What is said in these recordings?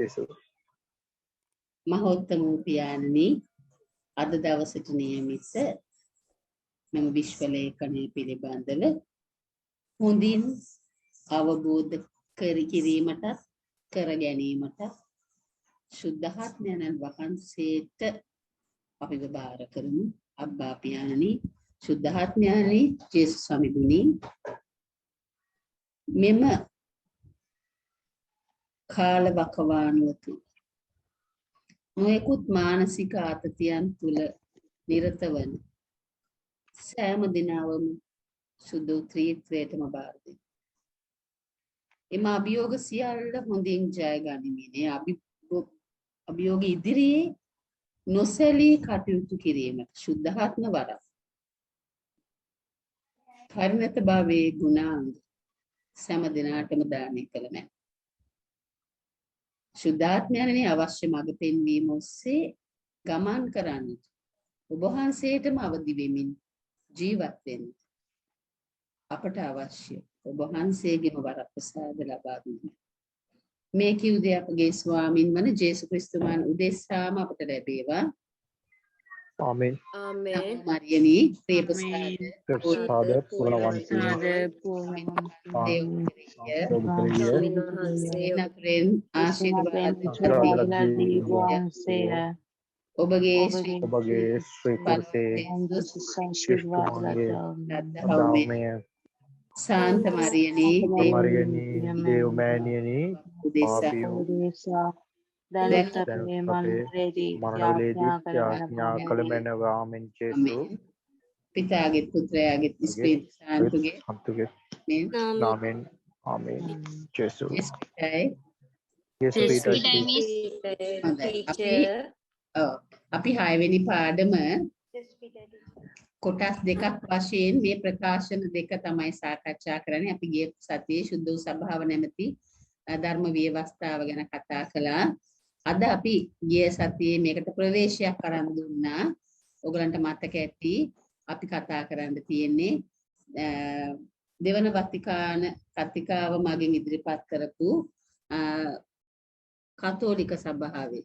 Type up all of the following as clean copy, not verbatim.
ජේසුස්. මහෝත්තම පියාණනි අද දවසට නියමිත මෙම විශ්ව ලේඛනය පිළිබඳව හොඳින් අවබෝධ කර කිරීමට කර ගැනීමට සුද්ධාත්මයන්න් වහන්සේට අපිව බාර කරමු. අබ්බා පියාණනි සුද්ධාත්මයන්නි ජේසුස් සමිඳුනි මෙම කාල වකවානුව තුළ නොයෙකුත් මානසික ආතතියන් තුළ නිරත වන සෑම දිනවම සුදු ත්‍රිත්වයටම බාර දෙන්න. එම අභියෝග සියල්ල හොඳින් ජය ගනිමිනේ අභියෝග ඉදිරියේ නොසැලී කටයුතු කිරීමට සුද්ධාත්ම වරක් පරිණත භාවයේ ගුණාංග සෑම දිනාටම දානය කළ මැන. සුද්ධාත්මයන්ගේ අවශ්‍ය මඟ පෙන්වීම ඔස්සේ ගමන් කරන්නට ඔබ වහන්සේටම අවදි වෙමින් ජීවත් වෙන්න අපට අවශ්‍ය ඔබ වහන්සේගේම වරප්‍රසාද ලබා දුන්න. මේ කිව්වේ අපගේ ස්වාමින් වන ජේසුස් ක්‍රිස්තුමන් උදෙසාම අපට ලැබේවා. ආමෙන්. Amen. මරියනි ප්‍රේපසාද ප්‍රසාද පුරණවන්තී නතරෙන් ආශිර්වාද ඔබගේ ශ්‍රී කුර්සේ සාන්ත මරියනි දේවමෑණියනි උදෙසා මරණවලදී කළ මැනව ආමෙන් ජේසුස්. පිතාගේ පුත්‍රයාගේ ස්පීරිතු සාන්තුගේ නාමෙන් ආමෙන් ජේසුස්. අපි 6 වෙනි පාඩම කොටස් දෙකක් වශයෙන් මේ ප්‍රකාශන දෙක තමයි සාකච්ඡා කරන්නේ. අපි ගිය සතියේ සුද්ධ වූ සභාව නැමැති ධර්ම ව්‍යවස්ථාව ගැන කතා කළා. අද අපි ගිය සතියේ මේකට ප්‍රවේශයක් කරන් දුන්නා. ඔයගලන්ට මතක ඇති අපි කතා කරන්න තියෙන්නේ දෙවන වතිකාන කතිකාව මගින් ඉදිරිපත් කරපු කතෝලික සභාවේ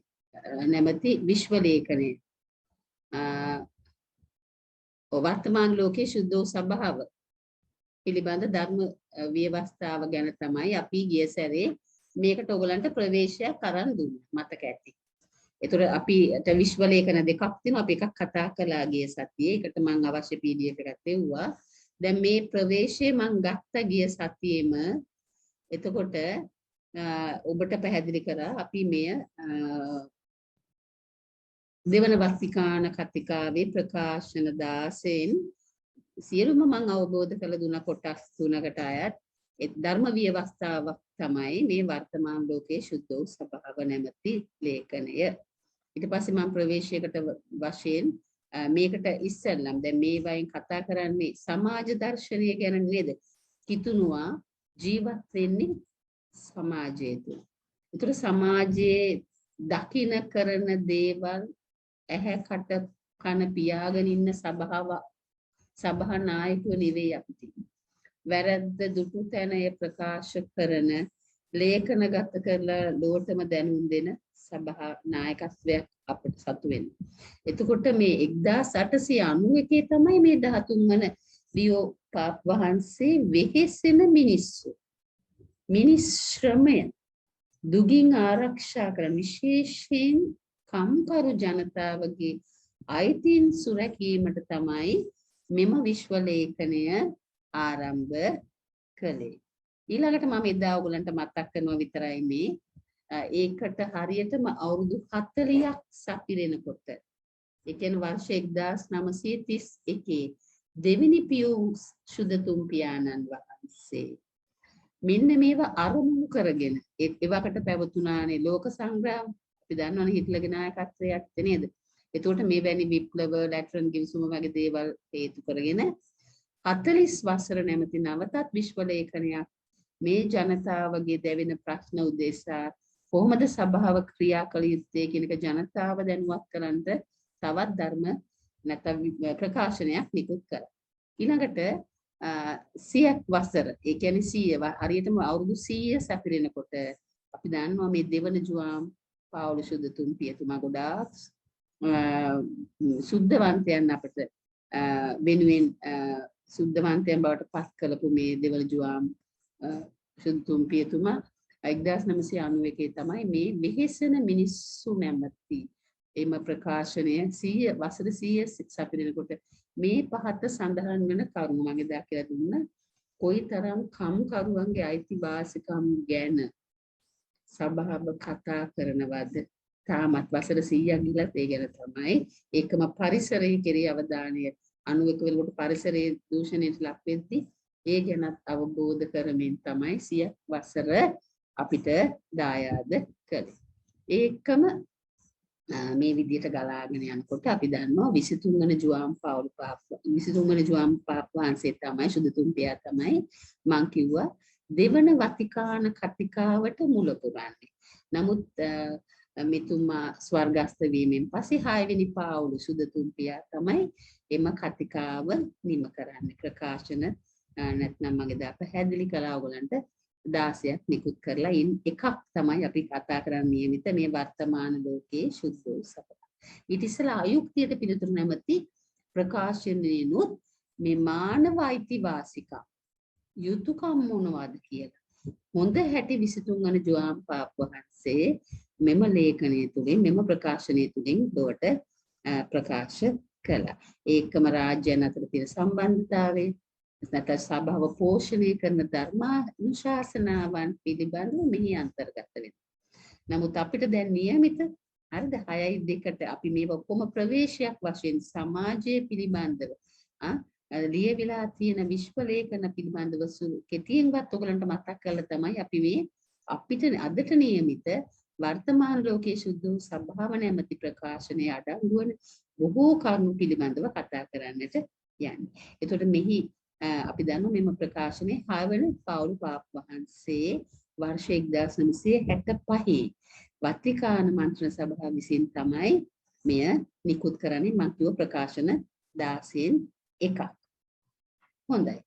නැමැති විශ්ව ලේඛනය වර්තමාන ලෝකයේ සුද්ධ වූ සභාව පිළිබඳ ධර්ම ව්‍යවස්ථාව ගැන තමයි අපි ගිය සැරේ මේකට ඔයගලන්ට ප්‍රවේශයක් අරන් දුන්නා. මතක ඇති. ඒතර අපිට විශ්ව ලේඛන දෙකක් තියෙනවා. අපි එකක් කතා කළා ගිය සතියේ. ඒකට මම අවශ්‍ය PDF එකක් දෙව්වා. දැන් මේ ප්‍රවේශය මම ගත්ත ගිය සතියේම එතකොට ඔබට පැහැදිලි කරා අපි මෙය දෙවන වස්තිකාන කතිකාවේ ප්‍රකාශන 16න් සියලුම මම අවබෝධ කළ දුන කොටස් තුනකට අයත් ධර්ම ව්‍යවස්ථාවක් තමයි මේ වර්තමාන ලෝකයේ සුද්ධ වූ සභාව නැමැති ලේඛනය. ඊට පස්සේ මම ප්‍රවේශයකට වශයෙන් මේකට ඉස්සෙල්ලම් දැන් මේ වයින් කතා කරන්නේ සමාජ දර්ශනය ගැන නේද? කිතුණුවා ජීවත් වෙන්නේ සමාජයේ තුල. ඒතර සමාජයේ දකින කරන දේවල් ඇහැ කට කන පියාගෙන ඉන්න සභා නායකයෝ නෙවෙයි අපි තියෙන්නේ. වැරද්ද දුටු තැන ප්‍රකාශ කරන ලේඛනගත කරලා ලෝකෙම දැනුම් දෙන සභා නායකත්වයක් අපිට සතු වෙන්න. එතකොට මේ 1891 තමයි මේ 13 වන ලියෝ පාප් වහන්සේ වෙහෙසෙන මිනිස්සු මිනිස් ශ්‍රමය දුගින් ආරක්ෂා කරන විශේෂයෙන් කම්කරු ජනතාවගේ අයිතීන් සුරැකීමට තමයි මෙම විශ්ව ලේඛනය ආරම්භ කළේ. ඊළඟට මම එදා ඔයගලන්ට මතක් කරනවා විතරයි මේ ඒකට හරියටම අවුරුදු 40ක් සපිරෙනකොට ඒ කියන්නේ වර්ෂ 1931 දෙවිනි පියුස් සුදතුම් පියාණන් වහන්සේ මෙන්න මේවා අරමුණු කරගෙන ඒවකට පැවතුනානේ ලෝක සංග්‍රාම. අපි දන්නවනේ හිට්ලර්ගේ නායකත්වයක් නේද? එතකොට මේ වැනි විප්ලව ලැටරන් ගිවිසුම වගේ දේවල් හේතු කරගෙන 40 වසර නැමැති නවතත් විශ්ව ලේඛනයක් මේ ජනතාවගේ දැවෙන ප්‍රශ්න උදෙසා කොහොමද සභාව ක්‍රියා කළ යුත්තේ කියන එක ජනතාව දැනුවත් කරන්න තවත් ධර්ම නැත්නම් ප්‍රකාශනයක් නිකුත් කරා. ඊළඟට 100ක් වසර ඒ කියන්නේ 100 හරියටම අවුරුදු 100 සැපිරෙනකොට අපි දන්නවා මේ දෙවන ජුවාම් පාවුල සුදුතුන් පියතුමා ගොඩාක් සුද්ධවන්තයන් අපට වෙනුවෙන් සුද්ධවන්තයන් බවට පත් කළපු මේ දෙවන ජුවාම් සුදුතුන් පියතුමා 1991 තමයි මේ වෙහෙසෙන මිනිස්සු නැමැති එම ප්‍රකාශනය 100 වසර 100 සපිරෙනකොට මේ පහත සඳහන් වෙන කරුණු මම එදා කියලා දුන්නා. කොයිතරම් කම්කරුවන්ගේ අයිතිවාසිකම් ගැන සභාව කතා කරනවද? තාමත් වසර 100ක් ගිලත් ඒ ගැන තමයි. ඒකම පරිසරයේ කෙරෙහි අවධානය 91 වෙනකොට පරිසරයේ දූෂණයට ලක් වෙද්දී ඒ ගැනත් අවබෝධ කරමින් තමයි 100ක් වසර අපිට දායාද කළේ. ඒකම මේ විදිහට ගලාගෙන යනකොට අපි දන්නවා 23 වෙනි ජුවාම් පාවුල් පාප 23 වෙනි ජුවාම් වහන්සේ තමයි සුදුතුන් පියා තමයි මං කිව්වා දෙවන වතිකාන කතිකාවට මුල පුරන්නේ. නමුත් මෙතුමා ස්වර්ගස්ත වීමෙන් පස්සේ 6 වෙනි පාවුල් සුදුතුන් පියා තමයි එම කතිකාව නිම කරන්නේ. ප්‍රකාශන නැත්නම් මගේ දා පැහැදිලි කළා ඔයගලන්ට 16ක් නිකුත් කරලා ඉන් එකක් තමයි අපි කතා කරන්නේ නියමිත මේ වර්තමාන ලෝකයේ සුද්ධ සපත. ඊට ඉස්සෙල්ලා අයුක්තියට පිළිතුරු නැමැති ප්‍රකාශනයේනොත් මේ මානව අයිතිවාසිකම් යුතුයකම් මොනවද කියලා හොඳ හැටි 23 වන ජුවාම් පාප් වහන්සේ මෙම ලේඛනය තුලින් මෙම ප්‍රකාශනය තුලින් බවට ප්‍රකාශ කළා. ඒකම රාජ්‍යයන් අතර තියෙන සම්බන්ධතාවය නැත්නම් සභාව පෝෂණය කරන ධර්මානුශාසනාවන් පිළිබඳව මෙහි අන්තර්ගත වෙනවා. නමුත් අපිට දැන් નિયમિત හරිද 6:2ට අපි මේව ඔක්කොම ප්‍රවේශයක් වශයෙන් සමාජයේ පිළිබඳව ලියවිලා තියෙන විශ්ව ලේඛන පිළිබඳව කෙටියෙන්වත් ඔයගලන්ට මතක් කරලා තමයි අපි මේ අපිට අදට નિયમિત වර්තමාන ලෝකයේ සුද්ධ සභාව නැමැති ප්‍රකාශනයේ අඩංගු වන බොහෝ කරුණු පිළිබඳව කතා කරන්නට යන්නේ. එතකොට මෙහි අපි දන්නවා මෙම ප්‍රකාශනයේ 6 වෙනි පාවුල් පාප් වහන්සේ වර්ෂ 1965 වතිකාන මන්ත්‍රණ සභාව විසින් තමයි මෙය නිකුත් කරන්නේ. මම කිව්ව ප්‍රකාශන 16න් එකක්. හොඳයි.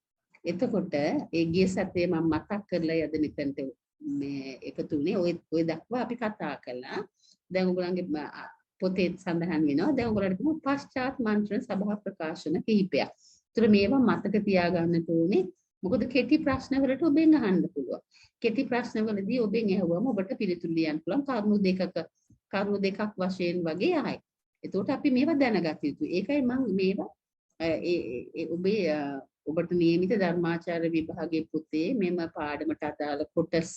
එතකොට ඒ ගිය සතියේ මම මතක් කරලා යද මෙතනට මේ එකතු වුණේ ඔය දක්වා අපි කතා කළා. දැන් ඔයගොල්ලන්ගේ පොතේ සඳහන් වෙනවා. දැන් ඔයගොල්ලන්ට තියෙන පශ්චාත් මන්ත්‍රණ සභා ප්‍රකාශන කිහිපයක්. ඒතර මේවා මතක තියාගන්න ඕනේ. මොකද කෙටි ප්‍රශ්න වලට ඔබෙන් අහන්න පුළුවන්. කෙටි ප්‍රශ්න වලදී ඔබෙන් ඇහුවම ඔබට පිළිතුරු ලියන්න පුළුවන් කරුණු දෙකක් වශයෙන් වගේ ආයි. එතකොට අපි මේවා දැනගත යුතුයි. ඒකයි මම මේවා ඔබට નિયમિત ධර්මාචාර්ය විභාගයේ පොතේ මෙම පාඩමට අදාළ කොටස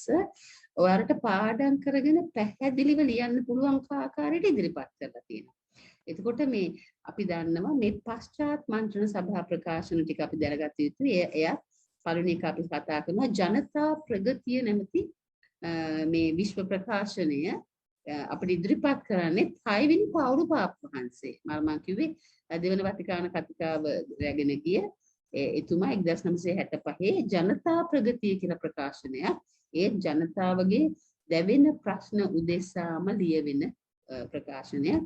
ඔයාලට පාඩම් කරගෙන පැහැදිලිව ලියන්න පුළුවන් ආකාරයට ඉදිරිපත් කරලා තියෙනවා. එතකොට මේ අපි දන්නවා මේ පශ්චාත් මන්ත්‍රණ සභා ප්‍රකාශන ටික අපි දැනගත යුතුයි. එය පළවෙනි එක අපි කතා කරනවා ජනතා ප්‍රගතිය නැමැති මේ විශ්ව ප්‍රකාශනය අපිට ඉදිරිපත් කරන්නේ 6 වෙනි පාවුල් පාප් වහන්සේ. මම කිව්වේ දෙවන වතිකාන කතිකාව රැගෙන ගිය එතුමා 1965 ජනතා ප්‍රගතිය කියලා ප්‍රකාශනයක් ඒ ජනතාවගේ දැවෙන ප්‍රශ්න උදෙසාම ලියවෙන ප්‍රකාශනයක්.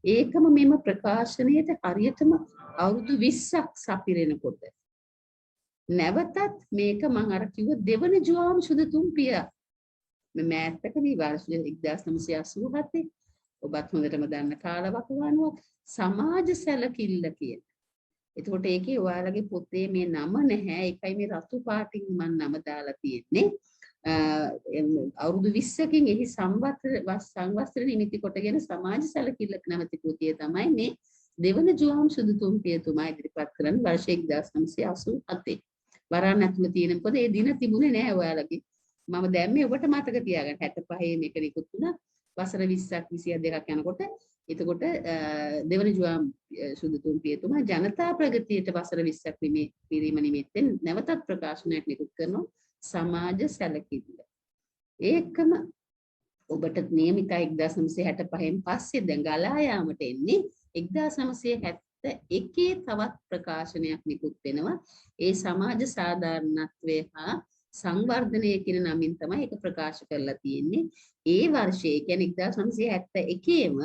ඒකම මෙම ප්‍රකාශනයට හරියටම අවුරුදු 20ක් සපිරෙනකොට නැවතත් මේක මම අර කිව්ව දෙවන ජුවාම් සුදුතුන් පිය මෑතකදී වර්ෂ 1987 ඔබත් හොඳටම දන්න කාලවකවානුවක් සමාජ සැලකිල්ල කියන. එතකොට ඒකේ ඔයාලගේ පොතේ මේ නම නැහැ. ඒකයි මේ රතු පාටින් මම නම දාලා තියෙන්නේ. අවුරුදු 20කින් එහි සංවත්සර නිමිති කොටගෙන සමාජ සැලකිල්ල නැමැති කෘතිය තමයි මේ දෙවන ජුවාම් සුදුතුන් පියතුමා ඉදිරිපත් කරන වර්ෂ 1987. වරන් ඇතුළේ තියෙන මොකද ඒ දින තිබුණේ නැහැ ඔයාලගේ. මම දැම්මේ ඔබට මතක තියාගන්න. 65 මේක නිකුත් වුණා. වසර 20ක් 22ක් යනකොට එතකොට දෙවන ජුවාම් සුදුතුන් පියතුමා ජනතා ප්‍රගතියට වසර 20ක් පිරීම නිමිත්තෙන් නැවතත් ප්‍රකාශනයක් නිකුත් කරනවා සමාජ සැලකිල්ල. ඒකම ඔබට નિયમિතයි 1965න් පස්සේ දැන් ගලා යාමට එන්නේ 1971 තවත් ප්‍රකාශනයක් නිකුත් වෙනවා. ඒ සමාජ සාධාරණත්වය හා සංවර්ධනය කියන නමින් තමයි ඒක ප්‍රකාශ කරලා තියෙන්නේ. ඒ වර්ෂයේ කියන්නේ 1971ම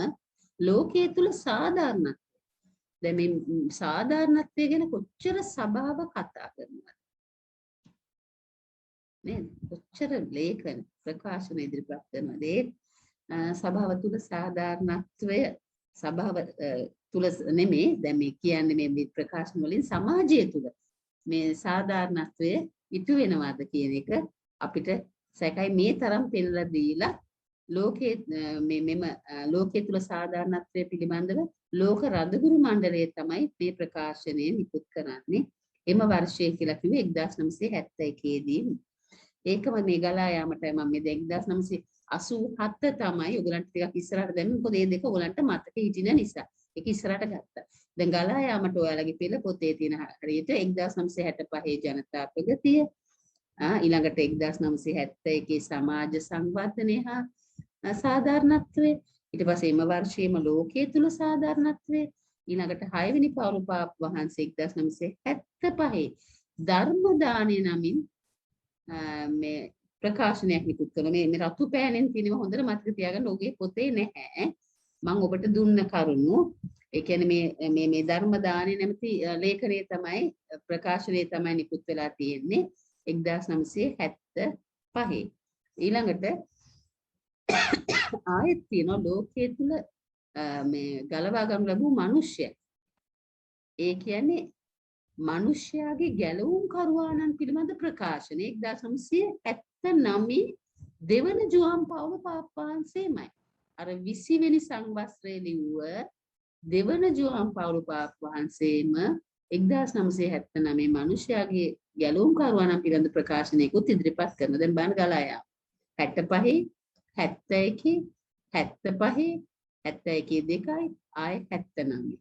ලෝකයේ තුල සාධාරණත්වය. දැන් මේ සාධාරණත්වය ගැන කොච්චර සභාව කතා කරනවද? නේද? කොච්චර ලේඛන ප්‍රකාශන ඉදිරිපත් කරනවද? සභාව තුල සාධාරණත්වය සභාව තුල නෙමෙයි දැන් මේ කියන්නේ මේ ප්‍රකාශන වලින් සමාජය තුල මේ සාධාරණත්වය ඉටු වෙනවද කියන එක අපිට සැකයි මේ තරම් පෙන්නලා දීලා ලෝකයේ මෙම ලෝකයේ තුල සාධාරණත්වය පිළිබඳව ලෝක රදගුරු මණ්ඩලය තමයි මේ ප්‍රකාශනය නිකුත් කරන්නේ. එම වර්ෂය කියලා කිව්වේ 1971 දී. ඒකම මේ ගලා යාමටයි මම මේ 1987 තමයි ඔයගලන්ට ටිකක් ඉස්සරහට දැම්මේ. මොකද මේ දෙක ඔයගලන්ට මතක හිටින නිසා. ඒක ඉස්සරහට ගත්තා. දැන් ගලා යාමට ඔයාලගේ පෙළ පොතේ තියෙන හරියට 1965 ජනතා ප්‍රගතිය ඊළඟට 1971 සමාජ සංවර්ධනය හා සාධාරණත්වය ඊට පස්සේ එම වර්ෂයේම ලෝකයේ තුල සාධාරණත්වය ඊළඟට 6 වෙනි පවුරු පාප වහන්සේ 1975 ධර්ම දානය නමින් මේ ප්‍රකාශනයක් නිකුත් කරන මේ රතු පෑනෙන් තියෙනවා හොඳට මතක තියාගන්න ඔහුගේ පොතේ නැහැ මම ඔබට දුන්න කරුණු ඒ කියන්නේ මේ ධර්ම දානය නැමැති ලේඛනය තමයි ප්‍රකාශනය තමයි නිකුත් වෙලා තියෙන්නේ 1975 ඊළඟට ආයෙත් තියෙනවා ලෝකයේ තුල මේ ගලවා ගන්න ලැබූ මිනිසය. ඒ කියන්නේ මිනිසයාගේ ගැලවුම් කරුවාණන් පිළිබඳ ප්‍රකාශන 1979 දෙවන ජුවන් පවුල පාප්පවහන්සේමයි. අර 20 වෙනි සංවත්සරයේ ලිව්ව දෙවන ජුවන් පවුල පාප්පවහන්සේම 1979 මිනිසයාගේ ගැලවුම් කරුවාණන් පිළිබඳ ප්‍රකාශනයකුත් ඉදිරිපත් කරනවා. දැන් බලන්න ගලා යා. 65 71 75 71 දෙකයි ආය 79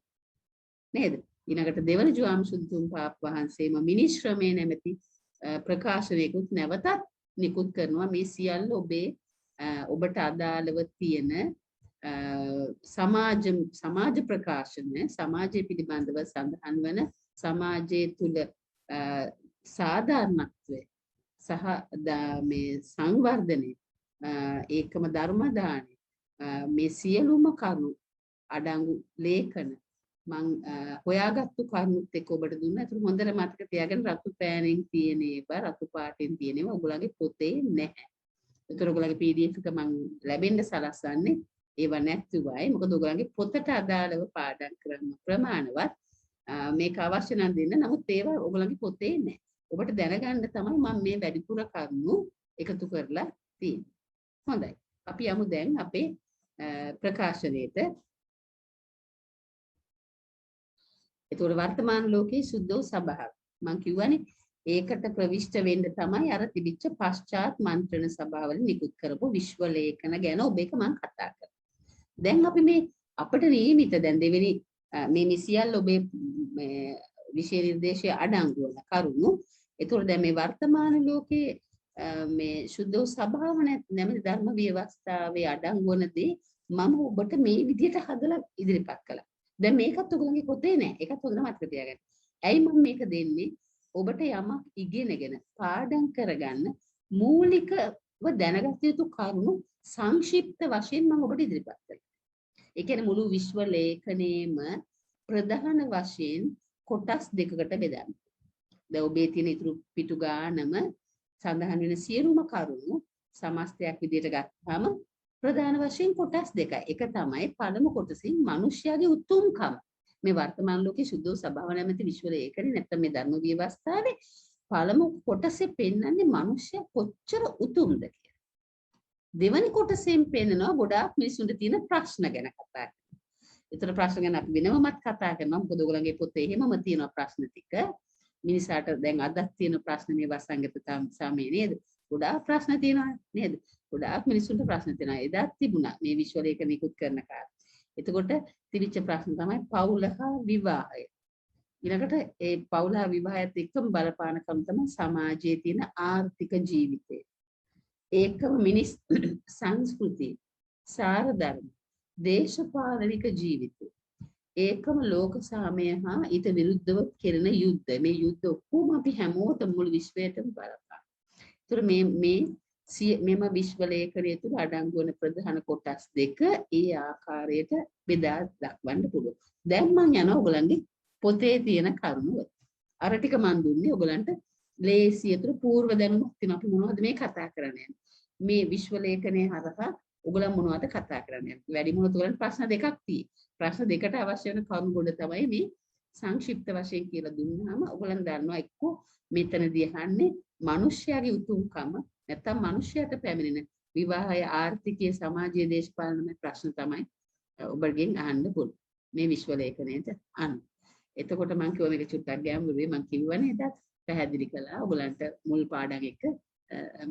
නේද ඊළඟට දෙවන ජුවාම් සුදුතුම් පාප වහන්සේම මිනි ශ්‍රමයේ නැමැති ප්‍රකාශනයකුත් නැවතත් නිකුත් කරනවා මේ සියල්ල ඔබට අදාළව තියෙන සමාජ ප්‍රකාශන සමාජය පිළිබඳව සඳහන් වන සමාජයේ තුල සාධාරණත්වය සහ මේ සංවර්ධනය ඒකම ධර්ම දානය මේ සියලුම කරුණු අඩංගු ලේඛන මම හොයාගත්තු කරුණුත් එක්ක ඔබට දුන්නා. ඒක හොඳට මතක තියාගන්න රතු පෑනෙන් තියෙන ඒවා රතු පාටින් තියෙන ඒවා ඔයගොල්ලන්ගේ පොතේ නැහැ. ඒතර ඔයගොල්ලන්ගේ PDF එක මම ලැබෙන්න සලස්වන්නේ ඒවා නැත්තුවයි. මොකද ඔයගොල්ලන්ගේ පොතට අදාළව පාඩම් කරන්න ප්‍රමාණවත් මේක අවශ්‍ය නම් දෙන්න. නමුත් ඒවා ඔයගොල්ලන්ගේ පොතේ නැහැ. ඔබට දැනගන්න තමයි මම මේ වැඩිපුර කරුණු එකතු කරලා තියෙන්නේ. හොඳයි. අපි යමු දැන් අපේ ප්‍රකාශනයේට. ඒතකොට වර්තමාන ලෝකයේ සුද්ධ සභාව. මම කියවනේ ඒකට ප්‍රවිෂ්ඨ වෙන්න තමයි අර තිබිච්ච පශ්චාත් මන්ත්‍රණ සභාවල නිකුත් කරපු විශ්ව ලේඛන ගැන ඔබ එක මම කතා කරා. දැන් අපි මේ අපිට නියමිත දැන් දෙවෙනි මේ සියල්ල ඔබේ මේ විෂය නිර්දේශය අඩංගු වන කරුණු. ඒතකොට දැන් මේ වර්තමාන ලෝකයේ මේ සුද්ධ සභාව නැමැති ධර්ම ව්‍යවස්ථාවේ අඩංගු වන දේ මම ඔබට මේ විදිහට හදලා ඉදිරිපත් කළා. දැන් මේකත් ඔයගොල්ලන්ගේ පොතේ නෑ. ඒකත් හොඳට මතක තියාගන්න. ඇයි මම මේක දෙන්නේ? ඔබට යමක් ඉගෙනගෙන පාඩම් කරගන්න මූලිකව දැනගත යුතු කරුණු සංක්ෂිප්ත වශයෙන් මම ඔබට ඉදිරිපත් කළා. ඒ කියන්නේ මුළු විශ්ව ලේඛනයේම ප්‍රධාන වශයෙන් කොටස් දෙකකට බෙදන්න. දැන් ඔබේ තියෙන ඉතුරු පිටු ගානම සඳහන් වෙන සියලුම කරුණු සමස්තයක් විදිහට ගත්තාම ප්‍රධාන වශයෙන් කොටස් දෙකයි. එක තමයි පළමු කොටසින් මිනිස්යාගේ උතුම්කම. මේ වර්තමාන ලෝකයේ සුද්ධ සභාව නැමැති විශ්ව ලේඛනේ නැත්නම් මේ ධර්ම ව්‍යවස්ථාවේ පළමු කොටසේ පෙන්වන්නේ මිනිස්යා කොච්චර උතුම්ද කියලා. දෙවැනි කොටසෙන් පෙන්නනවා ගොඩාක් මිනිසුන්ට තියෙන ප්‍රශ්න ගැන කතා කරනවා. ඒතර ප්‍රශ්න ගැන අපි වෙනමත් කතා කරනවා. මොකද ඔයගොල්ලන්ගේ පොතේ එහෙමම තියෙනවා ප්‍රශ්න ටික. මිනිසාට දැන් අදත් තියෙන ප්‍රශ්න මේ වසංගත සමයේ නේද? ගොඩාක් ප්‍රශ්න තියෙනවා නේද? ගොඩාක් මිනිසුන්ට ප්‍රශ්න තියෙනවා. එදාත් තිබුණා මේ විශ්ව ලේඛන නිකුත් කරන කාලේ. එතකොට තිබිච්ච ප්‍රශ්න තමයි පවුල හා විවාහය. ඊළඟට ඒ පවුල හා විවාහයත් එක්කම බලපාන කම තමයි සමාජයේ තියෙන ආර්ථික ජීවිතය. ඒකම මිනිස් සංස්කෘතිය, සාර ධර්ම, දේශපාලනික ජීවිතය. ඒකම ලෝක සාමය හා ඊට විරුද්ධව කෙරෙන යුද්ධ. මේ යුද්ධ ඔක්කොම අපි හැමෝටම මුළු විශ්වයටම බලපාන. ඒතර මෙම විශ්ව ලේඛනය තුළ අඩංගු වන ප්‍රධාන කොටස් දෙක ඒ ආකාරයට බෙදා දක්වන්න පුළුවන්. දැන් මම යනවා ඔයගලන්ගේ පොතේ තියෙන කරුණු වලට. අර ටික මම දුන්නේ ඔයගලන්ට ලේසියතුරු පූර්ව දැනුමක් තියෙනවා. අපි මොනවද මේ කතා කරන්නේ? මේ විශ්ව ලේඛනයේ හරහා ඔයගොල්ලෝ මොනවද කතා කරන්නේ? වැඩිම ඔයගොල්ලන්ට ප්‍රශ්න දෙකක් තියෙයි. ප්‍රශ්න දෙකට අවශ්‍ය වෙන කරුණු ගොඩ තමයි මේ සංක්ෂිප්ත වශයෙන් කියලා දුන්නාම ඔයගොල්ලන් දන්නවා එක්ක මෙතනදී අහන්නේ මිනිස්යාගේ උතුම්කම නැත්නම් මිනිස්යාට පැමිණෙන විවාහය ආර්ථිකයේ සමාජීය දේශපාලනමය ප්‍රශ්න තමයි ඔබගෙන් අහන්න පුළුවන්. මේ විශ්ව ලේඛනයේට අනුව. එතකොට මම කිව්වා මේක චුට්ටක් ගැඹුරුයි මම කිව්වනේ එදත් පැහැදිලි කළා. ඔයගලන්ට මුල් පාඩම් එක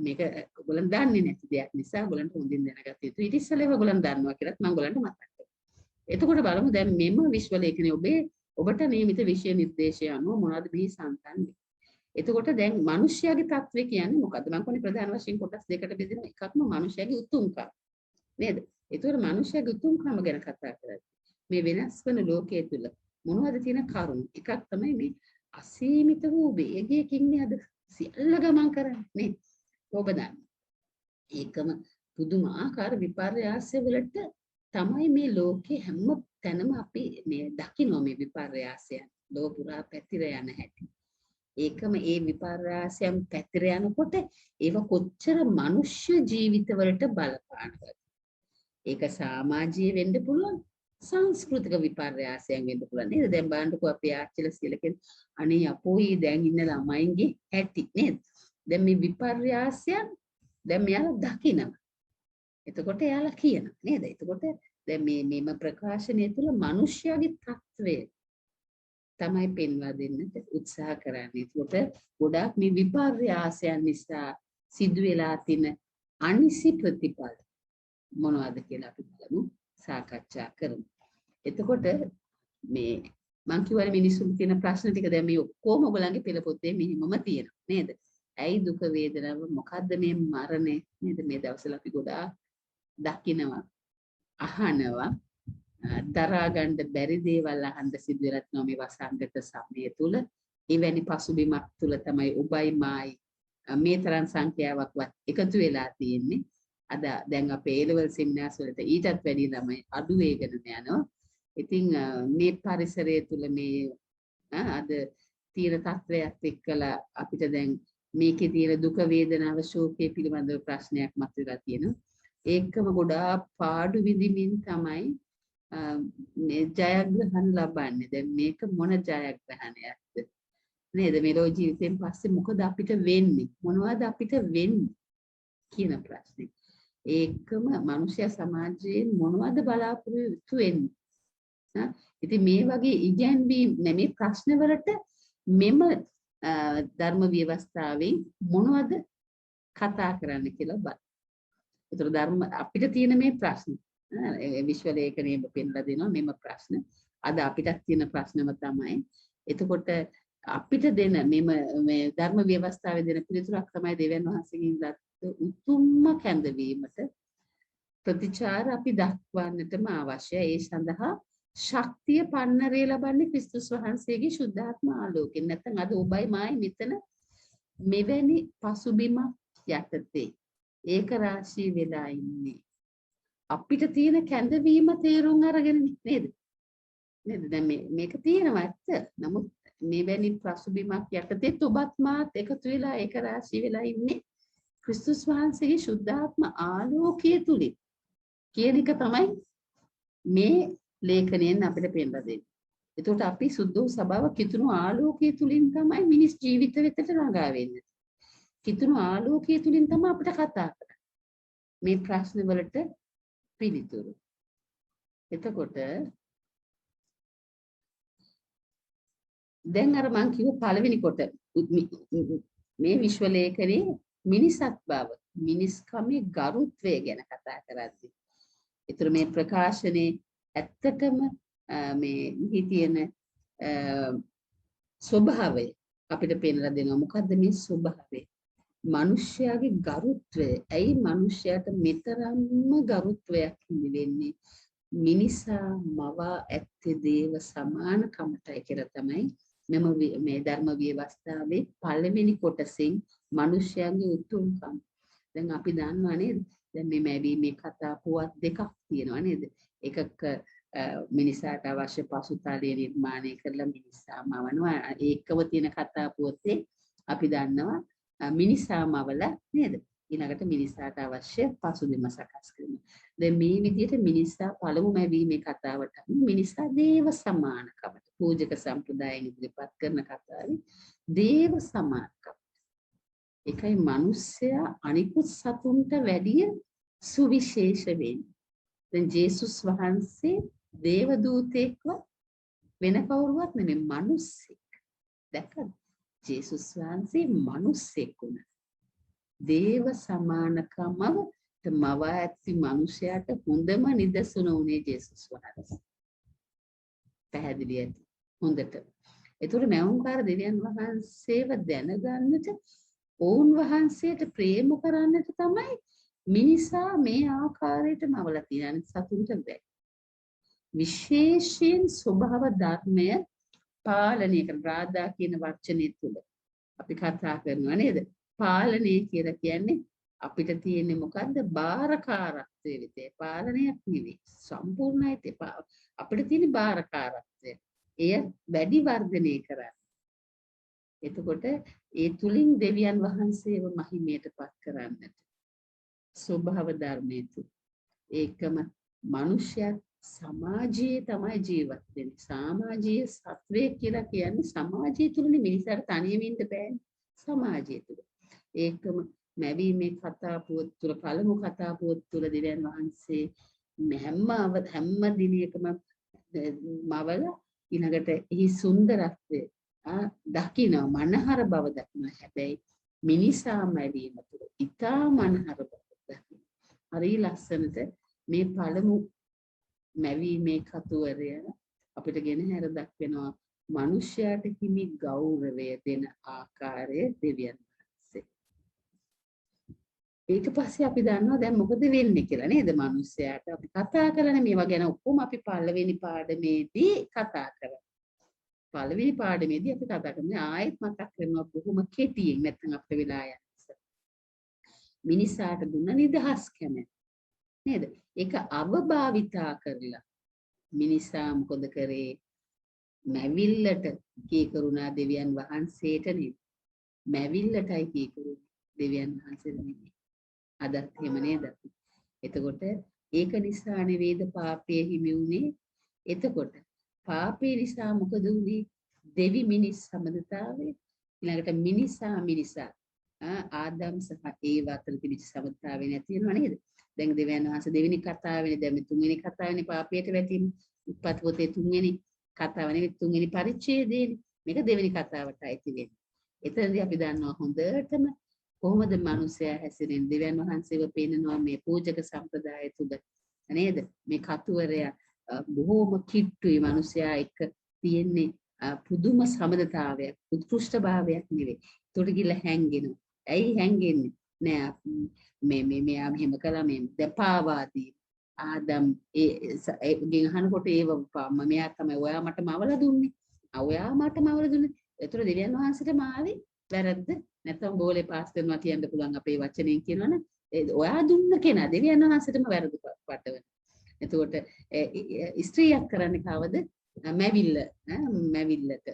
මේක ඔයගලන් දන්නේ නැති දෙයක් නිසා ඔයගලන්ට හොඳින් දැනගත යුතුයි. ඊට ඉස්සෙල්ලා ඔයගලන් දන්නවා කියලාත් මම ඔයගලන්ට මතක් කරනවා. එතකොට බලමු දැන් මෙම විශ්ව ලේඛනයේ ඔබට නියමිත විෂය නිර්දේශය අනුව මොනවද මේ සම්තන්නේ? එතකොට දැන් මිනිස්යාගේ තත්ත්වය කියන්නේ මොකද්ද? මම කියන්නේ ප්‍රධාන වශයෙන් කොටස් දෙකකට බෙදෙනවා. එකක්ම මිනිස්යාගේ උතුම්කම. නේද? එතකොට මිනිස්යාගේ උතුම්කම ගැන කතා කරද්දී මේ වෙනස් වෙන ලෝකයේ තුල මොනවද තියෙන කරුණු? එකක් තමයි මේ අසීමිත වූ වේගයකින් අද සියල්ල ගමන් කරන්නේ නේ. ඔබ දන්න. ඒකම පුදුමාකාර විපර්යාසය වලට තමයි මේ ලෝකේ හැම තැනම අපි මේ දකින්න මේ විපර්යාසයන් ලෝක පුරා පැතිර යන හැටි. ඒකම ඒ විපර්යාසයන් පැතිර යනකොට ඒව කොච්චර මනුෂ්‍ය ජීවිතවලට බලපානවද? ඒක සමාජීය වෙන්න පුළුවන්. සංස්කෘතික විපර්යාසයන් වෙන්න පුළුවන් නේද? දැන් බලන්නකෝ අපි ආච්චිලා කියලා කියන අනේ අපෝයි දැන් ඉන්න ළමයින්ගේ හැටි නේද? දැන් මේ විපර්යාසයන් දැන් මෙයාලා දකිනවා. එතකොට එයාලා කියනවා නේද? එතකොට දැන් මේම ප්‍රකාශනය තුළ මිනිස්යාගේ තත්ත්වය තමයි පෙන්වා දෙන්නට උත්සාහ කරන්නේ. ඒකට ගොඩාක් මේ විපර්යාසයන් නිසා සිදු වෙලා තියෙන අනිසි ප්‍රතිඵල මොනවද කියලා අපි බලමු සාකච්ඡා කරමු. එතකොට මේ මං කියවනේ මිනිස්සුන්ට තියෙන ප්‍රශ්න ටික දැන් මේ ඔක්කොම ඔයගලන්ගේ පෙළ පොතේ මෙහිමම තියෙනවා නේද? ඇයි දුක වේදනාව මොකද්ද මේ මරණය නේද? මේ දවස්වල අපි ගොඩාක් දකිනවා අහනවා දරා ගන්න බැරි දේවල් අහන්න සිදු වෙලා තියෙනවා මේ වසංගත සමය තුල. එවැනි පසුබිමක් තුල තමයි ඔබයි මායි මේ තරම් සංඛ්‍යාවක්වත් එකතු වෙලා තියෙන්නේ. අද දැන් අපේ A-level සෙමිනාර්ස් වලට ඊටත් වැඩි ළමයි අඩු වේගෙන යනවා. ඉතින් මේ පරිසරය තුල මේ අද තියෙන තත්ත්වයක් එක්කලා අපිට දැන් මේකේ තියෙන දුක වේදනාව ශෝකයේ පිළිබඳව ප්‍රශ්නයක් මතුවලා තියෙනවා. ඒකම ගොඩාක් පාඩු විඳින්මින් තමයි මේ ජයග්‍රහණ ලබන්නේ. දැන් මේක මොන ජයග්‍රහණයක්ද නේද? මෙලෝ ජීවිතෙන් පස්සේ මොකද අපිට වෙන්නේ? මොනවද අපිට වෙන්නේ කියන ප්‍රශ්නේ. ඒකම මනුෂ්‍ය සමාජයෙන් මොනවද බලාපොරොත්තු වෙන්නේ? ඉතින් මේ වගේ ඉගැන්වීම් මේ ප්‍රශ්න වලට මෙම ධර්ම ව්‍යවස්ථාවෙන් මොනවද කතා කරන්න කියලා බලන්න. ඒතර ධර්ම අපිට තියෙන මේ ප්‍රශ්න විශ්ව ලේඛනයේ පෙන්නලා දෙනවා මෙම ප්‍රශ්න. අද අපිටත් තියෙන ප්‍රශ්නම තමයි. එතකොට අපිට දෙන මේ ධර්ම ව්‍යවස්ථාවේ දෙන පිළිතුරක් තමයි දෙවියන් වහන්සේගෙන් ගත්ත උතුම්ම කැඳවීමට ප්‍රතිචාර අපි දක්වන්නටම අවශ්‍යයි. ඒ සඳහා ශක්තිය පන්නරේ ලබන්නේ ක්‍රිස්තුස් වහන්සේගේ සුද්ධාත්ම ආලෝකයෙන්. නැත්නම් අද ඔබයි මායි මෙතන මෙවැනි පසුබිමක් යටතේ ඒක රාශී වෙලා ඉන්නේ. අපිට තියෙන කැඳවීම තේරුම් අරගෙන නේද? දැන් මේක තියෙනවා ඇත්ත. නමුත් මෙවැනි පසුබිමක් යටතේ ඔබත් මාත් එකතු වෙලා ඒක රාශී වෙලා ඉන්නේ ක්‍රිස්තුස් වහන්සේගේ සුද්ධාත්ම ආලෝකයේ තුලින් කියන එක තමයි මේ ලේඛනයෙන් අපිට පෙන්නලා දෙන්නේ. එතකොට අපි සුද්ධ සබාව කිතුණු ආලෝකයේ තුලින් තමයි මිනිස් ජීවිත වෙතට ළඟා වෙන්නේ. කිතුණු ආලෝකයේ තුලින් තමයි අපිට කතා කරන්නේ. මේ ප්‍රශ්න වලට පිළිතුරු. එතකොට දැන් අර මං කිව්ව පළවෙනි කොට මේ විශ්ව ලේඛනයේ මිනිසත් බව මිනිස්කමේ ගරුත්වය ගැන කතා කරද්දී. ඒතර මේ ප්‍රකාශනයේ ඇත්තටම මේ තියෙන ස්වභාවය අපිට පෙන්ලා දෙනවා. මොකද්ද මේ ස්වභාවය? මිනිස්යාගේ ගරුත්වය. ඇයි මිනිස්යාට මෙතරම්ම ගරුත්වයක් හිමිවෙන්නේ? මිනිසා මවා ඇත්තේ දේව සමානකමටයි කියලා තමයි මේ ධර්ම ව්‍යවස්ථාවේ පළවෙනි කොටසින් මිනිස්යාගේ උතුම්කම්. දැන් අපි දන්නවා නේද? දැන් මේ මැවීමේ කතා පුවත් දෙකක් තියෙනවා නේද? එකක මිනිසාට අවශ්‍ය පසුතලය නිර්මාණය කරලා මිනිසා මවනවා. ඒකව තියෙන කතා පුවතේ අපි දන්නවා මිනිසාමවල නේද? ඊළඟට මිනිසාට අවශ්‍ය පසුබිම සකස් කරනවා. දැන් මේ විදිහට මිනිසා පළමු මැවීමේ කතාවට මිනිසා දේව සමානකමට පූජක සම්ප්‍රදායෙන් ඉදිරිපත් කරන කතාවේ දේව සමානකම. ඒකයි මිනිස්සයා අනිකුත් සතුන්ට වැඩිය සුවිශේෂ වෙන්නේ. දැන් ජේසුස් වහන්සේ දේව දූතෙක්ව වෙන කවුරුවත් නෙමෙයි මිනිස්සෙක්. දැක්කද? ජේසුස් වහන්සේ මිනිස්සෙක් වුණා. දේව සමානකමව මව ඇති මිනිසයාට හොඳම නිදසුන උනේ ජේසුස් වහන්සේ. පැහැදිලි ඇති හොඳට. ඒතකොට මෞංකාර දෙවියන් වහන්සේව දැනගන්නට ඔවුන් වහන්සේට ප්‍රේම කරන්නට තමයි මිනිසා මේ ආකාරයට මවලා තියෙන සතුන්ට බැහැ. විශේෂයෙන් ස්වභාව ධර්මය පාලනය කරන රාදා කියන වචනේ තුල අපි කතා කරනවා නේද? පාලනය කියලා කියන්නේ අපිට තියෙන්නේ මොකද්ද? බාරකාරත්වයේ විතේ පාලනයක් නෙවෙයි. සම්පූර්ණයි අපිට තියෙන බාරකාරත්වය. එය වැඩි වර්ධනය කරන්න. එතකොට ඒ තුලින් දෙවියන් වහන්සේව මහිමයටපත් කරන්නට ස්වභාව ධර්මයේ තුල ඒකම මිනිසයා සමාජයේ තමයි ජීවත් වෙන්නේ. සමාජීය සත්වය කියලා කියන්නේ සමාජය තුලනේ මිනිසාට තනියම ඉන්න බෑනේ. සමාජය තුල. ඒකම මැවීමේ කතා පුවත් තුල පළමු කතා පුවත් තුල දෙවියන් වහන්සේ හැම දිනයකම මවල ඊළඟට එහි සුන්දරත්වය දකින්න මනහර බව දකින්න. හැබැයි මිනිසා මැවීම තුල ඊටා මනහර බව දකින්න. හරි ලස්සනට මේ පළමු මැවීමේ කතුවරය අපිට ගෙනහැර දක්වනවා මිනිසයාට හිමි ගෞරවය දෙන ආකාරය දෙවියන් වහන්සේ. ඊට පස්සේ අපි දන්නවා දැන් මොකද වෙන්නේ කියලා නේද? මිනිසයාට අපි කතා කරන මේවා ගැන ඔක්කොම අපි පළවෙනි පාඩමේදී කතා කරා. පළවෙනි පාඩමේදී අපි කතා කරන්නේ ආයෙත් මතක් කරනවා බොහොම කෙටියෙන් නැත්නම් අපේ වෙලා යන නිසා. මිනිසාට දුන්න නිදහස් කැමැත්ත නේද? ඒක අවභාවිතා කරලා මිනිසා මොකද කරේ? මැවිල්ලට කීකරුණා දෙවියන් වහන්සේට නෙවෙයි. මැවිල්ලටයි කීකරුණා දෙවියන් වහන්සේට නෙවෙයි. අදත් එහෙම නේද? එතකොට ඒක නිසා නෙවෙයිද පාපය හිමි වුනේ? එතකොට පාපේ නිසා මොකද වුනේ? දෙවි මිනිස් සමගතාවය. ඊළඟට මිනිසා ආදම් සහ ඒව අතර තිබිච්ච සමගතාවය නැති වෙනවා නේද? දැන් දෙවියන් වහන්සේ දෙවෙනි කතාවේනේ දැන් මේ තුන්වෙනි කතාවේනේ පාපයට වැටීම. උපත් පොතේ තුන්වෙනි කතාව නෙවෙයි තුන්වෙනි පරිච්ඡේදයේනේ. මේක දෙවෙනි කතාවට අයිති වෙන්නේ. එතනදී අපි දන්නවා හොඳටම කොහොමද මිනිසයා හැසිරෙන්නේ? දෙවියන් වහන්සේව පෙන්නනවා මේ පූජක සම්ප්‍රදාය තුල නේද? මේ කතුවරයා බොහෝම කිට්ටුයි මිනිසයා එක්ක තියෙන්නේ පුදුම සමදතාවයක්, උත්කෘෂ්ඨභාවයක් නෙවෙයි. උඩ ගිහලා හැංගෙනවා. ඇයි හැංගෙන්නේ? නෑ මේ මෙයා මෙහෙම කළා මේ දෙපාවාදී ආදම් ගෙන් අහනකොට ඒව මෙයා තමයි ඔයා මට මවලා දුන්නේ. ඔයා මට මවලා දුන්නේ. ඒතර දෙවියන් වහන්සේට මාවේ වැරද්ද නැත්නම් බෝලේ පාස් කරනවා කියන්න පුළුවන් අපේ වචනෙන් කියනවනේ. ඔයා දුන්න කෙනා දෙවියන් වහන්සේටම වැරද්ද පටවන. එතකොට ස්ත්‍රියක් කරන්නේ කවද? මැවිල්ලට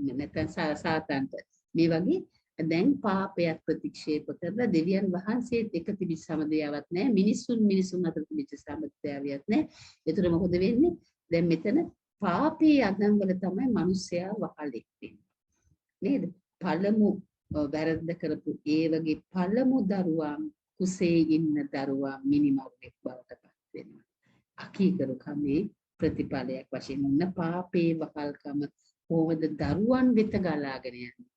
නැත්නම් සාතන්ට මේ වගේ දැන් පාපයක් ප්‍රතික්ෂේප කරලා දෙවියන් වහන්සේත් එක තිබිච්ච සමදයාවක් නැහැ. මිනිසුන් අතර තිබිච්ච සමදයාවියක් නැහැ. ඒතර මොකද වෙන්නේ? දැන් මෙතන පාපී අදම් වල තමයි මිනිස්සයා වහලෙක් වෙන්නේ. නේද? පළමු වැරද්ද කරපු ඒ වගේ පළමු දරුවා කුසේ ඉන්න දරුවා මිනිමරුවෙක් බවට පත් වෙනවා. අකීකරුකමේ ප්‍රතිඵලයක් වශයෙන් ඉන්න පාපේ වහල්කම කොහොමද දරුවන් වෙත ගලාගෙන යන්නේ?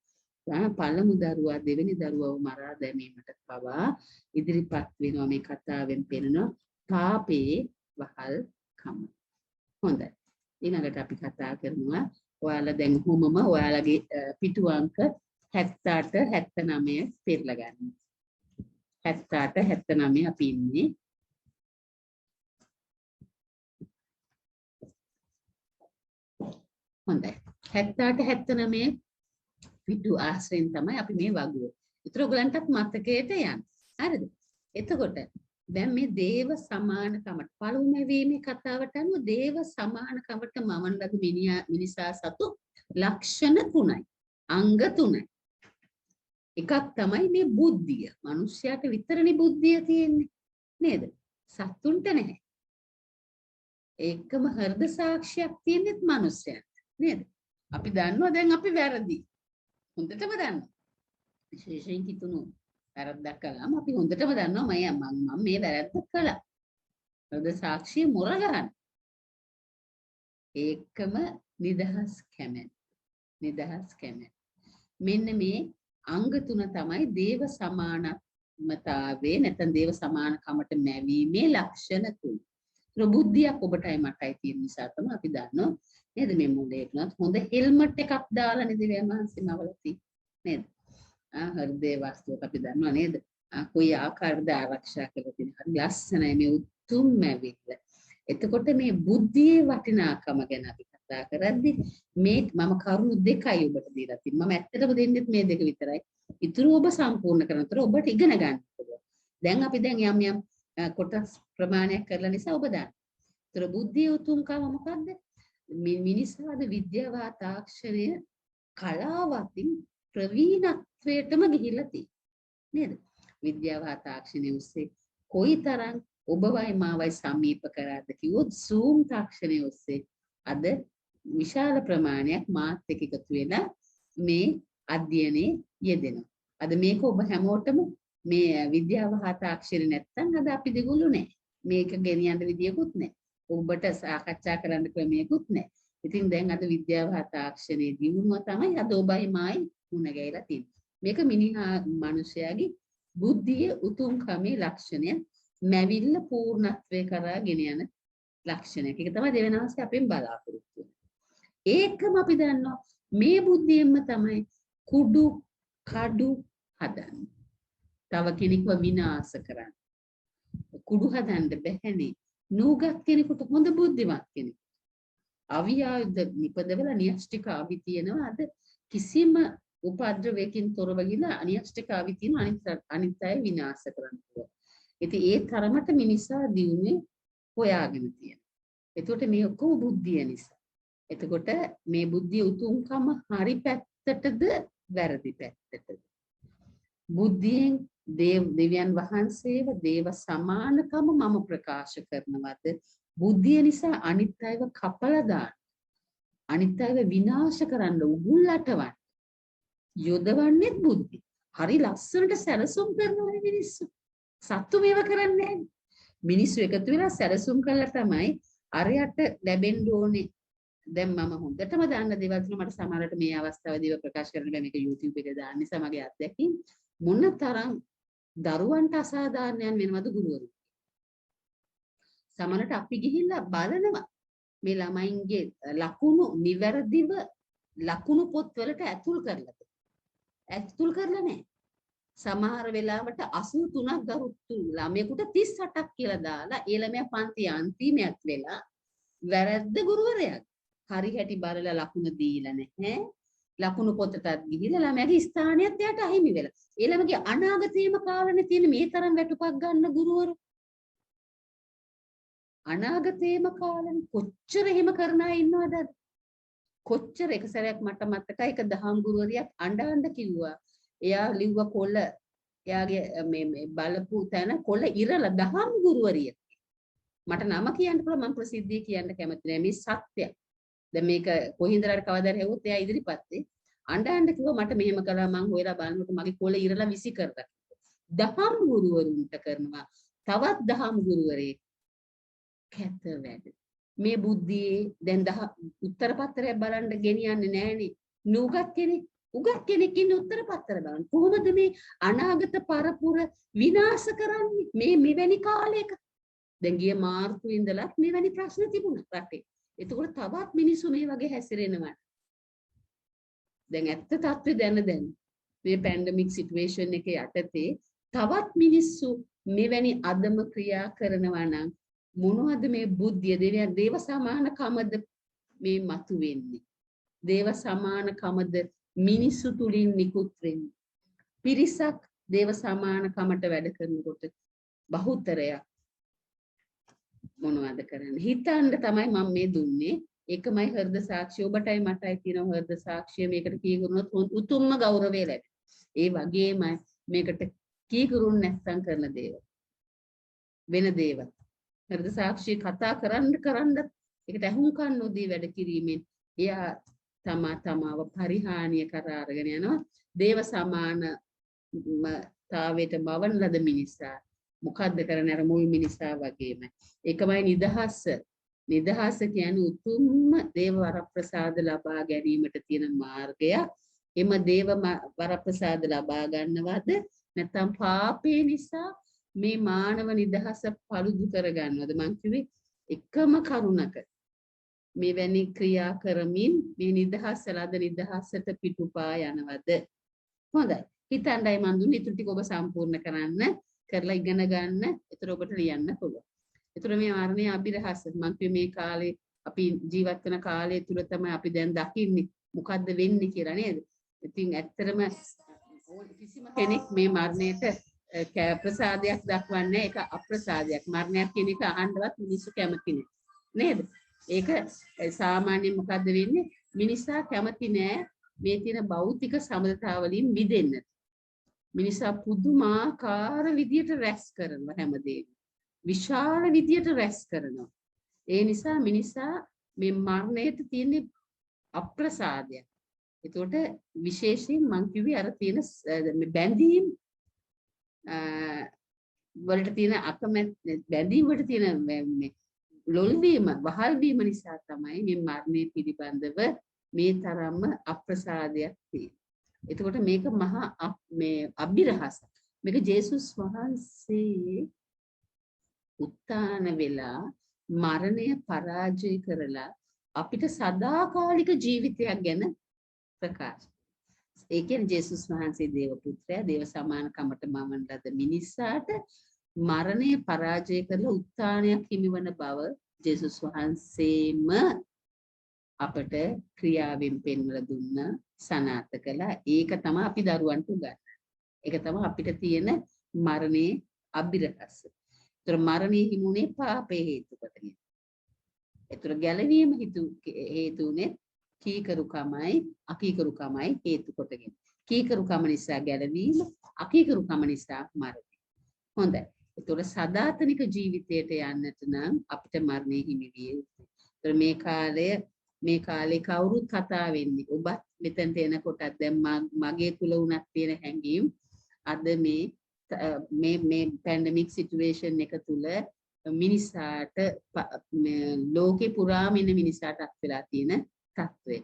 පළමු දරුවා දෙවෙනි දරුවව මරා දැමීමට පවා ඉදිරිපත් වෙනවා. මේ කතාවෙන් පෙනෙනවා පාපේ වහල්කම. හොඳයි. ඊළඟට අපි කතා කරනවා ඔයාලා දැන් කොහොමම ඔයාලගේ පිටු අංක 78 79 පෙරලා ගන්න. 78 79 අපි ඉන්නේ. හොඳයි. 78 79 පිටු ආශ්‍රයෙන් තමයි අපි මේ වගුව. ඒතර ඔයගලන්ටත් මතකයට යන්න. හරිද? එතකොට දැන් මේ දේව සමානකමට පළමුව වීමේ කතාවට අනුව දේව සමානකමට මවන ලද මිනිසා සතු ලක්ෂණ 3යි. අංග 3යි. එකක් තමයි මේ බුද්ධිය. මිනිස්යාට විතරනේ බුද්ධිය තියෙන්නේ. නේද? සත්තුන්ට නැහැ. ඒකම හෘද සාක්ෂියක් තියෙනෙත් මිනිස්යාට. නේද? අපි දන්නවා දැන් අපි වැරදි. හොඳටම දන්නවා. විශේෂයෙන් කිතුණු වැරද්දක් කළාම අපි හොඳටම දන්නවා මම මේ වැරද්ද කළා. හෘද සාක්ෂිය මොර ගන්න. ඒකම නිදහස් කැමැත්ත. නිදහස් කැමැත්ත. මෙන්න මේ අංග තුන තමයි දේව සමානතාවයේ නැත්නම් දේව සමානකමට මැවීමේ ලක්ෂණ තුන. ප්‍රබුද්ධියක් ඔබටයි මටයි තියෙන නිසා තමයි අපි දන්නවා නේද මේ මොලේකනත් හොඳ හෙල්මට් එකක් දාලා නේද වෑමහන්සි මවලති නේද? හෘදේ වස්තුවක් අපි දන්නවා නේද? කොයි ආකාරද ආරක්ෂා කරලා තියෙන. හරි ලස්සනයි මේ උතුම් මැවිල්ල. එතකොට මේ බුද්ධියේ වටිනාකම ගැන අපි කතා කරද්දි මේ මම කරුණු දෙකයි ඔබට දීලා තියෙන්නේ. මම ඇත්තටම දෙන්නෙත් මේ දෙක විතරයි. ඉතුරු ඔබ සම්පූර්ණ කරනතර ඔබට ඉගෙන ගන්න පුළුවන්. දැන් අපි දැන් යම් කොටස් ප්‍රමාණයක් කරලා නිසා ඔබ දන්න. ඒතර බුද්ධියේ උතුම්කම මොකද්ද? මිනිසාද විද්‍යාව තාක්ෂණය කලාවකින් ප්‍රවීණත්වයටම ගිහිල්ලා තියෙනවා. නේද? විද්‍යාව තාක්ෂණය ඔස්සේ කොයිතරම් ඔබවයි මාවයි සමීප කරාද කිව්වොත් Zoom තාක්ෂණය ඔස්සේ අද විශාල ප්‍රමාණයක් මාත් එක්ක එකතු වෙලා මේ අධ්‍යයනයේ යෙදෙනවා. අද මේක ඔබ හැමෝටම මේ විද්‍යාව හා තාක්ෂණය නැත්තම් අද අපි දෙගොල්ලෝ නැහැ. මේක ගෙනියන්න විදියකුත් නැහැ. ඔබට සාකච්ඡා කරන්න ක්‍රමයකුත් නැහැ. ඉතින් දැන් අද විද්‍යාව හා තාක්ෂණයේ දියුණුව තමයි අද ඔබයි මායි මුණ ගැහිලා තියෙන්නේ. මේක මිනිහා මිනිසයාගේ බුද්ධියේ උතුම්කමේ ලක්ෂණය මැවිල්ල පූර්ණත්වයේ කරා ගෙන යන ලක්ෂණයක්. ඒක තමයි දෙවෙනවසේ අපෙන් බලාපොරොත්තු වෙන්නේ. ඒකම අපි දන්නවා මේ බුද්ධියෙන්ම තමයි කුඩු කඩු හදන්නේ. තව කෙනෙක්ව විනාශ කරන්න. කුඩු හදන්න බැහැනේ. නූගත් කෙනෙකුට හොඳ බුද්ධිමත් කෙනෙක්. අවියායුධ නිපදවලා න්‍යෂ්ටික අවි තියෙනවා. අද කිසිම උපද්‍රවයකින් තොරව ගිහලා න්‍යෂ්ටික අවි තියෙන අනිත් අය විනාශ කරන්න පුළුවන්. ඉතින් ඒ තරමට මිනිසා දියුනේ හොයාගෙන තියෙනවා. එතකොට මේ ඔක්කොම බුද්ධිය නිසා. එතකොට මේ බුද්ධිය උතුම්කම හරි පැත්තටද වැරදි පැත්තටද? බුද්ධියෙන් දෙවියන් වහන්සේව දේව සමානකම මම ප්‍රකාශ කරනවාද? බුද්ධිය නිසා අනිත් අයව කපලා දාන්න. අනිත් අයව විනාශ කරන්න උගුල්ලටවන්න. යොදවන්නේ බුද්ධි. හරි ලස්සනට සැලසුම් කරනවා මිනිස්සු. සත්තු මේව කරන්නේ නැහැ. මිනිස්සු එකතු වෙලා සැලසුම් කළා තමයි අරයට ලැබෙන්න ඕනේ. දැන් මම හොඳටම දන්න දේවල් තුන මට සමහරවිට මේ අවස්ථාවේදී ප්‍රකාශ කරන්න බෑ. මේක YouTube එකේ දාන්න නිසා මගේ අත්දැකීම් මොනතරම් දරුවන්ට අසාධාරණයන් වෙනවද ගුරුවරු. සමහරවිට අපි ගිහිල්ලා බලනවා මේ ළමයින්ගේ ලකුණු නිවැරදිව ලකුණු පොත්වලට ඇතුල් කරලාද? ඇතුල් කරලා නැහැ. සමහර වෙලාවට 83ක් ගරුතු ළමයෙකුට 38ක් කියලා දාලා ඒ ළමයා පන්ති අන්තිමයක් වෙලා වැරද්ද ගුරුවරයාගේ. හරි හැටි බලලා ලකුණ දීලා නැහැ. ලකුණු පොතටත් ගිහිල්ලා ළමයාගේ ස්ථානයත් එයාට අහිමි වෙලා. ඒ ළමගේ අනාගතේම කාලනේ තියෙන මේ තරම් වැටුපක් ගන්න ගුරුවරු. අනාගතේම කාලනේ කොච්චර එහෙම කරන අය ඉන්නවද? කොච්චර එක සැරයක් මට මතකයි එක දහම් ගුරුවරියක් අඬ කිව්වා. එයා ලිව්ව කොළ එයාගේ මේ බලපු තැන කොළ ඉරලා දහම් ගුරුවරිය. මට නම කියන්න පුළුවන් මම ප්‍රසිද්ධිය කියන්න කැමති නෑ මේ සත්‍යය. දැන් මේක කොහින්දරට කවදාද හෙව්වොත් එයා ඉදිරිපත් වෙයි. අඬ කිව්වා මට මෙහෙම කළා මං හොයලා බලනකොට මගේ කොළ ඉරලා විසි කරලා. දහම් ගුරුවරුන්ට කරනවා. තවත් දහම් ගුරුවරයෙක් කැත වැඩ. මේ බුද්ධියේ දැන් උත්තර පත්‍රයක් බලන්න ගෙනියන්නේ නෑනේ. නුගත් කෙනෙක් උගත් කෙනෙක් ඉන්න උත්තර පත්‍ර බලන්න. කොහොමද මේ අනාගත පරපුර විනාශ කරන්නේ මේ මෙවැනි කාලයක? දැන් ගිය මාර්තු ඉඳලා මෙවැනි ප්‍රශ්න තිබුණා රටේ. එතකොට තවත් මිනිස්සු මේ වගේ හැසිරෙනවා. දැන් ඇත්ත තත්ත්වය දැන මේ පැන්ඩමික් සිටුේෂන් එකේ යටතේ තවත් මිනිස්සු මෙවැනි අදම ක්‍රියා කරනවා නම් මොනවද මේ බුද්ධිය දේව සමානකමද මේ මතුවෙන්නේ? දේව සමානකමද මිනිස්සු තුලින් නිකුත් වෙන්නේ? පිරිසක් දේව සමානකමට වැඩ කරනකොට බහුතරයක් මොනවද කරන්නේ? හිතන්න තමයි මම මේ දුන්නේ. ඒකමයි හෘද සාක්ෂිය. ඔබටයි මටයි තියෙන හෘද සාක්ෂිය. මේකට කීගුණොත් උතුම්ම ගෞරවය ලැබෙනවා. ඒ වගේම මේකට කීකරුන් නැත්තම් කරන දේවල් වෙන දේවල් හරිද සාක්ෂි කතා කරන්න ඒකට අහුම්කන් නොදී වැඩ කිරීමෙන් එයා තමාව පරිහානිය කරා අරගෙන යනවා දේව සමානතාවයට මවන ලද මිනිසා මොකද්ද කරන්නේ අර මුල් මිනිසා වගේම ඒකමයි නිදහස කියන්නේ උතුම්ම දේව වරප්‍රසාද ලබා ගැනීමට තියෙන මාර්ගය එම දේව වරප්‍රසාද ලබා ගන්නවද නැත්නම් පාපේ නිසා මේ මානව නිදහස පළුදු කරගන්නවද මං කිව්වේ එකම කරුණක මෙවැනි ක්‍රියා කරමින් මේ නිදහස ලද නිදහසට පිටුපා යනවද හොඳයි හිතන්නයි මන් දුන්නේ ඊටු ටික ඔබ සම්පූර්ණ කරලා ඉගෙන ගන්න ඒතර ඔබට ලියන්න පුළුවන් ඒතර මේ මරණය අභිරහස මං කිව්වේ මේ කාලේ අපි ජීවත් වෙන කාලය තුල තමයි අපි දැන් දකින්නේ මොකද්ද වෙන්නේ කියලා නේද ඉතින් ඇත්තටම කිසිම කෙනෙක් මේ මරණයට ප්‍රසාදයක් දක්වන්නේ ඒක අප්‍රසාදයක් මරණයක් කියන එක අහන්නවත් මිනිස්සු කැමති නේද ඒක සාමාන්‍යයෙන් මොකද්ද වෙන්නේ මිනිසා කැමති නෑ මේ තියෙන භෞතික සම්බන්ධතාව වලින් මිදෙන්න මිනිසා පුදුමාකාර විදියට රැස් කරනවා හැමදේම විශාල විදියට රැස් කරනවා ඒ නිසා මිනිසා මේ මරණයට තියෙන අප්‍රසාදයක් ඒකට විශේෂයෙන් මං කිව්වේ අර තියෙන බැඳීම් වලට තියෙන බැඳීම් වලට තියෙන මේ ලොල් වීම වහල් වීම නිසා තමයි මේ මරණය පිළිබඳව මේ තරම්ම අප්‍රසාදයක් තියෙන්නේ. එතකොට මේක මහා මේ අභිරහස. මේක ජේසුස් වහන්සේ උත්තාන වෙලා මරණය පරාජය කරලා අපිට සදාකාලික ජීවිතයක් ගැන ප්‍රකාශ. ඒ කියන්නේ ජේසුස් වහන්සේ දේව පුත්‍රයා දේව සමානකමට මවන ලද මිනිසාට මරණය පරාජය කරලා උත්ථානයක් හිමිවන බව ජේසුස් වහන්සේම අපට ක්‍රියාවෙන් පෙන්වලා දුන්න සනාථ කළා. ඒක තමයි අපි දරුවන්ට උගන්වන්නේ. ඒක තමයි අපිට තියෙන මරණේ අභිරහස. ඒතර මරණේ හිමුනේ පාපේ හේතු කොටගෙන. ඒතර ගැලවීම හේතුනේ කීකරුකමයි අකීකරුකමයි හේතු කොටගෙන. කීකරුකම නිසා ගැලවීම, අකීකරුකම නිසා මරණය. හොඳයි. ඒතර සදාතනික ජීවිතයට යන්නට නම් අපිට මරණය හිමි විය යුතුයි. ඒතර මේ කාලේ කවුරුත් කතා වෙන්නේ. ඔබත් මෙතනට එනකොටත් දැන් මගේ තුල උනත් තියෙන හැඟීම් අද මේ පැන්ඩමික් සිටුේෂන් එක තුල මිනිසාට ලෝකේ පුරාම ඉන්න මිනිසාට අත් වෙලා තියෙන තත්ත්වය.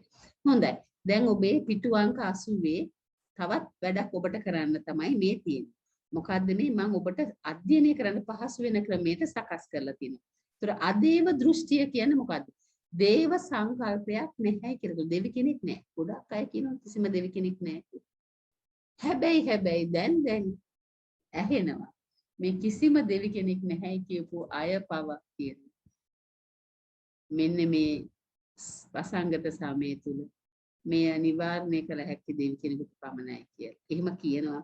හොඳයි. දැන් ඔබේ පිටු අංක 80 තවත් වැඩක් ඔබට කරන්න තමයි මේ තියෙන්නේ. මොකද්ද මේ මම ඔබට අධ්‍යයනය කරන්න පහසු වෙන ක්‍රමයට සකස් කරලා තියෙනවා. ඒතර අදේව දෘෂ්ටිය කියන්නේ මොකද්ද? දේව සංකල්පයක් නැහැ කියලා. දෙවි කෙනෙක් නැහැ. ගොඩක් අය කියනවා කිසිම දෙවි කෙනෙක් නැහැ. හැබැයි දැන් ඇහෙනවා. මේ කිසිම දෙවි කෙනෙක් නැහැ කියපු අය පව කියනවා. මෙන්න මේ වසංගත සමය තුල මේ අනිවාර්යණය කළ හැකි දෙවි කෙනෙකුට පමණයි කියලා. එහෙම කියනවා.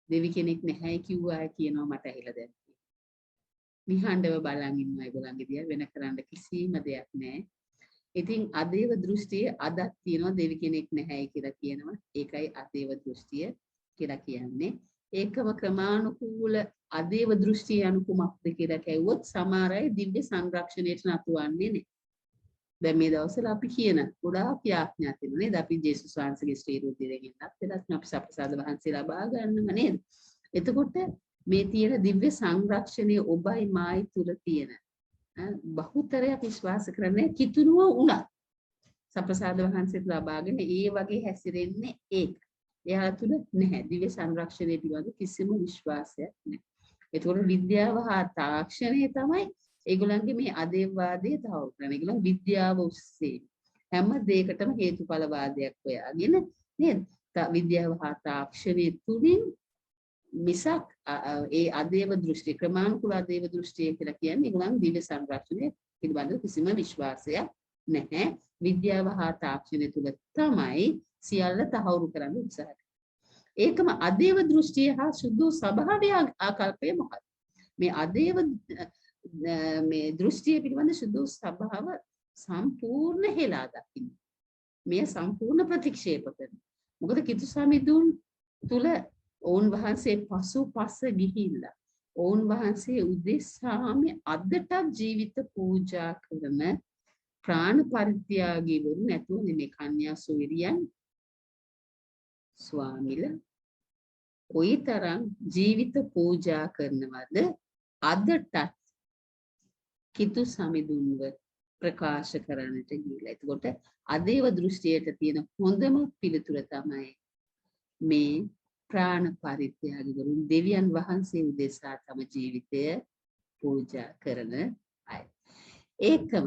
දෙවි කෙනෙක් නැහැ කිව්වා අය කියනවා මට ඇහිලා දැන්. නිහඬව බලන් ඉන්නවා ඒගොල්ලන්ගේ දිහා වෙන කරන්න කිසිම දෙයක් නැහැ. ඉතින් අදේව දෘෂ්ටිය අදත් තියෙනවා දෙවි කෙනෙක් නැහැ කියලා කියනවා. ඒකයි අදේව දෘෂ්ටිය කියලා කියන්නේ. ඒකම ක්‍රමානුකූල අදේව දෘෂ්ටිය අනුකුමක්ද කියලා කැවුවොත් සමහර අය දිව්‍ය සංරක්ෂණයට නතුවන්නේ නේ. දැන් මේ දවස්වල අපි කියන ගොඩාක් යාඥා තියෙනවා නේද? අපි ජේසුස් වහන්සේගේ ශ්‍රී රූපයෙන් ඉන්නත් එලත් අපි සප්‍රසාද වහන්සේ ලබා ගන්නව නේද? එතකොට මේ තියෙන දිව්‍ය සංරක්ෂණය ඔබයි මායි තුල තියෙන බහුතරයක් විශ්වාස කරන්නේ කිතුනුව උනත් සප්‍රසාද වහන්සේත් ලබාගෙන ඒ වගේ හැසිරෙන්නේ ඒක. එයා තුල නැහැ දිව්‍ය සංරක්ෂණය පිළිබඳ කිසිම විශ්වාසයක් නැහැ. ඒතකොට විද්‍යාව හා තාක්ෂණය තමයි ඒගොල්ලන්ගේ මේ අදේවවාදයේ තහවුරු කරන. ඒගොල්ලන් විද්‍යාව ඔස්සේ හැම දෙයකටම හේතුඵලවාදයක් හොයාගෙන නේද? විද්‍යාව හා තාක්ෂණය තුලින් මිසක් ඒ අදේව දෘෂ්ටි ක්‍රමානුකූල අදේව දෘෂ්ටිය කියලා කියන්නේ ඒගොල්ලන් දිව්‍ය සංරක්ෂණය පිළිබඳව කිසිම විශ්වාසයක් නැහැ. විද්‍යාව හා තාක්ෂණය තුල තමයි සියල්ල තහවුරු කරන්න උත්සාහ කරන්නේ. ඒකම අදේව දෘෂ්ටිය හා සුදු ස්වභාවය ආකල්පය මොකක්ද? මේ අදේව මේ දෘෂ්ටිය පිළිබඳ සුදු ස්වභාව සම්පූර්ණ හෙලා දකින්න. මේ සම්පූර්ණ ප්‍රතික්ෂේප කරනවා. මොකද කිතුසමිදුන් තුල ඔවුන් වහන්සේ පසු ගිහිල්ලා ඔවුන් වහන්සේ උදෙසාම අදටත් ජීවිත පූජා කරන ප්‍රාණ පරිත්‍යාගීවරු නැතුව නෙමෙයි කන්‍යා සුවිරියන් ස්වාමිලා කොයිතරම් ජීවිත පූජා කරනවද අදටත් කිතු සමිඳුන්ව ප්‍රකාශ කරන්නට ගිහිලා. එතකොට අදේව දෘෂ්ටියට තියෙන හොඳම පිළිතුර තමයි මේ ප්‍රාණ පරිත්‍යාගීවරුන් දෙවියන් වහන්සේ උදෙසා තම ජීවිතය පූජා කරන අය. ඒකම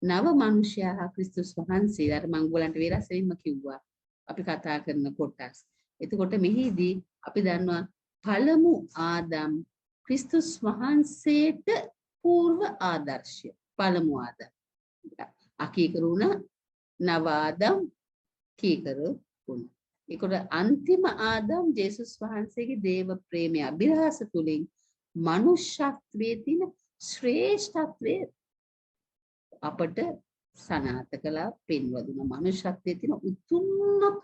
නව මනුෂ්‍යයා ක්‍රිස්තුස් වහන්සේ අර මම ඔයගලන්ට වෙරසෙන්න කිව්වා. අපි කතා කරන කොටස්. එතකොට මෙහිදී අපි දන්නවා පළමු ආදම් ක්‍රිස්තුස් වහන්සේට పూర్ව ආදර්ශය. පළමු ආදම්. අකීකරු වුණ නව ආදම් කීකරු වුණා. ඒකට අන්තිම ආදම් ජේසුස් වහන්සේගේ දේව ප්‍රේමය අභිරහස තුලින් මනුෂ්‍යත්වයේ තියෙන ශ්‍රේෂ්ඨත්වයේ අපට සනාථ කළා පෙන්වා දුන්නා. මනුෂ්‍යත්වයේ තියෙන උතුම්කම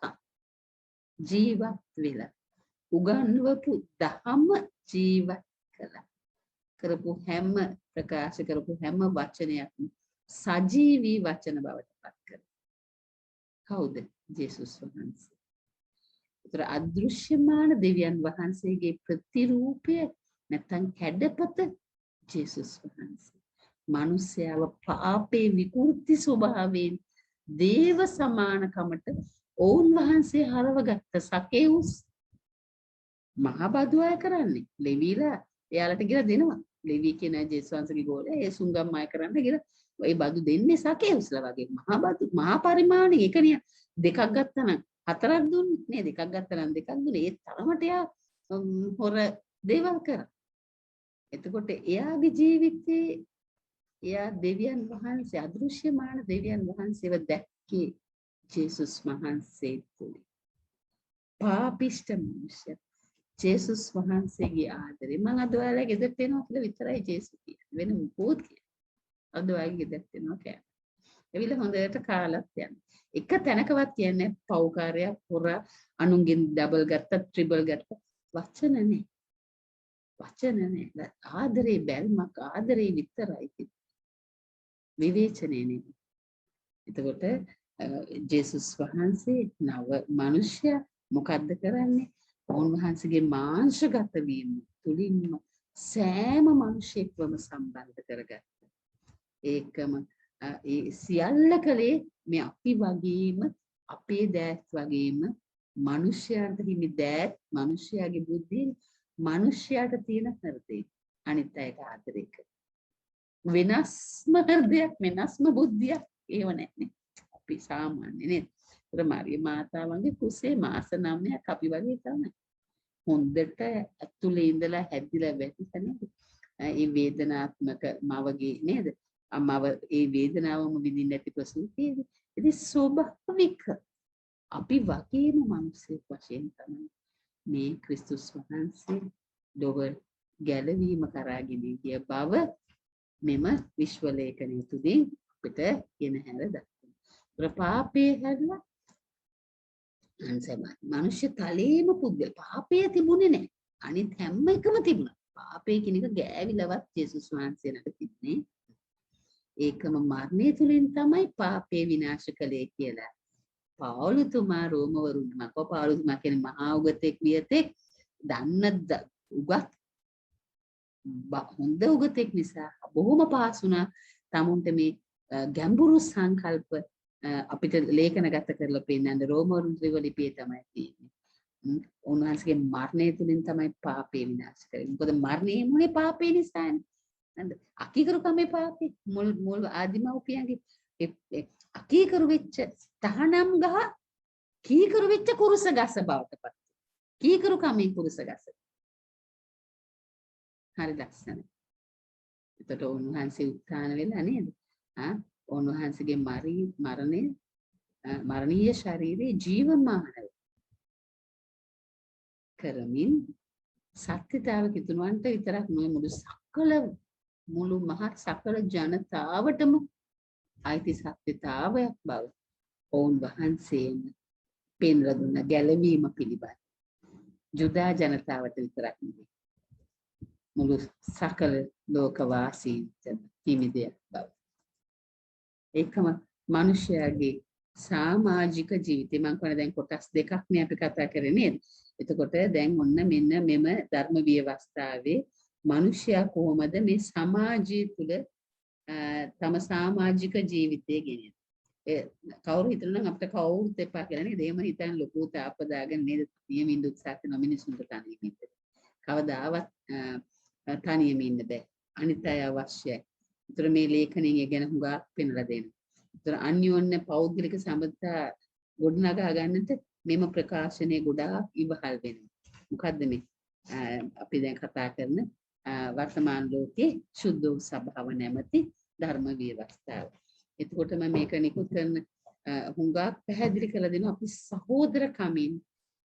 ජීවත් වෙලා උගන්වපු දහම ජීවත් කළා. කරපු හැම ප්‍රකාශ කරපු හැම වචනයක්ම සජීවී වචන බවට පත් කරා. කවුද? ජේසුස් වහන්සේ. ඒතර අදෘශ්‍යමාන දෙවියන් වහන්සේගේ ප්‍රතිරූපය නැත්නම් කැඩපත ජේසුස් වහන්සේ. මිනිස්යාව පාපේ විකෘති ස්වභාවයෙන් දේව සමානකමට ඔවුන් වහන්සේ හරවගත්ත සකේවුස් මහා බදු අය කරන්නේ ලෙවිලා එයාලට කියලා දෙනවා. ලෙවි කියන ජේසුස් වහන්සේගේ ගෝලයා ඒ සුංගම් අය කරන්න කියලා ඒ බදු දෙන්නේ සකේවුස්ලා වගේ මහා බදු මහා පරිමාණෙ එකනිය දෙකක් ගත්තා නම් හතරක් දුන්නේ නේ දෙකක් ගත්තා නම් දෙකක් දුන්නේ ඒ තරමට එයා හොර දේවල් කරා. එතකොට එයාගේ ජීවිතේ එයා දෙවියන් වහන්සේ අදෘශ්‍යමාන දෙවියන් වහන්සේව දැක්කේ ජේසුස් වහන්සේ තුල. පාපිෂ්ඨ මිනිසයා ජේසුස් වහන්සේගේ ආදරේ මම අද ඔයාලා ගෙදරට එනවා කියලා විතරයි ජේසුස් කියන්නේ. වෙන මොකෝත් කියන්නේ. අද ඔයාලා ගෙදරට එනවා කියන්නේ. එවිල හොඳට කාලත් යනවා. එක තැනකවත් කියන්නේ පව්කාරයක් හොර අනුන්ගෙන් ඩබල් ගත්තා ට්‍රිබල් ගත්තා වචන නේ. වචන නේ. ආදරේ බැල්මක් ආදරේ විතරයි තියෙන්නේ. විවේචනේ නේ. එතකොට ජේසුස් වහන්සේ නව මනුෂ්‍ය මොකද්ද කරන්නේ? උන්වහන්සේගේ මාංශගත වීම තුලින්ම සෑම මිනිසෙක්වම සම්බන්ධ කරගත්තා. ඒකම ඒ සියල්ල කලේ මේ අපි වගේම අපේ දෑත් වගේම මිනිසයාට හිමි දෑත් මිනිසයාගේ බුද්ධිය මිනිසයාට තියෙන හෘදේ අනිත් අයට ආදරය කර. වෙනස්ම හෘදයක් වෙනස්ම බුද්ධියක් ඒව නැහැ. අපි සාමාන්‍ය නේද? ඒතර මාරිය මාතාවන්ගේ කුසේ මාස 9ක් අපි වගේ තමයි. හොඳට ඇතුලේ ඉඳලා හැදිලා වැටිලා නේද? ඒ වේදනාත්මක මවගේ නේද? අම්මව ඒ වේදනාවම විඳින්න නැති ප්‍රසූතියේදී. ඉතින් ස්වභාවික අපි වගේම මිනිස්සෙක් වශයෙන් තමයි මේ ක්‍රිස්තුස් වහන්සේ ලොව ගැලවීම කරාගෙන ගිය බව මෙම විශ්ව ලේඛනය තුලින් අපිට කියන හැර දක්වනවා. ප්‍රපාපේ හැරලා අන්සමයි. මිනිස්සු තලේම පුද්ගල පාපේ තිබුණේ නැහැ. අනිත් හැම එකම තිබුණා. පාපේ කියන එක ගෑවිලවත් ජේසුස් වහන්සේට තිබුණේ. ඒකම මරණය තුලින් තමයි පාපේ විනාශ කළේ කියලා. පාවුලුතුමා රෝමවරුන් මකෝ පාවුලුතුමා කියන්නේ මහා උගතෙක් වියතෙක් දන්න උගත් හොඳ උගතෙක් නිසා බොහොම පහසුණා තමුන්ට මේ ගැඹුරු සංකල්ප අපිට ලේඛනගත කරලා පෙන්නන්න රෝමවරුන් ත්‍රිවලිපියේ තමයි තියෙන්නේ. උන්වහන්සේගේ මරණය තුලින් තමයි පාපේ විනාශ කරන්නේ. මොකද මරණය මොනේ පාපේ නිසානේ. නේද? අකීකරු කමේ පාපේ මුල් ආදිමව්පියන්ගේ අකීකරු වෙච්ච තහනම් ගහ කීකරු වෙච්ච කුරුස ගස බවට පත්. කීකරු කමේ කුරුස ගස. හරි ලස්සනයි. එතකොට උන්වහන්සේ උත්ථාන වෙලා නේද? උන්වහන්සේගේ මරණීය ශරීරයේ ජීවමානව කරමින් සත්‍යතාව කිතුනවන්ට විතරක් නෙවෙයි මුළු මහත් සකල ජනතාවටම අයිති සත්‍යතාවයක් බව ඔවුන් වහන්සේම පෙන්වලා දුන්න ගැලවීම පිළිබඳ. ජුදා ජනතාවට විතරක් නෙවෙයි. මුළු සකල ලෝකවාසීන්ට හිමි දෙයක් බව. ඒකම මිනිසයාගේ සමාජික ජීවිතේ මම කියන්නේ දැන් කොටස් දෙකක් නේ අපි කතා කරේ නේද? එතකොට දැන් ඔන්න මෙන්න මෙම ධර්ම ව්‍යවස්ථාවේ මිනිසයා කොහොමද මේ සමාජය තුළ තම සමාජික ජීවිතය ගෙනියන්නේ? කවුරු හිතනවා නම් අපිට කවුරුත් එපා කියලා නේද? එහෙම හිතන් ලොකු තාපදාගෙන නේද නියමින් උත්සාහ කරන මිනිසුන්ට තනියම ඉන්න. කවදාවත් තනියම ඉන්න බෑ. අනිත් අය අවශ්‍යයි. ඒතර මේ ලේඛනයෙන් ඒ ගැන හුඟක් පෙන්ලා දෙනවා. ඒතර අන්‍යෝන්‍ය පෞද්ගලික සම්බන්ධතා ගොඩනගා ගන්නට මෙම ප්‍රකාශනයේ ගොඩාක් ඉවහල් වෙනවා. මොකද්ද මේ අපි දැන් කතා කරන වර්තමාන ලෝකයේ සුද්ධ වූ සභාව නැමැති ධර්ම ව්‍යවස්ථාව. එතකොටම මේක නිකුත් කරන හුඟක් පැහැදිලි කරලා දෙනවා අපි සහෝදරකමින්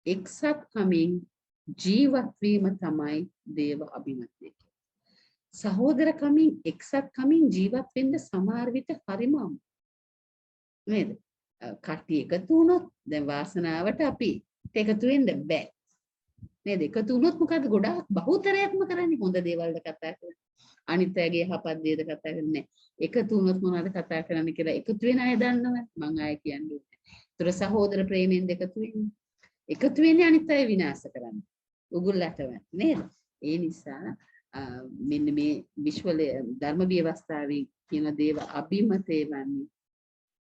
එක්සත් කමින් ජීවත් වීම තමයි දේව අභිමතය. සහෝදරකමින් එක්සත් කමින් ජීවත් වෙන්න සමහර විට හරිම නේද? කට්ටිය එකතු වුණොත් දැන් වාසනාවට අපි එකතු වෙන්න බෑ. නේද? එකතු වුණොත් මොකද ගොඩාක් බහුතරයක්ම කරන්නේ හොඳ දේවල්ද කතා කරන්නේ. අනිත් අයගේ යහපත් දේද කතා කරන්නේ. එකතු වුණොත් මොනවද කතා කරන්න කියලා එකතු වෙන අය දන්නවද? මං ආයෙ කියන්නේ. ඒතර සහෝදර ප්‍රේමයෙන් එකතු වෙන්නේ. එකතු වෙන්නේ අනිත් අය විනාශ කරන්න. උගුල්ලට නේද? ඒ නිසා මෙන්න මේ විශ්ව ධර්ම ව්‍යවස්ථාවේ කියන දේව අභිමතේ වන්නේ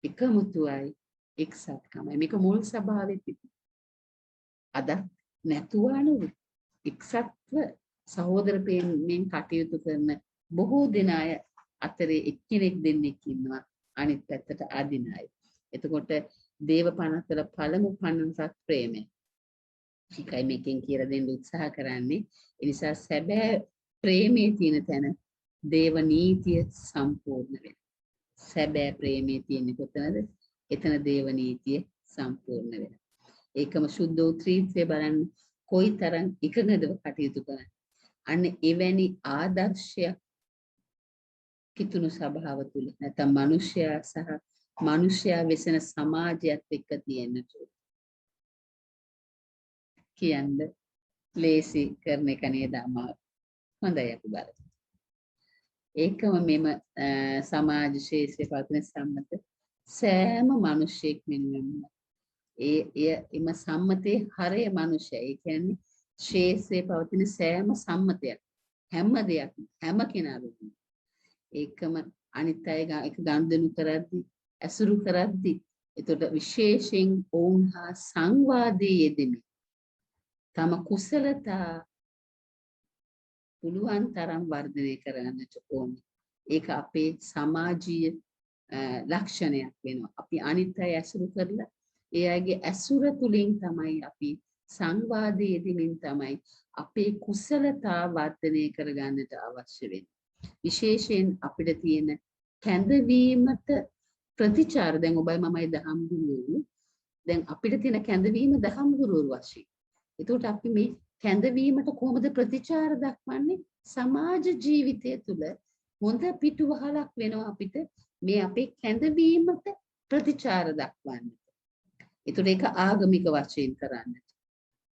එකමුතුයි එක්සත්කමයි. මේක මුල් ස්වභාවයේ තිබුණා. අද නැතුවනු එක්සත්ව සහෝදර ප්‍රේමයෙන් කටයුතු කරන බොහෝ දෙනා අතරේ එක්කෙනෙක් දෙන්නෙක් ඉන්නවා අනිත් පැත්තට අදින අය. එතකොට දේව පනතල පළමු පනසක් ප්‍රේමය. ඒකයි මේකෙන් කියලා දෙන්න උත්සාහ කරන්නේ. ඒ නිසා සැබෑ ප්‍රේමයේ තියෙන තැන දේව නීතිය සම්පූර්ණ වෙනවා. සැබෑ ප්‍රේමයේ තියෙන්නේ කොතනද? එතන දේව නීතිය සම්පූර්ණ වෙනවා. ඒකම සුද්ධ වූ ත්‍රිත්වය බලන්න කොයිතරම් එකඟදව කටයුතු කරන්නේ. අන්න එවැනි ආදර්ශයක් කිතුණු සභාව තුල නැත්නම් මිනිසයා සහ මිනිසයා වෙසෙන සමාජයත් එක්ක තියෙන්නට කියන්නේ ලේසි කරන එක නේද අමාරු. හොඳයි අපි බලමු. ඒකම මෙම සමාජ ශේෂ්ත්‍රයේ පවතින සම්මත සෑම මිනිසෙක් මෙන්ම එම සම්මතයේ හරය මිනිසයයි. ඒ කියන්නේ ශේෂ්ත්‍රයේ පවතින සෑම සම්මතයක් හැම දෙයක් හැම කෙනාගේම ඒකම අනිත් අය එක ගනුදෙනු කරද්දී ඇසුරු කරද්දී එතකොට විශේෂයෙන් ඔවුන් හා සංවාදයේ යෙදෙමින් තම කුසලතා පුළුවන් තරම් වර්ධනය කරගන්නට ඕනේ. ඒක අපේ සමාජීය ලක්ෂණයක් වෙනවා. අපි අනිත් අය ඇසුරු කරලා ඒ අයගේ ඇසුර තුලින් තමයි අපි සංවාදයේ යෙදෙමින් තමයි අපේ කුසලතා වර්ධනය කරගන්නට අවශ්‍ය වෙන්නේ. විශේෂයෙන් අපිට තියෙන කැඳවීමට ප්‍රතිචාර දැන් ඔබයි මමයි දහම් ගුරුවරු දැන් අපිට තියෙන කැඳවීම දහම් ගුරුවරු වශයෙන්. ඒකට අපි මේ කැඳවීමට කොහොමද ප්‍රතිචාර දක්වන්නේ? සමාජ ජීවිතය තුළ හොඳ පිටුවහලක් වෙනවා අපිට මේ අපේ කැඳවීමට ප්‍රතිචාර දක්වන්න. ඒකට ඒක ආගමික වශයෙන් කරන්නට.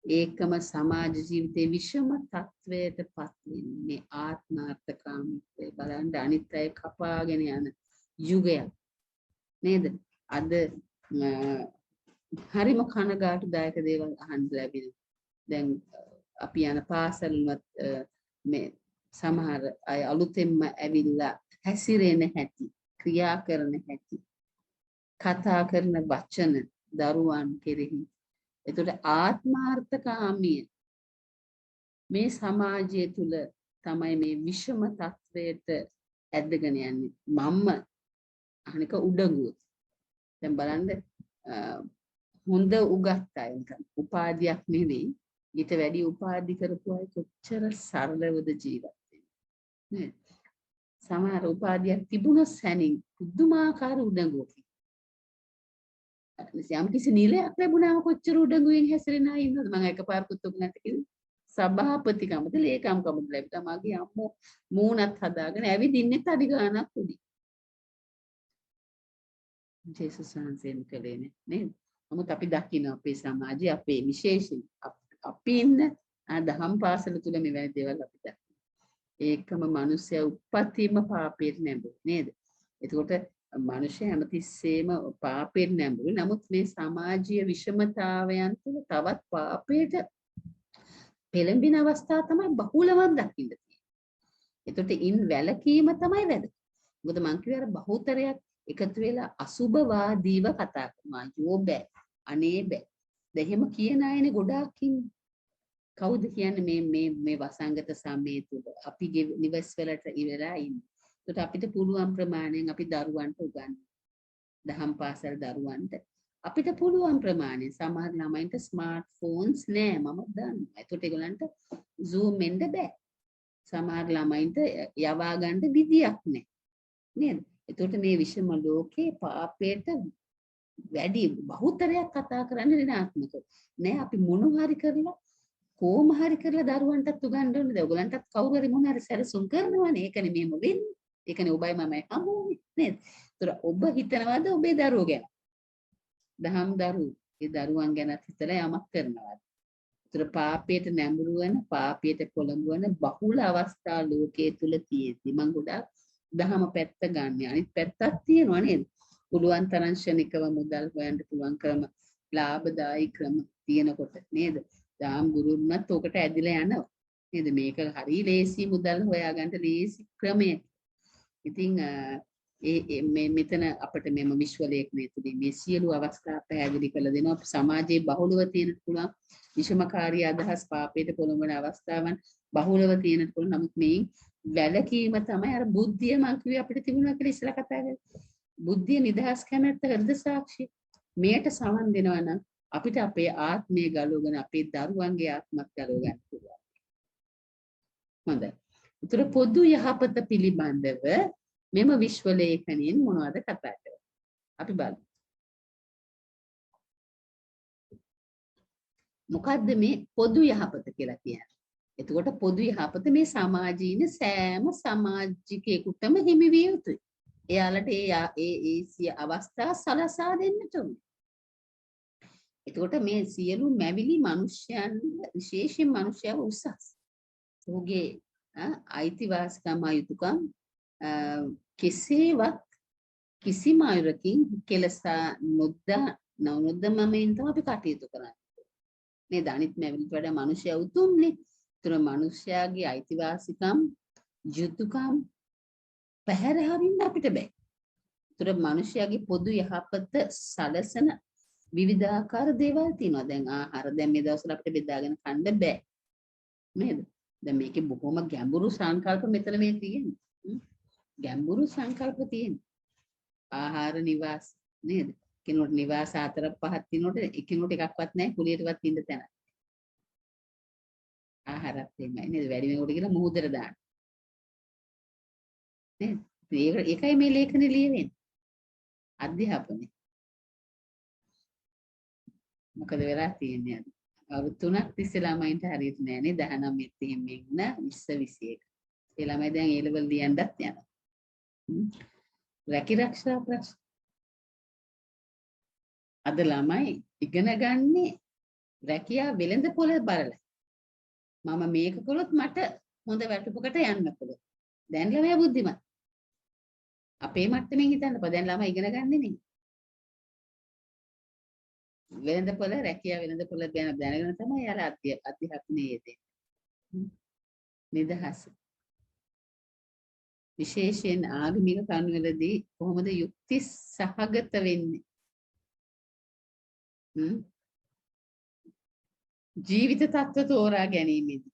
ඒකම සමාජ ජීවිතයේ විෂම තත්වයට පත් වෙන්නේ ආත්මාර්ථකාමීත්වය බලන්න අනිත් අය කපාගෙන යන යුගයක් නේද? අද හරිම කනගාටුදායක දේවල් අහන්න ලැබෙනවා. දැන් අපි යන පාසල්වත් මේ සමහර අය අලුතෙන්ම ඇවිල්ලා හැසිරෙන හැටි, ක්‍රියා කරන හැටි, කතා කරන වචන දරුවන් කෙරෙහි. එතකොට ආත්මාර්ථකාමී මේ සමාජය තුල තමයි මේ විෂම තත්වයට ඇදගෙන යන්නේ. මම්ම අනික උඩඟුව. දැන් බලන්න හොඳ උගත් අය උපාධියක් නෙවෙයි ඊට වැඩි උපාධි කරපු අය කොච්චර සරලවද ජීවත් වෙන්නේ. සමහර උපාධියක් තිබුණ සැනින් පුදුමාකාර උඩඟුවකින්. යම් කිසි නිලයක් ලැබුණාම කොච්චර උඩඟුවෙන් හැසිරෙන අය ඉන්නවද? මම එකපාරකුත් ඔබ නැති කිව්වේ. සභාපතිකමද ලේකම්කමද ලැබිලා මගේ අම්මෝ මූණත් හදාගෙන ඇවිදින්නේ තඩි ගානක් උඩින්. ජේසුස් වහන්සේම කළේ නේද? නමුත් අපි දකින්න අපේ සමාජයේ අපේ විශේෂයෙන් අපි ඉන්න දහම් පාසල තුල මෙවැනි දේවල් අපිට ඒකම මිනිස්සයා උප්පත්තියම පාපයට නැඹුරු නේද? එතකොට මිනිස්සයා හැමතිස්සෙම පාපයට නැඹුරු. නමුත් මේ සමාජීය විෂමතාවයන් තුළ තවත් පාපයට පෙළඹෙන අවස්ථා තමයි බහුලවත් දකින්න තියෙන්නේ. එතකොට ඉන් වැළකීම තමයි වැදගත්. මොකද මං කිව්වේ අර බහුතරයක් එකතු වෙලා අසුභවාදීව කතා කරනවා. යෝ බෑ. අනේ බෑ. දෙහෙම කියන අයනේ ගොඩාක් ඉන්නේ. කවුද කියන්නේ මේ වසංගත සමයේ තුල අපි නිවස් වලට ඉවරලා ඉන්නේ. ඒකට අපිට පුළුවන් ප්‍රමාණයෙන් අපි දරුවන්ට උගන්වන්න. දහම් පාසල් දරුවන්ට අපිට පුළුවන් ප්‍රමාණයෙන් සමහර ළමයින්ට ස්මාර්ට් ෆෝන්ස් නෑ මම දන්නවා. ඒකට ඒගොල්ලන්ට Zoom එන්න බෑ. සමහර ළමයින්ට යවා ගන්න විදියක් නෑ. නේද? ඒකට මේ විෂම ලෝකේ පාපයට වැඩි බහුතරයක් කතා කරන්නේ ඍණාත්මක. නෑ අපි මොනවා හරි කරලා කොහොම හරි කරලා දරුවන්ටත් උගන්වන්න ඕනේ. ඔයගලන්ටත් කවුරු හරි මොන හරි සැලසුම් කරනවානේ. ඒකනේ මෙහෙම වෙන්නේ. ඒකනේ ඔබයි මමයි හමුුනේ නේද? ඒතර ඔබ හිතනවාද ඔබේ දරුවෝ ගැන? දහම් දරුවෝ ඒ දරුවන් ගැන හිතලා යමක් කරනවාද? ඒතර පාපයට නැඹුරු වෙන පාපයට පොළඹවන බහුල අවස්ථා ලෝකයේ තුල තියෙද්දි මම ගොඩාක් දහම පැත්ත ගන්න. අනිත් පැත්තක් තියෙනවා නේද? පුළුවන් තරම් ශනිකව මුදල් හොයන්න පුළුවන් ක්‍රම, ලාභදායී ක්‍රම තියෙනකොට නේද? දාම් ගුරුන්වත් ඔකට ඇදිලා යනවා. නේද? මේක හරි ලේසි මුදල් හොයාගන්න ලේසි ක්‍රමයක්. ඉතින් මේ මෙතන අපිට මෙම විශ්වලේඛනයේ තුලින් මේ සියලු අවස්ථා පැහැදිලි කරලා දෙනවා. සමාජයේ බහුලව තියෙන පුළුවන් විෂමකාරී අදහස් පාපයට පොළඹවන අවස්ථාවන් බහුලව තියෙන පුළුවන්. නමුත් මේ වැලකීම තමයි අර බුද්ධිය මං කිව්වේ අපිට තිබුණා කියලා ඉස්සලා කතා කරේ. බුද්ධිය නිදහස් කැමැත්ත හෘද සාක්ෂිය. මේට සමන් දෙනවා නම් අපිට අපේ ආත්මය ගලවගෙන අපේ දරුවන්ගේ ආත්මත් ගලව ගන්න පුළුවන්. හොඳයි. උතර පොදු යහපත පිළිබඳව මෙම විශ්වලේඛනයෙන් මොනවද කතා කරන්නේ? අපි බලමු. මොකද්ද මේ පොදු යහපත කියලා කියන්නේ? එතකොට පොදු යහපත මේ සමාජීන සෑම සමාජිකයෙකුටම හිමි විය යුතුයි. එයාලට ඒ අවස්ථා සලසා දෙන්නට ඕනේ. එතකොට මේ සියලු මැවිලි මිනිස්යන් විශේෂයෙන් මිනිස්යව උසස්. ඔහුගේ අයිතිවාසිකම් අයුතුකම් කෙසේවත් කිසිම අයුරකින් කෙලසා නොදමමින් තමයි අපි කටයුතු කරන්නේ. නේද? අනිත් මැවිලිට වඩා මිනිස්යා උතුම්නේ. ඒතර මිනිස්යාගේ අයිතිවාසිකම් යුතුකම් පැහැරහරින්න අපිට බෑ. ඒතර මිනිස්යාගේ පොදු යහපත සලසන විවිධාකාර දේවල් තියෙනවා. දැන් ආහාර දැන් මේ දවස්වල අපිට බෙදාගෙන කන්න බෑ. නේද? දැන් මේකේ බොහොම ගැඹුරු සංකල්ප මෙතන මේ තියෙන්නේ. ගැඹුරු සංකල්ප තියෙන්නේ. ආහාර නිවාස නේද? කෙනෙකුට නිවාස 4-5ක් තියෙනකොට එකිනෙකට එකක්වත් නැහැ කුලියටවත් ඉන්න තැන. ආහාරත් එන්නේ නේද? වැඩි වෙනකොට කියලා මුහුදට දාන්න. නේද? ඒකයි මේ ලේඛනේ ලියවෙන්නේ. අධ්‍යාපනය. මොකද වෙලා තියෙන්නේ අද? අවුරුදු 3ක් තිස්සේ ළමයින්ට හරියට නෑනේ 19 එහෙම ඉන්න 20 21. ඒ ළමයි දැන් ඒ ලෙවල් ලියන්නත් යනවා. රැකිරක්ෂා ප්‍රශ්න. අද ළමයි ඉගෙන ගන්නේ රැකියා වෙළඳ පොළ බලලා. මම මේක කළොත් මට හොඳ වැටුපකට යන්න පුළුවන්. දැන් ළමයා බුද්ධිමත්. අපේ මට්ටමින් හිතන්නකෝ දැන් ළමයි ඉගෙන ගන්නේ නේ. වෙළඳ පොළ රැකියා වෙළඳ පොළ ගැන දැනගෙන තමයි යාලා අධ්‍යාපනයේ යෙදෙන්නේ. නිදහස. විශේෂයෙන් ආගමික කණුවලදී කොහොමද යුක්ති සහගත වෙන්නේ? ජීවිත තත්ත්ව තෝරා ගැනීමේදී.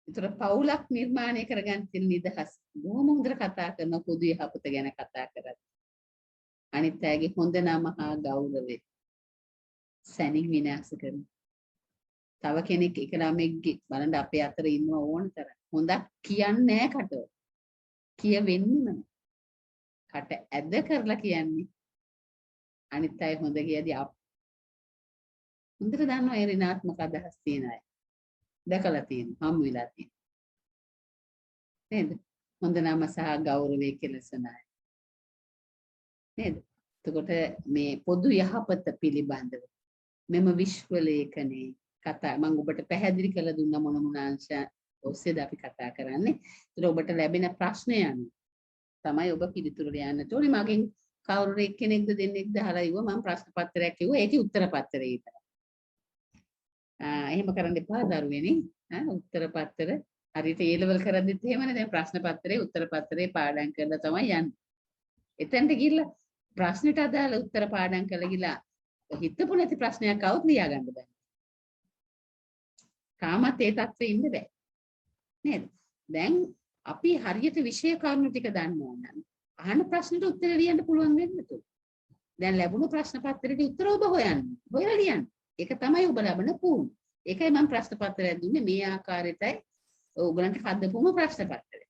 ඒතර පවුලක් නිර්මාණය කරගන්න තියෙන නිදහස. බොහොම හොඳට කතා කරන පොදු යහපත ගැන කතා කරලා. අනිත් අයගේ හොඳ නම හා ගෞරවය සැනින් විනාශ කරන. තව කෙනෙක් එක ළමෙක්ගේ බලන්න අපේ අතර ඉන්න ඕන තරම් හොඳක් කියන්නේ නැහැ කට. කියවෙන්නේම නැහැ. කට ඇද කරලා කියන්නේ. අනිත් අය හොඳ කියදී හොඳට දන්නවා ඒ ඍණාත්මක අදහස් තියෙන අය. දැකලා තියෙනවා හම් වෙලා තියෙනවා. නේද? හොඳ නම සහ ගෞරවය කෙලසන අය. නේද? එතකොට මේ පොදු යහපත පිළිබඳව මෙම විශ්ව ලේඛනේ කතා මම ඔබට පැහැදිලි කරලා දුන්න මොන මොන අංශ ඔස්සේද අපි කතා කරන්නේ. ඒතර ඔබට ලැබෙන ප්‍රශ්නයන් තමයි ඔබ පිළිතුරු ලියන්නට ඕනේ. මගෙන් කවුරු එක්කෙනෙක්ද දෙන්නෙක්ද අහලා ඉවුවා මම ප්‍රශ්න පත්‍රයක් කිව්වා. ඒකේ උත්තර පත්‍රය විතරයි. එහෙම කරන්න එපා දරුවනේ. උත්තර පත්‍ර හරියට A level කරද්දිත් එහෙමනේ. දැන් ප්‍රශ්න පත්‍රයේ උත්තර පත්‍රයේ පාඩම් කරලා තමයි යන්නේ. එතනට ගිහිල්ලා ප්‍රශ්නෙට අදාළ උත්තර පාඩම් කරලා ගිහලා හිතපු නැති ප්‍රශ්නයක් આવුත් ලියා ගන්න බෑ. තාමත් ඒ තත්ත්වෙ ඉන්න බෑ. නේද? දැන් අපි හරියට විෂය කරුණු ටික දන්නවා නම් අහන ප්‍රශ්නෙට උත්තර ලියන්න පුළුවන් වෙන්න තුන. දැන් ලැබුණු ප්‍රශ්න පත්‍රයේ උත්තර ඔබ හොයන්න. හොයලා ලියන්න. ඒක තමයි ඔබ ලබන පුහුණු. ඒකයි මම ප්‍රශ්න පත්‍රය දුන්නේ මේ ආකාරයටයි ඔයගලන්ට හදපුම ප්‍රශ්න පත්‍රය.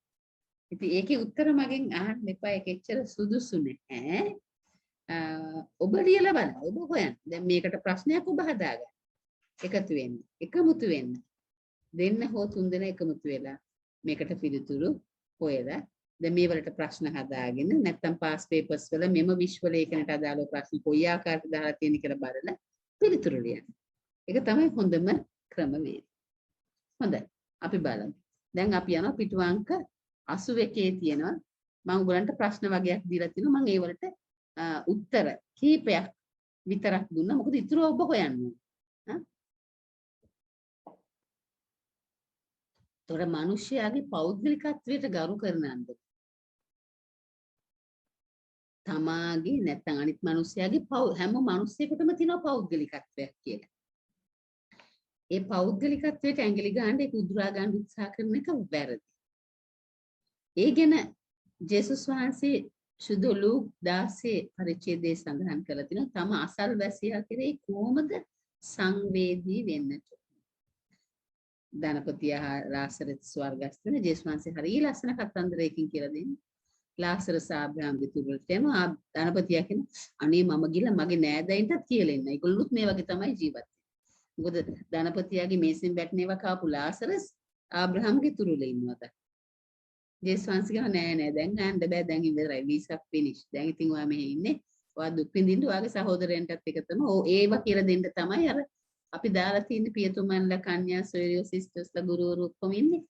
ඉතින් ඒකේ උත්තර මගෙන් අහන්න එපා. ඒක එච්චර සුදුසු නෑ. ඔබ ලියලා බලන්න. ඔබ හොයන්න. දැන් මේකට ප්‍රශ්නයක් ඔබ හදාගන්න. එකතු වෙන්න. එකමුතු වෙන්න. දෙන්න හෝ තුන් දෙනා එකමුතු වෙලා මේකට පිළිතුරු හොයලා දැන් මේ වලට ප්‍රශ්න හදාගෙන නැත්නම් පාස් පේපර්ස් වල මෙම විශ්ව ලේඛනයට අදාළ ප්‍රශ්න කොයි ආකාරයකට දාලා තියෙන කියලා බලලා පිළිතුරු ලියන්න. ඒක තමයි හොඳම ක්‍රමවේදය. හොඳයි. අපි බලමු. දැන් අපි යනවා පිටු අංක 81 තියෙනවා. මම ඔයගලන්ට ප්‍රශ්න වගේක් දීලා තිනවා. මම ඒ වලට උත්තර කීපයක් විතරක් දුන්නා. මොකද ඊටු ඔබ හොයන්න. තොර මිනිස්යාගේ පෞද්ගලිකත්වයට ගරු කරන අන්ද තමාගේ නැත්නම් අනිත් මිනිස්යාගේ හැම මිනිස්සෙකුටම තියෙන පෞද්ගලිකත්වයක් කියලා. ඒ පෞද්ගලිකත්වයට ඇඟිලි ගන්න ඒක උදුරා ගන්න උත්සාහ කරන එක වැරදි. ඒ ගැන ජේසුස් වහන්සේ සුදු ලූක් 16 පරිච්ඡේදයේ සඳහන් කරලා තිනවා තම අසල්වැසියා කෙරෙහි කොහොමද සංවේදී වෙන්නට. ධනපතියා ලාසරස් ස්වර්ගස්ථන ජේසුස් වහන්සේ හරිය ලස්සන කතන්දරයකින් කියලා දෙන්නේ. ලාසරස් ආබ්‍රහම්ගේ තුරුලට යනවා. ධනපතියා කියන අනේ මම ගිහලා මගේ නෑදෑයින්ටත් කියලා එන්න. ඒගොල්ලොත් මේ වගේ තමයි ජීවත් වෙන්නේ. මොකද ධනපතියාගේ මේසෙන් බැටනේවා කාපු ලාසරස් ආබ්‍රහම්ගේ තුරුලේ ඉන්නවා. ජේසුස් වහන්සේ කියනවා නෑ දැන් යන්න බෑ දැන් ඉවරයි වීසා ෆිනිෂ්. දැන් ඉතින් ඔයා මෙහෙ ඉන්නේ. ඔයා දුක් විඳින්න ඔයාගේ සහෝදරයන්ටත් එක තමයි. ඒවා කියලා දෙන්න තමයි අර අපි දාලා තියෙන පියතුමන්ලා කන්‍යා සොයරියෝ සිස්ටර්ස්ලා ගුරුවරු ඔක්කොම ඉන්නේ.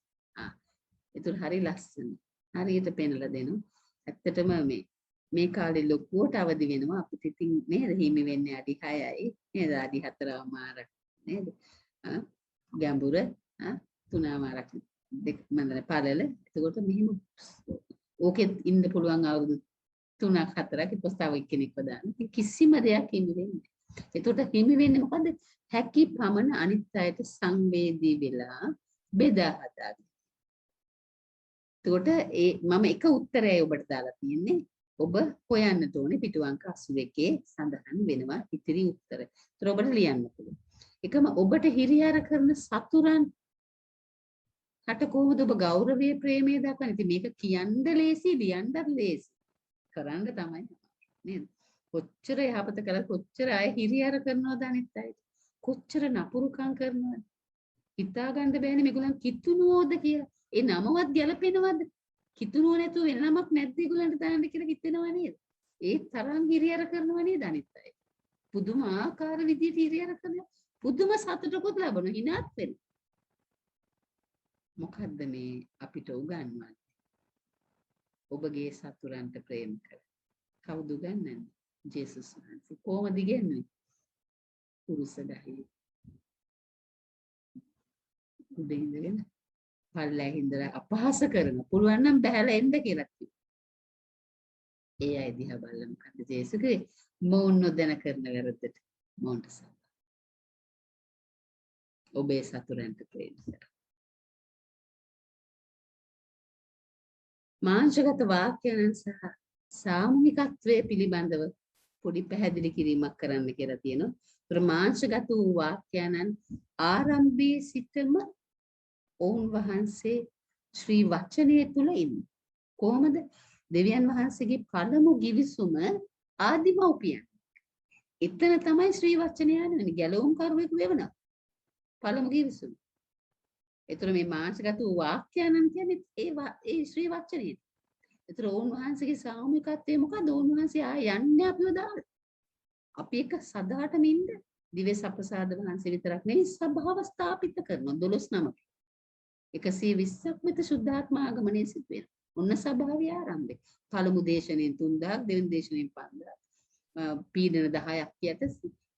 ඒතර හරි ලස්සන. හරියට පෙන්නලා දෙනවා. ඇත්තටම මේ කාලේ ලොකුවට අවදි වෙනවා. අපිට ඉතින් නේද හිමි වෙන්නේ අඩි 6යි. නේද අඩි 4මාරක් නේද? ගැඹුර 3මාරක් දෙක මන්දර පළල. එතකොට මෙහිම ඕකෙත් ඉන්න පුළුවන් අවුරුදු 3ක් 4ක් ඊපස් තව එක්කෙනෙක්ව දාන්න. කිසිම දෙයක් හිමි වෙන්නේ. එතකොට හිමි වෙන්නේ මොකද? හැකි පමණ අනිත් අයට සංවේදී වෙලා බෙදා හදාගන්න. එතකොට මම එක උත්තරයයි ඔබට දාලා තියෙන්නේ. ඔබ හොයන්න ඕනේ පිටු අංක 81 සඳහන් වෙනවා ඉතිරි උත්තර. ඒතර ඔබට ලියන්න පුළුවන්. එකම ඔබට හිරිහැර කරන සතුරන් කට කොහොමද ඔබ ගෞරවයේ ප්‍රේමයේ දක්වන්නේ? ඉතින් මේක කියන්න ලේසි ලියන්නත් ලේසි. කරන්න තමයි නේද? කොච්චර යහපත කළා කොච්චර අය හිරිහැර කරනවද අනිත් අයට? කොච්චර නපුරුකම් කරනවද? හිතා ගන්න බෑනේ මේගොල්ලන් කිතුනුවෝද කියලා. ඒ නමවත් ගැලපෙනවද? කිතුනුව නැතුව වෙන නමක් නැද්ද ඒගොල්ලන්ට දාන්න කියලා හිතෙනව නේද? ඒ තරම් හිරිහැර කරනව නේද අනිත් අය? පුදුමාකාර විදිහට හිරිහැර කරනවා. පුදුම සතුටකුත් ලැබෙනවා හිනාත් වෙනවා. මොකද්ද මේ අපිට උගන්වන්නේ? ඔබගේ සතුරන්ට ප්‍රේම කර. කවුද උගන්වන්නේ? ජේසුස් වහන්සේ. කොහොමද ඉගෙනුවේ? පුරුෂ ගහේ. උදේ ඉඳගෙන පල්ලෑ හින්දලා අපහාස කරන. පුළුවන් නම් බහැලා එන්න කියලා කිව්වා. ඒ අය දිහා බලලා මොකද්ද ජේසුස්ගේ මොවුන් නොදැන කරන වැරද්දට මොවුන්ට සප. ඔබේ සතුරන්ට ප්‍රේම කර. මාංශගත වාක්‍යයන් සහ සාමූහිකත්වයේ පිළිබඳව පොඩි පැහැදිලි කිරීමක් කරන්න කියලා තියෙනවා. ප්‍රමාංශගත වූ වාක්‍යයන් ආරම්භයේ සිටම ඔවුන් වහන්සේ ශ්‍රී වචනය තුල ඉන්නේ. කොහොමද? දෙවියන් වහන්සේගේ පළමු ගිවිසුම ආදිමව්පියන්. එතන තමයි ශ්‍රී වචනය යන්නේ. ගැලවුම් කරුවෙකු වෙනවා. පළමු ගිවිසුම. ඒතර මේ මාංශගත වූ වාක්‍යයන් කියන්නේ ඒ ශ්‍රී වචනේ. ඒතර ඕන් වහන්සේගේ සාමූහිකත්වය මොකද? ඕන් වහන්සේ ආ යන්නේ අපිව දාලා. අපි එක සදාටම ඉන්න දිව්‍ය සප්‍රසාද වහන්සේ විතරක් නෙවෙයි සභාව ස්ථාපිත කරනවා 12 නමක්. 120ක් වෙත සුද්ධාත්ම ආගමනය සිදු වෙනවා. ඔන්න සභාවේ ආරම්භය. පළමු දේශනෙන් 3000ක්, දෙවෙනි දේශනෙන් 5000ක්, පීඩන 10ක් යටත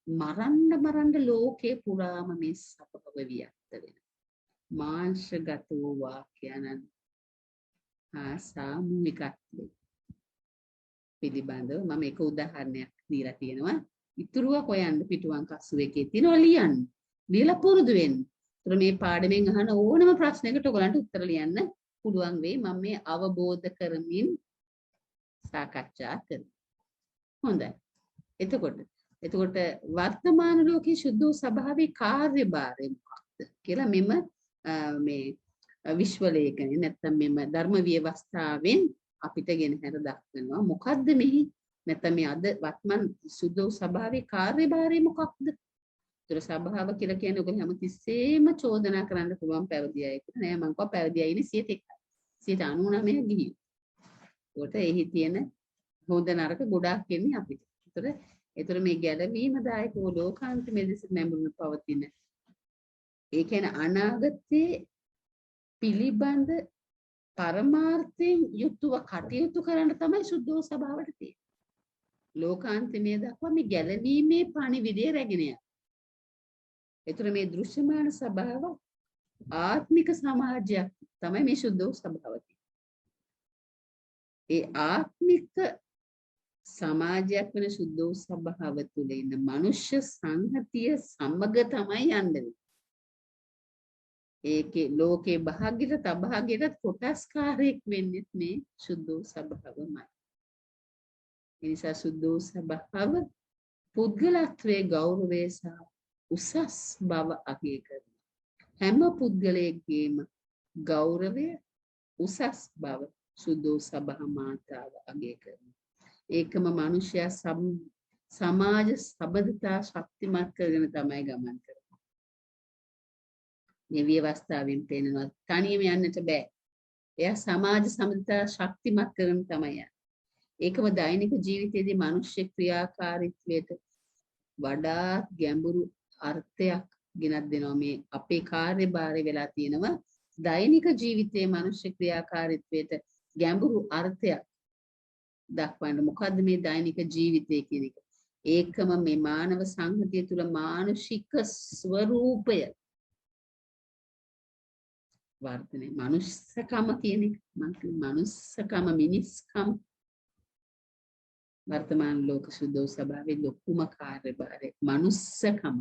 මරන්න ලෝකේ පුරාම මේ සභාව වියත්ත වෙනවා. මාංශගත වූ වාක්‍යයන් සාමූහිකත්වය පිළිබඳව මම එක උදාහරණයක් දීලා තියෙනවා. ඉතුරුව හොයන්න පිටුවන් 81 තියෙනවා ලියන්න. ලියලා පුරුදු වෙන්න. ඒතර මේ පාඩමෙන් අහන ඕනම ප්‍රශ්නයකට ඔයගලන්ට උත්තර ලියන්න පුළුවන් වෙයි. මම මේ අවබෝධ කරමින් සාකච්ඡා කරනවා. හොඳයි. එතකොට වර්තමාන ලෝකයේ සුද්ධ සභාවේ කාර්යභාරය මොකක්ද කියලා මෙම මේ විශ්ව ලේඛනය නැත්නම් මෙම ධර්ම ව්‍යවස්ථාවෙන් අපිට ගෙනහැර දක්වනවා. මොකද්ද මෙහි නැත්නම් මේ අද වත්මන් සුද්ධ සභාවේ කාර්යභාරය මොකක්ද? ඒතර සභාව කියලා කියන්නේ ඔයගොල්ලෝ හැමතිස්සෙම චෝදනා කරන්න පුළුවන් පැවිදි අයෙකුට නෑ. මම කව පැවිදි අය ඉන්නේ 99 ගිහියෝ. ඒකට එහි තියෙන හොඳ නරක ගොඩාක් එන්නේ අපිට. ඒතර මේ ගැළවීම දායක වූ ලෝකාන්ත මෙලෙස නැඹුරුව පවතින. ඒ කියන්නේ අනාගතයේ පිළිබඳ පරමාර්ථයෙන් යුතුව කටයුතු කරන්න තමයි සුද්ධ සභාවට තියෙන්නේ. ලෝකාන්තමය දක්වා මේ ගැළවීමේ පණිවිඩය රැගෙන යනවා. ඒතර මේ දෘශ්‍යමාන සභාව ආත්මික සමාජයක් තමයි මේ සුද්ධ සභාව. ඒ ආත්මික සමාජයක් වෙන සුද්ධ සභාව තුළ ඉන්න මනුෂ්‍ය සංහතිය සමග තමයි යන්නේ. ඒකේ ලෝකේ භාග්‍යයට තභාග්‍යයට කොටස්කාරයක් වෙන්නේ මේ සුද්ධ සභාවමයි. ඒ නිසා සුද්ධ සභාව පුද්ගලත්වයේ ගෞරවය සහ උසස් බව අගය කරනවා. හැම පුද්ගලයෙක්ගේම ගෞරවය උසස් බව සුද්ධ සභා මාතාව අගය කරනවා. ඒකම මිනිසයා සමාජ සබඳතා ශක්තිමත් කරගෙන තමයි ගමන් කරන්නේ. මේ ව්‍යවස්ථාවෙන් පේනවා තනියම යන්නට බෑ. එයා සමාජ සබඳතා ශක්තිමත් කරගෙන තමයි යන්නේ. ඒකම දෛනික ජීවිතයේදී මිනිස් ක්‍රියාකාරීත්වයට වඩා ගැඹුරු අර්ථයක් ගෙනත් දෙනවා. මේ අපේ කාර්යභාරය වෙලා තියෙනවා දෛනික ජීවිතයේ මිනිස් ක්‍රියාකාරීත්වයට ගැඹුරු අර්ථයක් දක්වන්න. මොකද්ද මේ දෛනික ජීවිතය කියන එක? ඒකම මේ මානව සංහතිය තුළ මානසික ස්වરૂපය වර්ධනය. මනුස්සකම කියන එක මනුස්සකම මිනිස්කම වර්තමාන ලෝක සුද්ධ සභාවේ ලොකුම කාර්යභාරය මනුස්සකම.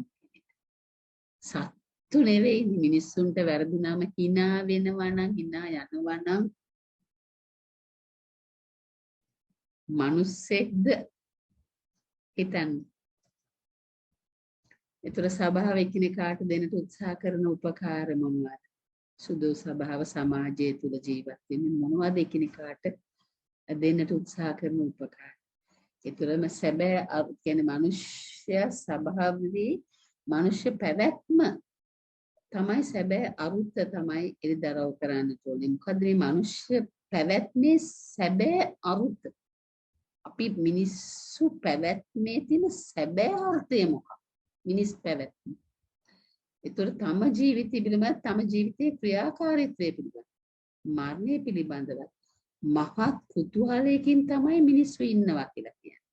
සත්තු නෙවෙයි. මිනිස්සුන්ට වැරදුනාම hina වෙනවා නම් hina යනවා නම් මනුස්සෙක්ද හිතන්න. ඒතර සභාව එකිනෙකාට දෙන්නට උත්සාහ කරන උපකාර මොනවද? සුදු සභාව සමාජය තුළ ජීවත් වෙමින් මොනවද එකිනෙකාට දෙන්නට උත්සාහ කරන උපකාර? ඒතරම සැබෑ කියන්නේ මනුෂ්‍ය සභාවේ මනුෂ්‍ය පැවැත්ම තමයි සැබෑ අරුත තමයි එළිදරව් කරන්න ඕනේ. මොකද මේ මනුෂ්‍ය පැවැත්මේ සැබෑ අරුත? අපි මිනිස්සු පැවැත්මේ තියෙන සැබෑ අර්ථය මොකක්ද? මිනිස් පැවැත්ම. ඒතර තම ජීවිතය පිළිබඳ තම ජීවිතයේ ක්‍රියාකාරීත්වය පිළිබඳ මරණය පිළිබඳව මහත් කුතුහලයකින් තමයි මිනිස්සු ඉන්නවා කියලා කියන්නේ.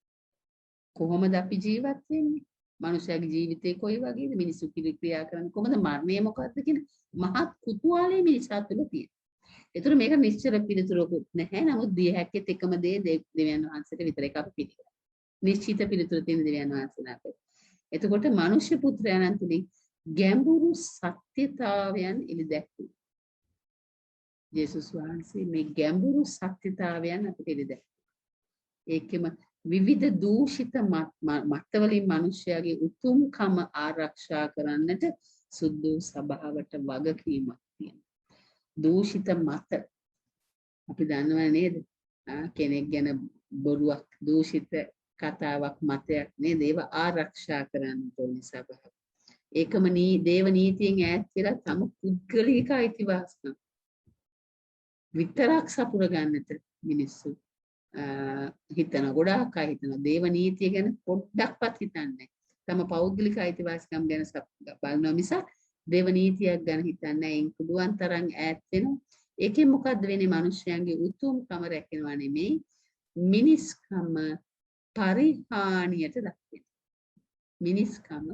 කොහොමද අපි ජීවත් වෙන්නේ? මනුෂ්‍යයාගේ ජීවිතේ කොයි වගේද? මිනිස්සු ක්‍රියා කරන්නේ කොහොමද? මරණය මොකක්ද කියන මහත් කුතුහලය මිනිසා තුළ තියෙනවා. ඒතර මේක නිශ්චල පිළිතුරකුත් නැහැ. නමුත් දිය හැක්කෙත් එකම දේ දෙවියන් වහන්සේට විතරයි අපි පිළිගන්නේ. නිශ්චිත පිළිතුර තියෙන දෙවියන් වහන්සේලාට. එතකොට මනුෂ්‍ය පුත්‍රයන්න් තුලින් ගැඹුරු සත්‍යතාවයන් එළිදැක්වුවා. යේසුස් වහන්සේ මේ ගැඹුරු සත්‍යතාවයන් අපිට එළිදැක්වුවා. ඒකෙම විවිධ දූෂිත මතවලින් මිනිසයාගේ උතුම්කම ආරක්ෂා කරන්නට සුද්ධ සභාවට වගකීමක් තියෙනවා. දූෂිත මත අපි දන්නව නේද? කෙනෙක් ගැන බොරුවක් දූෂිත කතාවක් මතයක් නේද? ඒව ආරක්ෂා කරන්න ඕනේ සභාව. ඒකම දේව නීතියෙන් ඈත් වෙලා තම පුද්ගලික අයිතිවාසිකම් විතරක් සපුර ගන්නට මිනිස්සු හිතන ගොඩාක් අය හිතන දේව නීතිය ගැන පොඩ්ඩක්වත් හිතන්නේ. තම පෞද්ගලික අයිතිවාසිකම් ගැන බලනවා මිසක් දේව නීතියක් ගැන හිතන්නේ නැහැ. එයින් පුළුවන් තරම් ඈත් වෙනවා. ඒකෙන් මොකද්ද වෙන්නේ? මිනිස්යාගේ උතුම්කම රැකෙනවා නෙමෙයි, මිනිස්කම පරිහානියට ලක් වෙනවා. මිනිස්කම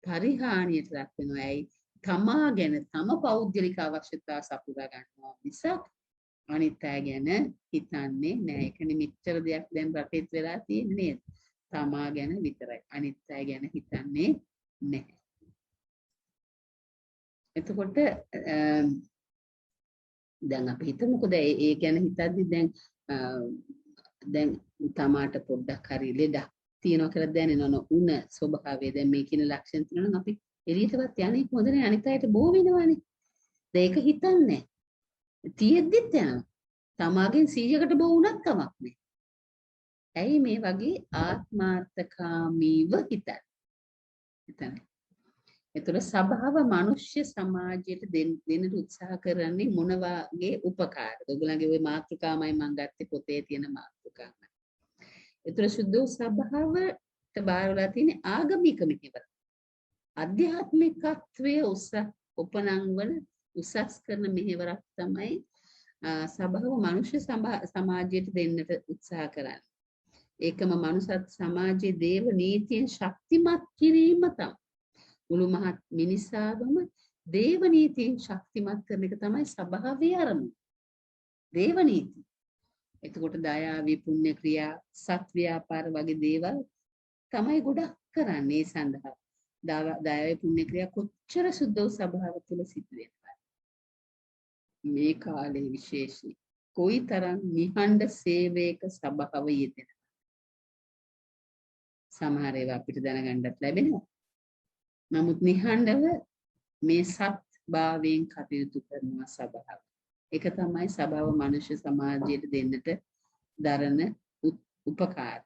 පරිහානියට ලක් වෙනවා. ඇයි? තමා ගැන තම පෞද්ගලික අවශ්‍යතා සපුරා ගන්නවා මිසක් අනිත් අය ගැන හිතන්නේ නැහැ. ඒකනේ මෙච්චර දෙයක් දැන් රටේත් වෙලා තියෙන්නේ නේද? තමා ගැන විතරයි. අනිත් අය ගැන හිතන්නේ නැහැ. එතකොට දැන් අපි හිතමුකෝ ඒ ගැන හිතද්දි දැන් තමාට පොඩ්ඩක් හරි ලෙඩක් තියෙනවා කියලා දැනෙනවා උණ ස්වභාවය. දැන් මේ කියන ලක්ෂණ තියෙනවා නම් අපි එළියටවත් යන්නේ හොඳනේ, අනිත් අයට බෝ වෙනවානේ. ඒක හිතන්නේ. තියෙද්දිත් යනවා. තමාගෙන් 100කට බෝ වුණත් කමක් නෑ. ඇයි මේ වගේ ආත්මාර්ථකාමීව හිතන්නේ? ඒතර සබාව මනුෂ්‍ය සමාජයට දෙන්න උත්සාහ කරන්නේ මොන වගේ උපකාරද? ඔයගොල්ලන්ගේ ওই මාතෘකාමයි මම ගත්තේ පොතේ තියෙන මාතෘකාමයි. ඒතර සුද්ධ සබාවට බාරවලා තියෙන ආගමික මෙහෙවර. අධ්‍යාත්මිකත්වයේ උපනංවන උසස් කරන මෙහෙවරක් තමයි සබාව මනුෂ්‍ය සමාජයට දෙන්නට උත්සාහ කරන්නේ. ඒකම මනුෂ්‍ය සමාජයේ දේව නීතියෙන් ශක්තිමත් කිරීම තමයි. මුළු මහත් මිනිසාවම දේව නීතියෙන් ශක්තිමත් කරන එක තමයි සබාවේ අරමුණ. දේව නීති. එතකොට දයාව, පුණ්‍ය ක්‍රියා, සත් ව්‍යාපාර වගේ දේවල් තමයි ගොඩක් කරන්නේ සඳහා. දයාවේ පුණ්‍ය ක්‍රියා කොච්චර සුද්ධ සබාව තුළ සිදු වෙනවා. මේ කාලේ විශේෂයි. කොයිතරම් නිහඬ සේවයක සබාව යෙදෙනවා. සමහර ඒවා අපිට දැනගන්නත් ලැබෙනවා. නමුත් නිහඬව මේ සත් භාවයෙන් කටයුතු කරන සබාව. ඒක තමයි සබාව මනුෂ්‍ය සමාජයට දෙන්නට දරන උපකාර.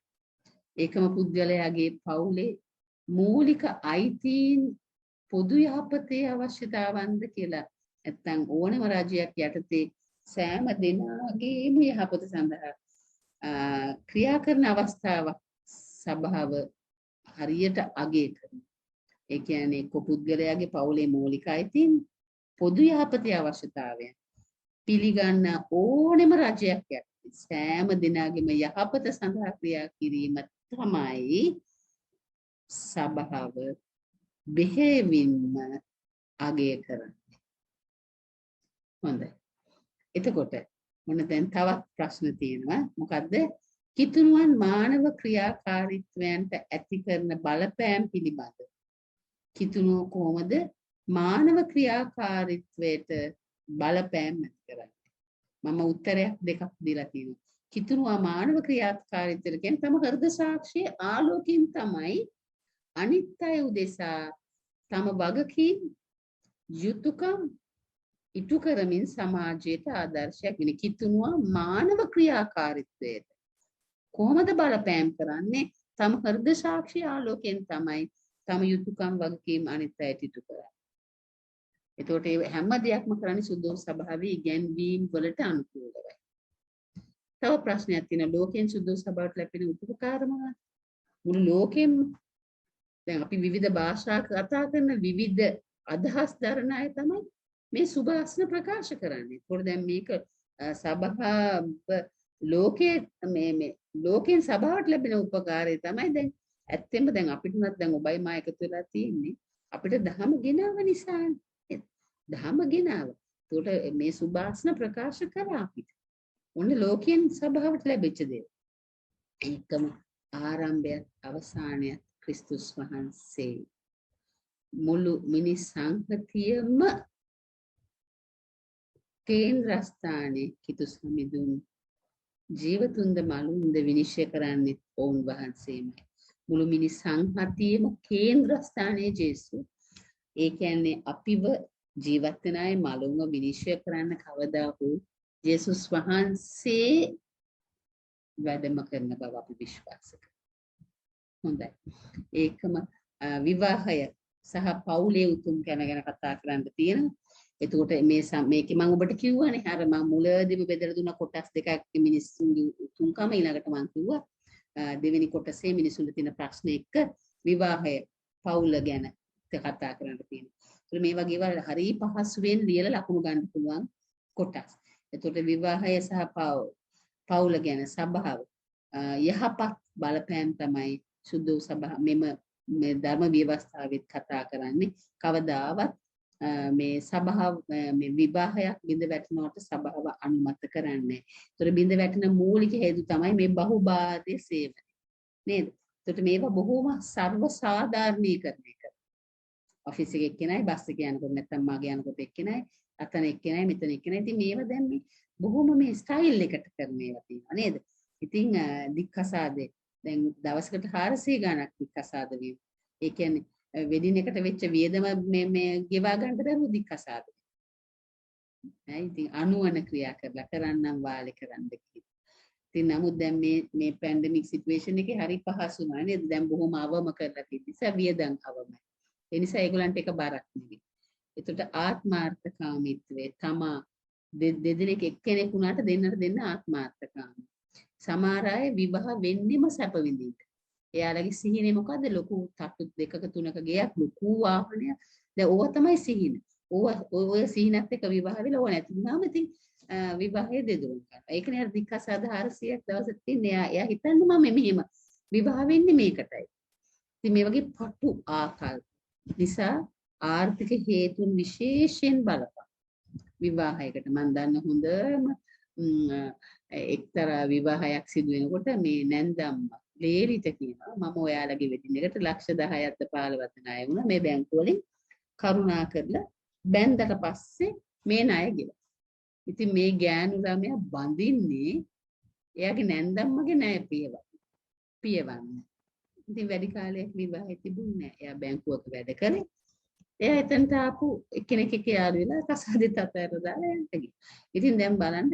ඒකම පුද්ගලයාගේ පවුලේ මූලික අයිතීන් පොදු යහපතේ අවශ්‍යතාවන්ද කියලා නැත්තම් ඕනම රාජ්‍යයක් යටතේ සෑම දෙනාගේම යහපත සඳහා ක්‍රියා කරන අවස්ථාවක් සබාව හරියට අගය කරනවා. ඒ කියන්නේ පුද්ගලයාගේ පවුලේ මූලික අයිතීන් පොදු යහපතේ අවශ්‍යතාවය පිළිගන්න ඕනෙම රජයක් යටතේ සෑම දිනාගෙම යහපත සඳහා ක්‍රියා කිරීම තමයි සබාව බෙහෙවින්ම අගය කරන්නේ. හොඳයි. එතකොට මොන දැන් තවත් ප්‍රශ්න තියෙනවා. මොකද්ද? කිතුණුවන් මානව ක්‍රියාකාරීත්වයන්ට ඇති කරන බලපෑම් පිළිබඳ. කිතුණුව කොහොමද මානව ක්‍රියාකාරීත්වයට බලපෑම් ඇති කරන්නේ? මම උත්තරයක් දෙකක් දීලා තියෙනවා. කිතුණුව මානව ක්‍රියාකාරීත්වයට කියන්නේ තම හෘද සාක්ෂියේ ආලෝකයෙන් තමයි අනිත් අය උදෙසා තම වගකීම් යුතුයකම් ඉටු කරමින් සමාජයට ආදර්ශයක් වෙන. කිතුණුව මානව ක්‍රියාකාරීත්වයට කොහොමද බලපෑම් කරන්නේ? තම හෘද සාක්ෂියේ ආලෝකයෙන් තමයි තම යුතුයකම් වගකීම් අනිත් අයට ඉටු කරන්නේ. එතකොට ඒ හැම දෙයක්ම කරන්නේ සුද්ධ සභාවේ ඉගැන්වීම් වලට අනුකූලවයි. තව ප්‍රශ්නයක් තියෙනවා. ලෝකයෙන් සුද්ධ සභාවට ලැබෙන උපකාර මොනවද? මුළු ලෝකෙම දැන් අපි විවිධ භාෂා කතා කරන විවිධ අදහස් දරන අය තමයි මේ සුභාස්න ප්‍රකාශ කරන්නේ. ඒකෝර දැන් මේක සභාව ලෝකයේ මේ ලෝකෙන් සභාවට ලැබෙන උපකාරය තමයි දැන් ඇත්තෙන්ම දැන් අපිටවත් දැන් ඔබයි මා එකතු වෙලා තියෙන්නේ අපිට ධහම ගෙනාව නිසානේ. ධහම ගෙනාව. ඒකට මේ සුභාස්න ප්‍රකාශ කරා අපිට. ඔන්න ලෝකයෙන් සභාවට ලැබෙච්ච දේ. ඒකම ආරම්භය අවසානය ක්‍රිස්තුස් වහන්සේ. මුළු මිනිස් සංහතියම කේන්ද්‍රස්ථානයේ කිතුස් මිදුන් ජීවතුන්ද මලුන්ද විනිශ්චය කරන්නේ ඔවුන් වහන්සේමයි. මුළු මිනිස් සංහතියම කේන්ද්‍රස්ථානයේ ජේසු. ඒ කියන්නේ අපිව ජීවත් වෙන අය මලුන්ව විනිශ්චය කරන්න කවදා හෝ ජේසුස් වහන්සේ වැඩම කරන බව අපි විශ්වාස කරනවා. හොඳයි. ඒකම විවාහය සහ පවුලේ උතුම් ගැන කතා කරන්න තියෙනවා. එතකොට මේකේ මම ඔබට කිව්වනේ අර මම මුලදීම බෙදලා දුන්න කොටස් දෙකක් මිනිස්සුන්ගේ උතුම්කම ඊළඟට මම කිව්වා දෙවෙනි කොටසේ මිනිසුන්ට තියෙන ප්‍රශ්න එක්ක විවාහය පවුල ගැන කතා කරන්න තියෙනවා. ඒත් මේ වගේ වල හරි පහසුවෙන් ලියලා ලකුණු ගන්න පුළුවන් කොටස්. එතකොට විවාහය සහ පවුල ගැන සබාව යහපත් බලපෑම් තමයි සුදු සභා මේ ධර්ම ව්‍යවස්ථාවෙත් කතා කරන්නේ. කවදාවත් මේ සභාව මේ විවාහයක් බිඳ වැටෙනවට සභාව අනුමත කරන්නේ. ඒතර බිඳ වැටෙන මූලික හේතු තමයි මේ බහුබාධ්‍ය සේවනය. නේද? ඒකට මේවා බොහොම සර්ව සාධාරණීකරණය කරනවා. ඔෆිස් එකේ එක්කෙනයි බස් එකේ යනකොට නැත්නම් මාගේ යනකොට එක්කෙනයි අතන එක්කෙනයි මෙතන එක්කෙනයි. ඉතින් මේවා දැන් මේ බොහොම මේ ස්ටයිල් එකට කරන ඒවා තියෙනවා නේද? ඉතින් දික්කසාදේ දැන් දවසකට 400 ගණක් දික්කසාද වීම. ඒ කියන්නේ වෙඩින් එකට වෙච්ච වියදම මේ ගෙවා ගන්න දරුවෝ දික්කසාද. ඉතින් අනුවන ක්‍රියා කරලා කරන්නම් වාලේ කරන්න කියලා. ඉතින් නමුත් දැන් මේ පැන්ඩමික් සිටුේෂන් එකේ හරි පහසු නෑ නේද? දැන් බොහොම අවම කරලා තියෙන නිසා වියදම් අවමයි. ඒ නිසා ඒගොල්ලන්ට එක බරක් නෙවෙයි. ඒකට ආත්මාර්ථකාමීත්වයේ තමා දෙදෙනෙක් එක්කෙනෙක් වුණාට දෙන්න ආත්මාර්ථකාමී. සමහර අය විවාහ වෙන්නෙම සැප විඳින්න. එයාලගේ සිහිනේ මොකද්ද? ලොකු තට්ටු දෙකක තුනක ගෙයක් ලොකු වාහනයක්. දැන් ඕවා තමයි සිහින. ඔය සිහිනත් එක්ක විවාහ වෙලා ඕවා නැති වුණාම ඉතින් විවාහය දෙදුරුම් කරනවා. ඒකනේ අර දික්කසාද 400ක් දවසක් තින්නේ. එයා හිතන්නේ මම මෙහෙම විවාහ වෙන්නේ මේකටයි. ඉතින් මේ වගේ පටු ආකල්ප නිසා ආර්ථික හේතුන් විශේෂයෙන් බලපාන විවාහයකට මම දන්න හොඳම එක්තරා විවාහයක් සිදු වෙනකොට මේ නැන්දම්මා ලේලිට කියනවා මම ඔයාලගේ වෙඩින් එකට ලක්ෂ 10ක්ද 15ක්ද ණය වුණා මේ බැංකුව වලින් කරුණා කරලා බැන්දට පස්සේ මේ ණය ගෙවලා. ඉතින් මේ ගෑනු ළමයා බඳින්නේ එයාගේ නැන්දම්මගේ ණය පියවන්න. ඉතින් වැඩි කාලයක් විවාහය තිබුණේ නැහැ. එයා බැංකුවක වැඩ කරේ. එයා එතනට ආපු එක්කෙනෙක් එක්ක යාළු වෙලා කසාදෙත් අතහැරලා දාලා යන්න ගියා. ඉතින් දැන් බලන්න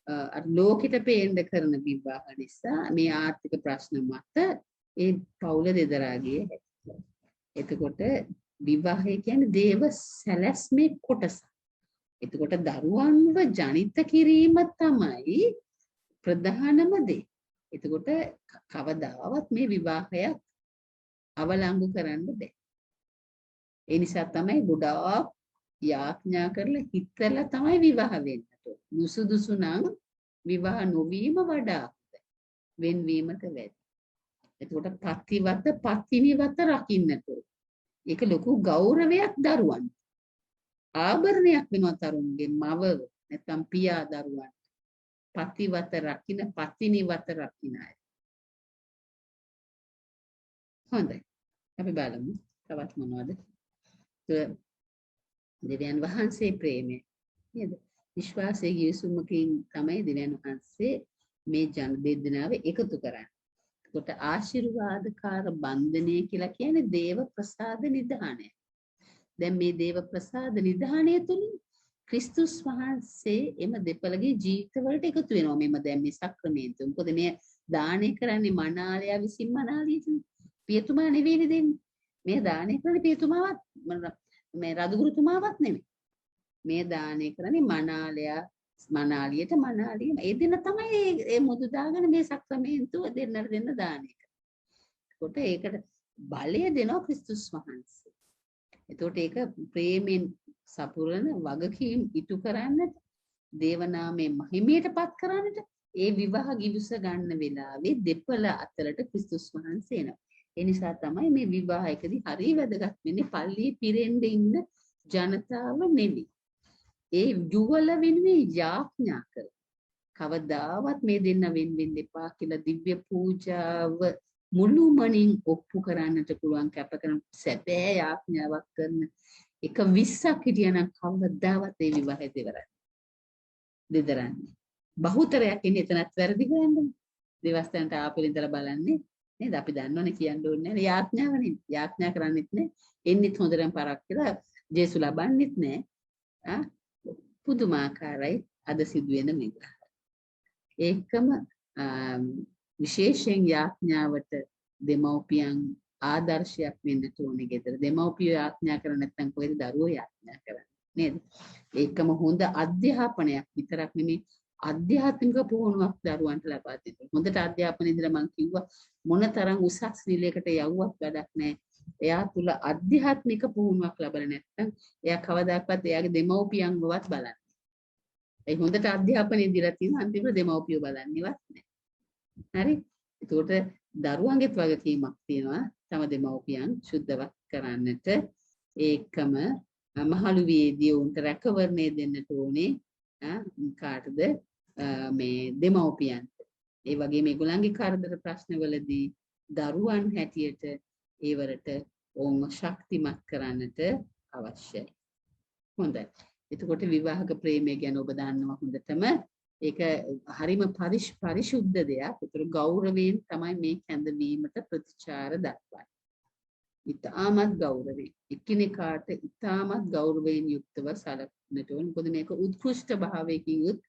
අර ලෝකෙට පේන්න කරන විවාහ නිසා මේ ආර්ථික ප්‍රශ්න මත ඒ පවුල දෙදරා ගියේ. එතකොට විවාහය කියන්නේ දේව සැලැස්මේ කොටස. එතකොට දරුවන්ව ජනිත කිරීම තමයි ප්‍රධානම දේ. එතකොට කවදාවත් මේ විවාහයක් අවලංගු කරන්න බෑ. ඒ නිසා තමයි ගොඩාක් යාඥා කරලා හිතලා තමයි විවාහ වෙන්නට. නුසුදුසු නම් විවාහ නොවීම වඩා හොඳයි. වෙන්වීමට වැඩි. එතකොට පත්තිනිවත රකින්නට. ඒක ලොකු ගෞරවයක් දරුවන්. ආභරණයක් වෙනවා තරුණගේ මව නැත්නම් පියා දරුවන්. පත්තිනිවත රකින්න අය. හොඳයි. අපි බලමු තවත් මොනවද? දෙවියන් වහන්සේ ප්‍රේමය නේද? විශ්වාසයේ ගිවිසුමකින් තමයි දෙවියන් වහන්සේ මේ ජන දෙදෙනාව එකතු කරන්නේ. ඒකට ආශිර්වාදකාර බන්ධනය කියලා කියන්නේ දේව ප්‍රසාද නිධානය. දැන් මේ දේව ප්‍රසාද නිධානය තුලින් ක්‍රිස්තුස් වහන්සේ එම දෙපළගේ ජීවිතවලට එකතු වෙනවා. මෙම දැන් මේ සක්‍රමේන්තු. මොකද මේ දානය කරන්නේ මනාලයා විසින් මනාලියට. පියතුමා නෙවෙයි දෙන්නේ. මේ දානය කරන්නේ පියතුමාවත් මේ රදුගුරුතුමාවත් නෙමෙයි. මේ දානය කරන්නේ මනාලියට මනාලිය. ඒ දෙන්න තමයි මේ මුදු දාගෙන මේ සක්‍රමේන්තුව දෙන්න දානය කරන්නේ. ඒකට බලය දෙනවා ක්‍රිස්තුස් වහන්සේ. එතකොට ඒක ප්‍රේමෙන් සපුරන වගකීම් ඉටු කරන්නට දේවනාමයේ මහිමයටපත් කරන්නට ඒ විවාහ ගිවිස ගන්න වෙලාවේ දෙපළ අතරට ක්‍රිස්තුස් වහන්සේ එනවා. ඒ නිසා තමයි මේ විවාහයකදී හරිය වැදගත් වෙන්නේ පල්ලියේ පිරෙන්න ඉන්න ජනතාව නෙමෙයි. ඒ යුවල වෙනුවෙන් යාඥා කර. කවදාවත් මේ දෙන්න වෙන්න එපා කියලා දිව්‍ය පූජාව මුළුමනින් ඔප්පු කරන්නට පුළුවන් කැප කරන සැබෑ යාඥාවක් කරන එක 20ක් හිටියනම් කවදාවත් ඒ විවාහය දෙදරන්නේ. බහුතරයක් ඉන්නේ එතනත් වැරදි හොයන්නේ. දෙවස්තන්ට ආපෙල ඉඳලා බලන්නේ නේද? අපි දන්නවනේ කියන්න ඕනේ නැහැ. යාඥාවනේ. යාඥා කරන්නෙත් නෑ. එන්නෙත් හොඳටම පරක් කියලා ජේසු ලබන්නෙත් නෑ. පුදුමාකාරයි අද සිදුවෙන විග්‍රහය. ඒකම විශේෂයෙන් යාඥාවට දෙමව්පියන් ආදර්ශයක් වෙන්න ඕනේ ගෙදර. දෙමව්පියෝ යාඥා කරන්නේ නැත්නම් කොහෙද දරුවෝ යාඥා කරන්නේ නේද? ඒකම හොඳ අධ්‍යාපනයක් විතරක් නෙමෙයි ආධ්‍යාත්මික පුහුණුවක් දරුවන්ට ලබා දෙන්න. හොඳට අධ්‍යාපනය ඉදලා මම කිව්වා මොනතරම් උසස් නිලයකට යවුවත් වැඩක් නැහැ. එයා තුල අධ්‍යාත්මික පුහුණුවක් ලැබලා නැත්නම් එයා කවදාකවත් එයාගේ දෙමව්පියන්වවත් බලන්නේ. ඒ හොඳට අධ්‍යාපනය දීලා තියෙන අන්තිමට දෙමව්පියෝ බලන්නේවත් නැහැ. හරි? ඒකට දරුවන්ගෙත් වගකීමක් තියෙනවා තම දෙමව්පියන් සුද්ධවත් කරන්නට. ඒකම මහලු වේදී උන්ට රැකවරණය දෙන්නට ඕනේ. කාටද මේ දෙමව්පියන්ට. ඒ වගේම ඒගොල්ලන්ගේ කරදර ප්‍රශ්නවලදී දරුවන් හැටියට ඒවරට ඕම ශක්තිමත් කරන්නට අවශ්‍යයි. හොඳයි. එතකොට විවාහක ප්‍රේමය ගැන ඔබ දන්නවා හොඳටම. ඒක හරිම පරිශුද්ධ දෙයක්. ඒතර ගෞරවයෙන් තමයි මේ කැඳවීමට ප්‍රතිචාර දක්වන්නේ. ඉතාමත් ගෞරවයෙන්. එකිනෙකාට ඉතාමත් ගෞරවයෙන් යුක්තව සැලකන්නට ඕන. මොකද මේක උත්කෘෂ්ඨ භාවයකින් යුත්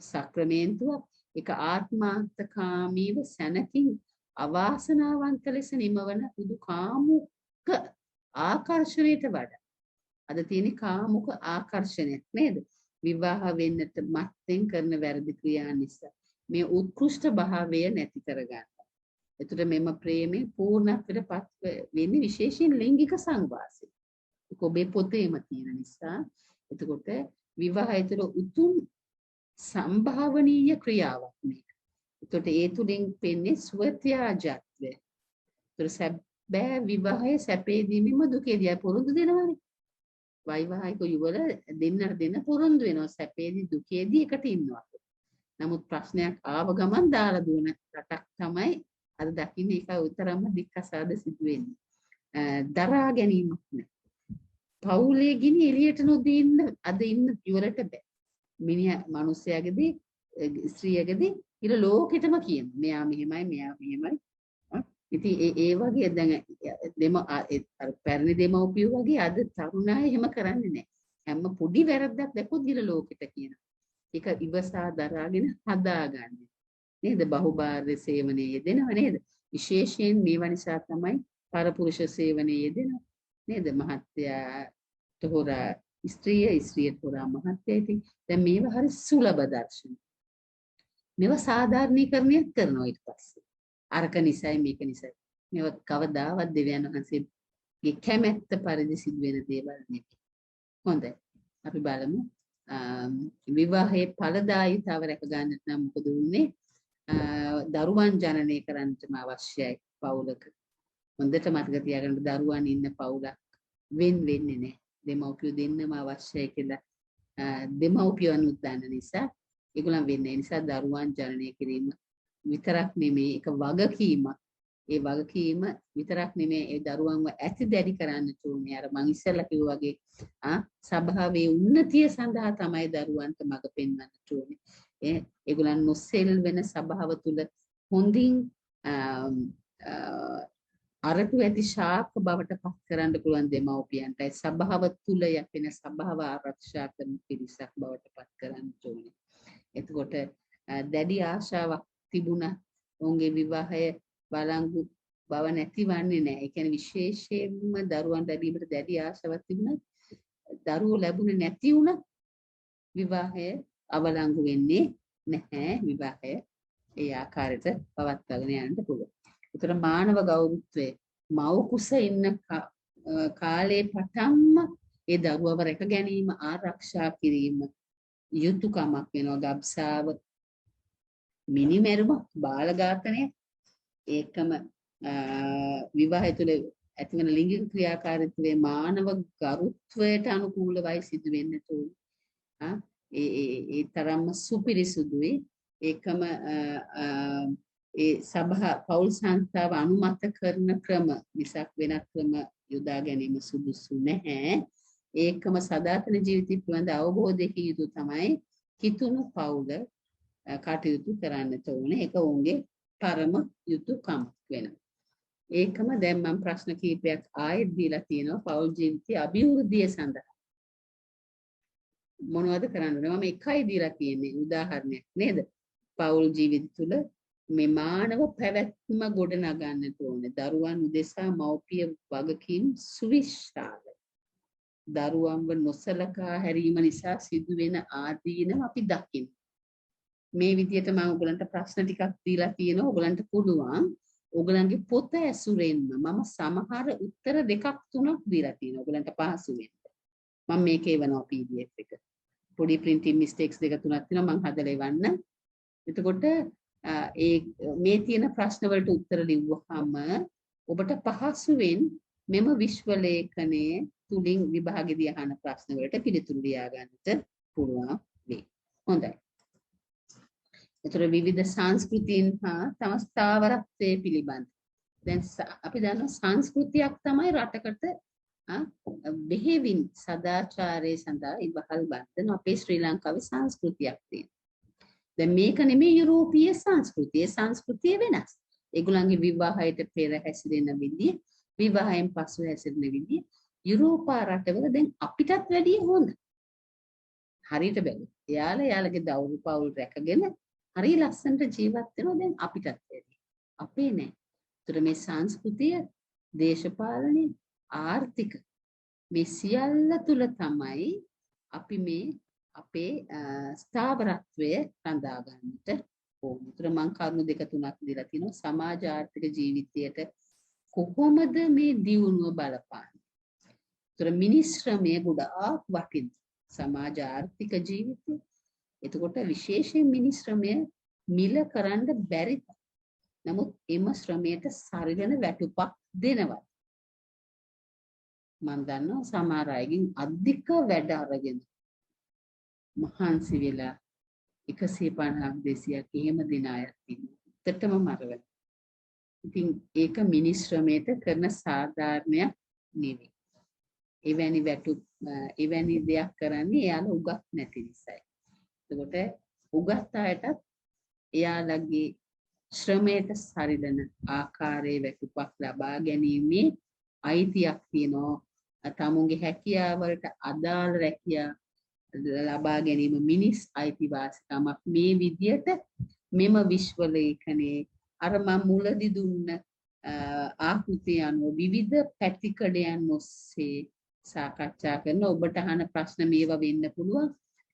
සක්‍රමේන්තුවක්. ඒක ආත්මාර්ථකාමීව සැනකින් අවාසනාවන්ත ලෙස නිමවන පුදු කාමුක ආකර්ෂණයට වඩා අද තියෙන කාමුක ආකර්ෂණයක් නේද? විවාහ වෙන්නට මත්තෙන් කරන වැරදි ක්‍රියා නිසා මේ උත්කෘෂ්ඨ භාවය නැති කරගන්න. එතකොට මෙම ප්‍රේමේ පූර්ණත්වයට පත් වෙන්නේ විශේෂයෙන් ලිංගික සංවාසය. ඒක ඔබේ පොතේම තියෙන නිසා. එතකොට විවාහය තුළ උතුම් සම්භාවනීය ක්‍රියාවක් මේක. එතකොට ඒ තුලින් පෙන්නේ ස්වත්‍යාජත්වය. ඒතර සැබෑ විවාහයේ සැපේදීමම දුකේදී පුරුදු දෙනවානේ. වෛවාහික යුවල දෙන්නට දෙන්න පුරුදු වෙනවා සැපේදී දුකේදී එකට ඉන්නවා. නමුත් ප්‍රශ්නයක් ආව ගමන් දාලා දුවන රටක් තමයි අද දකින්නේ. ඒක උතරම්ම දික්කසාද සිදු වෙන්නේ. දරා ගැනීමක් නැහැ. පවුලේ ගිනි එළියට නොදී ඉන්න අද ඉන්න යුවලට බෑ. මිනිහා මිනිස්යාගේදී ස්ත්‍රියකදී ඉර ලෝකෙටම කියන මෙයා මෙහෙමයි මෙයා මෙහෙමයි. ඉතින් ඒ වගේ දැන් අර පැරණි දෙමව්පියෝ වගේ අද තරුණ අය එහෙම කරන්නේ නැහැ. හැම පොඩි වැරද්දක් දැක්කොත් ඉර ලෝකෙට කියනවා. ඒක ඉවසා දරාගෙන හදාගන්න. නේද? බහුභාර්ය සේවනයේ යෙදෙනව නේද? විශේෂයෙන් මේවා නිසා තමයි පරපුරුෂ සේවනයේ යෙදෙනව. නේද? මහත්යාට හොරා ස්ත්‍රියට හොරා මහත්යයි. ඉතින් දැන් මේවා හරි සුලභ දර්ශන. මේවා සාධාරණීකරණය කරනවා ඊට පස්සේ. අරක නිසයි මේක නිසයි. මේවා කවදාවත් දෙවියන් වහන්සේගේ කැමැත්ත පරිදි සිදු වෙන දේවල් නෙවෙයි. හොඳයි. අපි බලමු විවාහයේ ඵලදායීතාව රැක ගන්නට නම් මොකද වුනේ? දරුවන් ජනනය කරන්නටම අවශ්‍යයි පවුලක. හොඳට මතක තියාගන්න දරුවන් ඉන්න පවුලක් වෙන්නේ නැහැ. දෙමව්පියෝ දෙන්නම අවශ්‍යයි කියලා දෙමව්පියන් උදන්න නිසා ඒගොල්ලන් වෙන්නේ. ඒ නිසා දරුවන් ජනනය කිරීම විතරක් නෙමෙයි ඒක වගකීමක්. ඒ වගකීම විතරක් නෙමෙයි ඒ දරුවන්ව ඇති දැඩි කරන්න ඕනේ. අර මං ඉස්සෙල්ලා කිව්වා වගේ සභාවේ උන්නතිය සඳහා තමයි දරුවන්ට මඟ පෙන්වන්නට ඕනේ. ඒගොල්ලන් නොසෙල් වෙන සභාව තුල හොඳින් අරටු ඇති ශාක බවට පත් කරන්න පුළුවන් දෙමව්පියන්ටයි සභාව තුල යැපෙන සභාව ආරක්ෂා කරන පිරිසක් බවට පත් කරන්න ඕනේ. එතකොට දැඩි ආශාවක් තිබුණා ඔවුන්ගේ විවාහය බලංගු බව නැතිවන්නේ නැහැ. ඒ කියන්නේ විශේෂයෙන්ම දරුවන් ලැබීමට දැඩි ආශාවක් තිබුණා. දරුවෝ ලැබුණේ නැති වුණා විවාහය අවලංගු වෙන්නේ නැහැ. විවාහය ඒ ආකාරයට පවත්වාගෙන යන්න පුළුවන්. ඒතර මානව ගෞරවත්වය මව් කුස ඉන්න කාලේ පටන්ම ඒ දරුවව රැක ගැනීම ආරක්ෂා කිරීම යුතුයකමක් වෙනවා. ගබ්සාව මිනිමෙරුම බාල ඝාතනය ඒකම විවාහය තුළ ඇතිවන ලිංගික ක්‍රියාකාරීත්වයේ මානව ගරුත්වයට අනුකූලවයි සිදු වෙන්න ඕන. ඒ තරම්ම සුපිරිසුදුයි. ඒකම ඒ සභා පෞල් සංස්ථාව අනුමත කරන ක්‍රම මිසක් වෙනත් ක්‍රම යොදා ගැනීම සුදුසු නැහැ. ඒකම සදාතන ජීවිතය පිළිබඳ අවබෝධයකින් යුතු තමයි කිතුණු පෞල කටයුතු කරන්නට ඕනේ. ඒක ඔවුන්ගේ පරම යුතුයකම වෙනවා. ඒකම දැන් මම ප්‍රශ්න කීපයක් ආයෙත් දීලා තියෙනවා පෞල් ජීවිතයේ අභිවෘද්ධිය සඳහා. මොනවද කරන්න ඕනේ? මම එකයි දීලා තියෙන්නේ උදාහරණයක් නේද? පෞල් ජීවිත තුළ මේ මානව පැවැත්ම ගොඩ නගන්නට ඕනේ. දරුවන් උදෙසා මව්පිය වගකීම් සුවිශාල. දරුවන්ව නොසලකා හැරීම නිසා සිදුවෙන ආදීනව අපි දකින්න. මේ විදිහට මම ඔයගලන්ට ප්‍රශ්න ටිකක් දීලා තියෙනවා. ඔයගලන්ට පුළුවන් ඕගලන්ගේ පොත ඇසුරෙන්ම මම සමහර උත්තර දෙකක් තුනක් දීලා තියෙනවා. ඕගලන්ට පහසු වෙන්න. මම මේකේ එවනවා PDF එක. පොඩි printing mistakes දෙක තුනක් තියෙනවා මම හදලා එවන්න. එතකොට ඒ මේ තියෙන ප්‍රශ්න වලට උත්තර ලිව්වහම ඔබට පහසුවෙන් මෙම විශ්ව ලේඛනයේ තුලින් විභාගෙදී අහන ප්‍රශ්න වලට පිළිතුරු ලියා ගන්නට පුළුවන් වෙයි. හොඳයි. ඒතර විවිධ සංස්කෘතීන් හා තම ස්ථාවරත්වයේ පිළිබඳ. දැන් අපි දන්නවා සංස්කෘතියක් තමයි රටකට බෙහෙවින් සදාචාරයේ සඳහා ඉවහල් බඳින අපේ ශ්‍රී ලංකාවේ සංස්කෘතියක් තියෙනවා. දැන් මේක නෙමෙයි යුරෝපීය සංස්කෘතිය. සංස්කෘතිය වෙනස්. ඒගොල්ලන්ගේ විවාහයට පෙර හැසිරෙන විදිය, විවාහයෙන් පසු හැසිරෙන විදිය යුරෝපා රටවල දැන් අපිටත් වැඩිය හොඳ. හරියට බැලුවොත්. යාළුවගේ දවුල් පවුල් රැකගෙන හරි ලස්සනට ජීවත් වෙනවා දැන් අපිටත් වැඩිය. අපේ නෑ. ඒතර මේ සංස්කෘතිය, දේශපාලනය, ආර්ථික මේ සියල්ල තුල තමයි අපි මේ අපේ ස්ථාවරත්වය රඳා ගන්නට ඕන. ඒතර මම කරුණු දෙක තුනක් දීලා තිනවා සමාජ ආර්ථික ජීවිතයට කොහොමද මේ දියුණුව බලපාන්නේ. ඒතර මිනිස් ශ්‍රමය ගොඩාක් වටිනවා සමාජ ආර්ථික ජීවිතය. එතකොට විශේෂයෙන් මිනිස් ශ්‍රමය මිල කරන්න බැරි. නමුත් එම ශ්‍රමයට සරිලන වැටුපක් දෙනවා. මම දන්නවා සමහර අයගෙන් අධික වැඩ අරගෙන මහන්සි වෙලා 150ක් 200ක් එහෙම දින අයත් ඉන්නවා. ඇත්තටම මරවල. ඉතින් ඒක මිනිස් ශ්‍රමයට කරන සාධාරණයක් නෙවෙයි. එවැනි වැටුප් එවැනි දෙයක් කරන්නේ එයාලා උගත් නැති නිසායි. එතකොට උගත් අයටත් එයාලගේ ශ්‍රමයට සරිලන ආකාරයේ වැටුපක් ලබා ගැනීමේ අයිතියක් තියෙනවා. තමුන්ගේ හැකියාවලට අදාළ රැකියාව ලබා ගැනීම මිනිස් අයිතිවාසිකමක්. මේ විදියට මෙම විශ්ව ලේඛනයේ අර මම මුලදී දුන්න ආකෘතිය අනුව විවිධ පැතිකඩයන් ඔස්සේ සාකච්ඡා කරන ඔබට අහන ප්‍රශ්න මේවා වෙන්න පුළුවන්.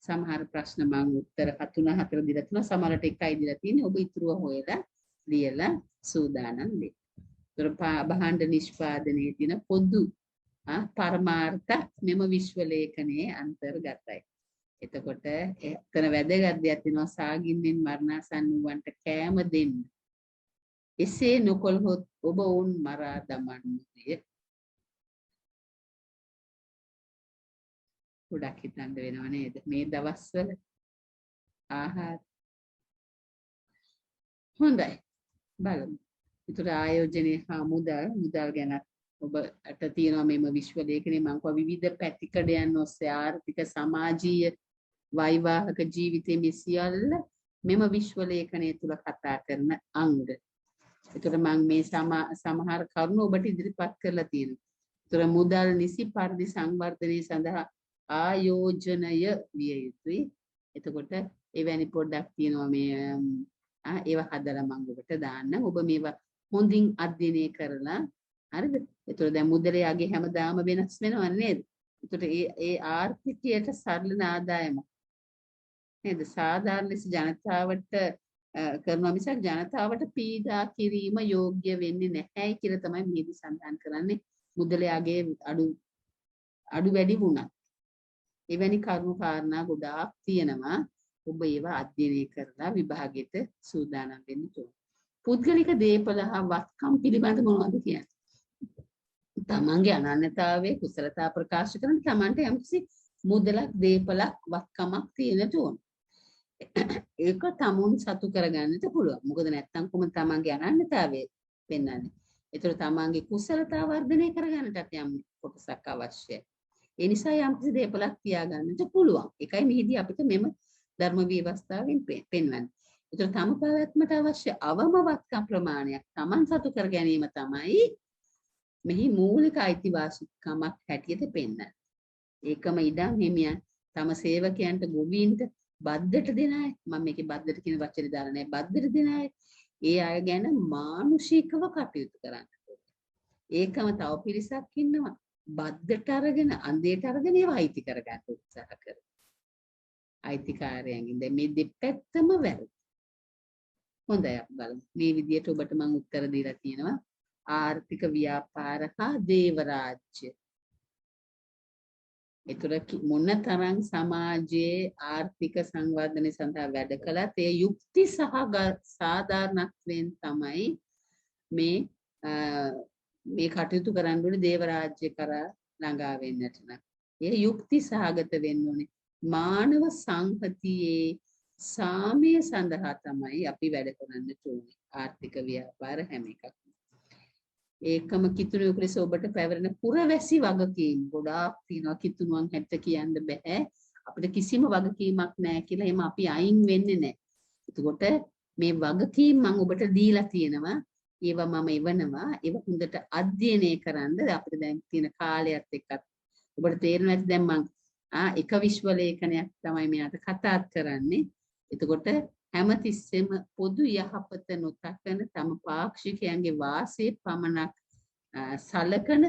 සමහර ප්‍රශ්න මම උත්තර 3-4 දීලා තියෙනවා. සමහරට එකයි දීලා තියෙන්නේ. ඔබ ඊටුව හොයලා ලියලා සූදානම් වෙන්න. ඒතර භාණ්ඩ නිෂ්පාදනයේ තියෙන පොදු පරමාර්ථ මෙම විශ්ව ලේඛනයේ අන්තර්ගතයි. එතකොට එතන වැදගත් දෙයක් තියෙනවා සාගින්නෙන් මරණාසන්න වූවන්ට කෑම දෙන්න. එසේ නොකළහොත් ඔබ වුන් මරා දමන්නේ. ගොඩක් හිතන්න වෙනව නේද මේ දවස්වල ආහාර. හොඳයි බලමු. ඒතර ආයෝජනයේ හා මුදල් ගැන ඔබට තියෙනවා මෙම විශ්ව ලේඛනයේ මම කව විවිධ පැතිකඩයන් ඔස්සේ ආර්ථික සමාජීය වෛවාහික ජීවිතයේ මේ සියල්ල මෙම විශ්ව ලේඛනය තුල කතා කරන අංග. ඒතර මම මේ සමහර කරුණු ඔබට ඉදිරිපත් කරලා තියෙනවා. ඒතර මුදල් නිසි පරිදි සංවර්ධනය සඳහා ආයෝජනය විය යුතුයි. එතකොට එවැනි පොඩ්ඩක් තියෙනවා මේ ඒවා හදලා මම ඔබට දාන්නම්. ඔබ මේවා හොඳින් අධ්‍යයනය කරලා හරිද? ඒතර දැන් මුදලේ හැමදාම වෙනස් වෙනව නේද? ඒතර ඒ ආර්ථිකයට සරලන ආදායම නේද? සාධාරණ ලෙස ජනතාවට කරනවා මිසක් ජනතාවට පීඩා කිරීම යෝග්‍ය වෙන්නේ නැහැයි කියලා තමයි මේදී සඳහන් කරන්නේ. මුදලේ අඩු වැඩි වුණා. එවැනි කරුණු කාරණා ගොඩාක් තියෙනවා. ඔබ ඒවා අධ්‍යයනය කරලා විභාගෙට සූදානම් වෙන්න ඕන. පුද්ගලික දේපල හා වත්කම් පිළිබඳ මොනවද කියන්නේ? තමන්ගේ අනන්‍යතාවයේ කුසලතා ප්‍රකාශ කරන තමන්ට යම්කිසි මුදලක් දේපලක් වත්කමක් තියෙනට ඕන. ඒක තමුන් සතු කරගන්නට පුළුවන්. මොකද නැත්තම් කොහොමද තමන්ගේ අනන්‍යතාවය පෙන්වන්නේ? ඒතර තමන්ගේ කුසලතා වර්ධනය කරගන්නටත් යම් කොටසක් අවශ්‍යයි. ඒ නිසා යම්කිසි දේපලක් තියාගන්නට පුළුවන්. ඒකයි මෙහිදී අපිට මෙම ධර්ම ව්‍යවස්ථාවෙන් පෙන්වන්නේ. ඒතර තම පැවැත්මට අවශ්‍ය අවම වත්කම් ප්‍රමාණයක් තමන් සතු කර ගැනීම තමයි මෙහි මූලික අයිතිවාසිකමක් හැටියට පෙන්වන්නේ. ඒකම ඉඩම් හිමියන් තම සේවකයන්ට ගොවීන්ට බද්දට දෙන අය, මම මේකේ බද්දට කියන වචනේ දාලා නැහැ, බද්දට දෙන අය, ඒ අය ගැන මානුෂිකව කටයුතු කරන්න. ඒකම තව පිරිසක් ඉන්නවා බද්දට අරගෙන අන්දේට අරගෙන ඒවා අයිති කරගන්න උත්සාහ කරනවා. අයිතිකාරයන්ගෙන් දැන් මේ දෙපැත්තම වැරදි. හොඳයි අපි බලමු. මේ විදිහට ඔබට මම උත්තර දීලා තියෙනවා. ආර්ථික ව්‍යාපාර හා දේව රාජ්‍ය. ඒතර මොන තරම් සමාජයේ ආර්ථික සංවර්ධනය සඳහා වැඩ කළත් ඒ යුක්ති සහ සාධාරණත්වයෙන් තමයි මේ කටයුතු කරන්න ඕනේ දේව රාජ්‍ය කරා ළඟා වෙන්නට නම්. ඒ යුක්ති සහගත වෙන්න ඕනේ. මානව සංහතියේ සාමය සඳහා තමයි අපි වැඩ කරන්න ඕනේ. ආර්ථික ව්‍යාපාර හැම එකක්. ඒකම කිතුණු කුලස ඔබට පැවරෙන පුරවැසි වගකීම් ගොඩාක් තියෙනවා. කිතුණුවන් හැට කියන්න බෑ. අපිට කිසිම වගකීමක් නැහැ කියලා එහෙම අපි අයින් වෙන්නේ නැහැ. එතකොට මේ වගකීම් මම ඔබට දීලා තියෙනවා. ඒවා මම එවනවා. ඒව හොඳට අධ්‍යයනය කරන්න අපිට දැන් තියෙන කාලයත් එක්කත් ඔබට තේරෙනවා ඇති දැන් මම එක විශ්ව ලේඛනයක් තමයි මෙයාට කතා කරන්නේ. එතකොට හැමතිස්සෙම පොදු යහපත නොතකන තම පාක්ෂිකයන්ගේ වාසයේ පමණක් සලකන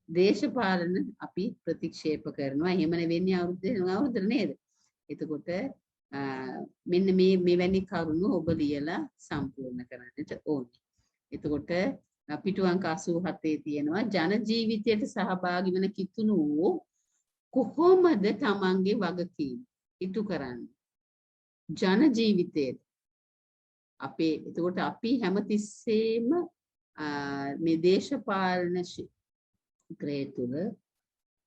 දේශපාලන අපි ප්‍රතික්ෂේප කරනවා. එහෙම නෙවෙන්නේ අවුරුද්ද නේද? එතකොට මෙන්න මෙවැනි කරුණු ඔබ ලියලා සම්පූර්ණ කරන්නට ඕනේ. එතකොට පිටු අංක 87 තියෙනවා ජන ජීවිතයට සහභාගී වෙන කිතුණු කොහොමද තමන්ගේ වගකීම් ඉටු කරන්නේ? ජන ජීවිතයට අපේ එතකොට අපි හැමතිස්සෙම මේ දේශපාලන ක්‍රියා තුළ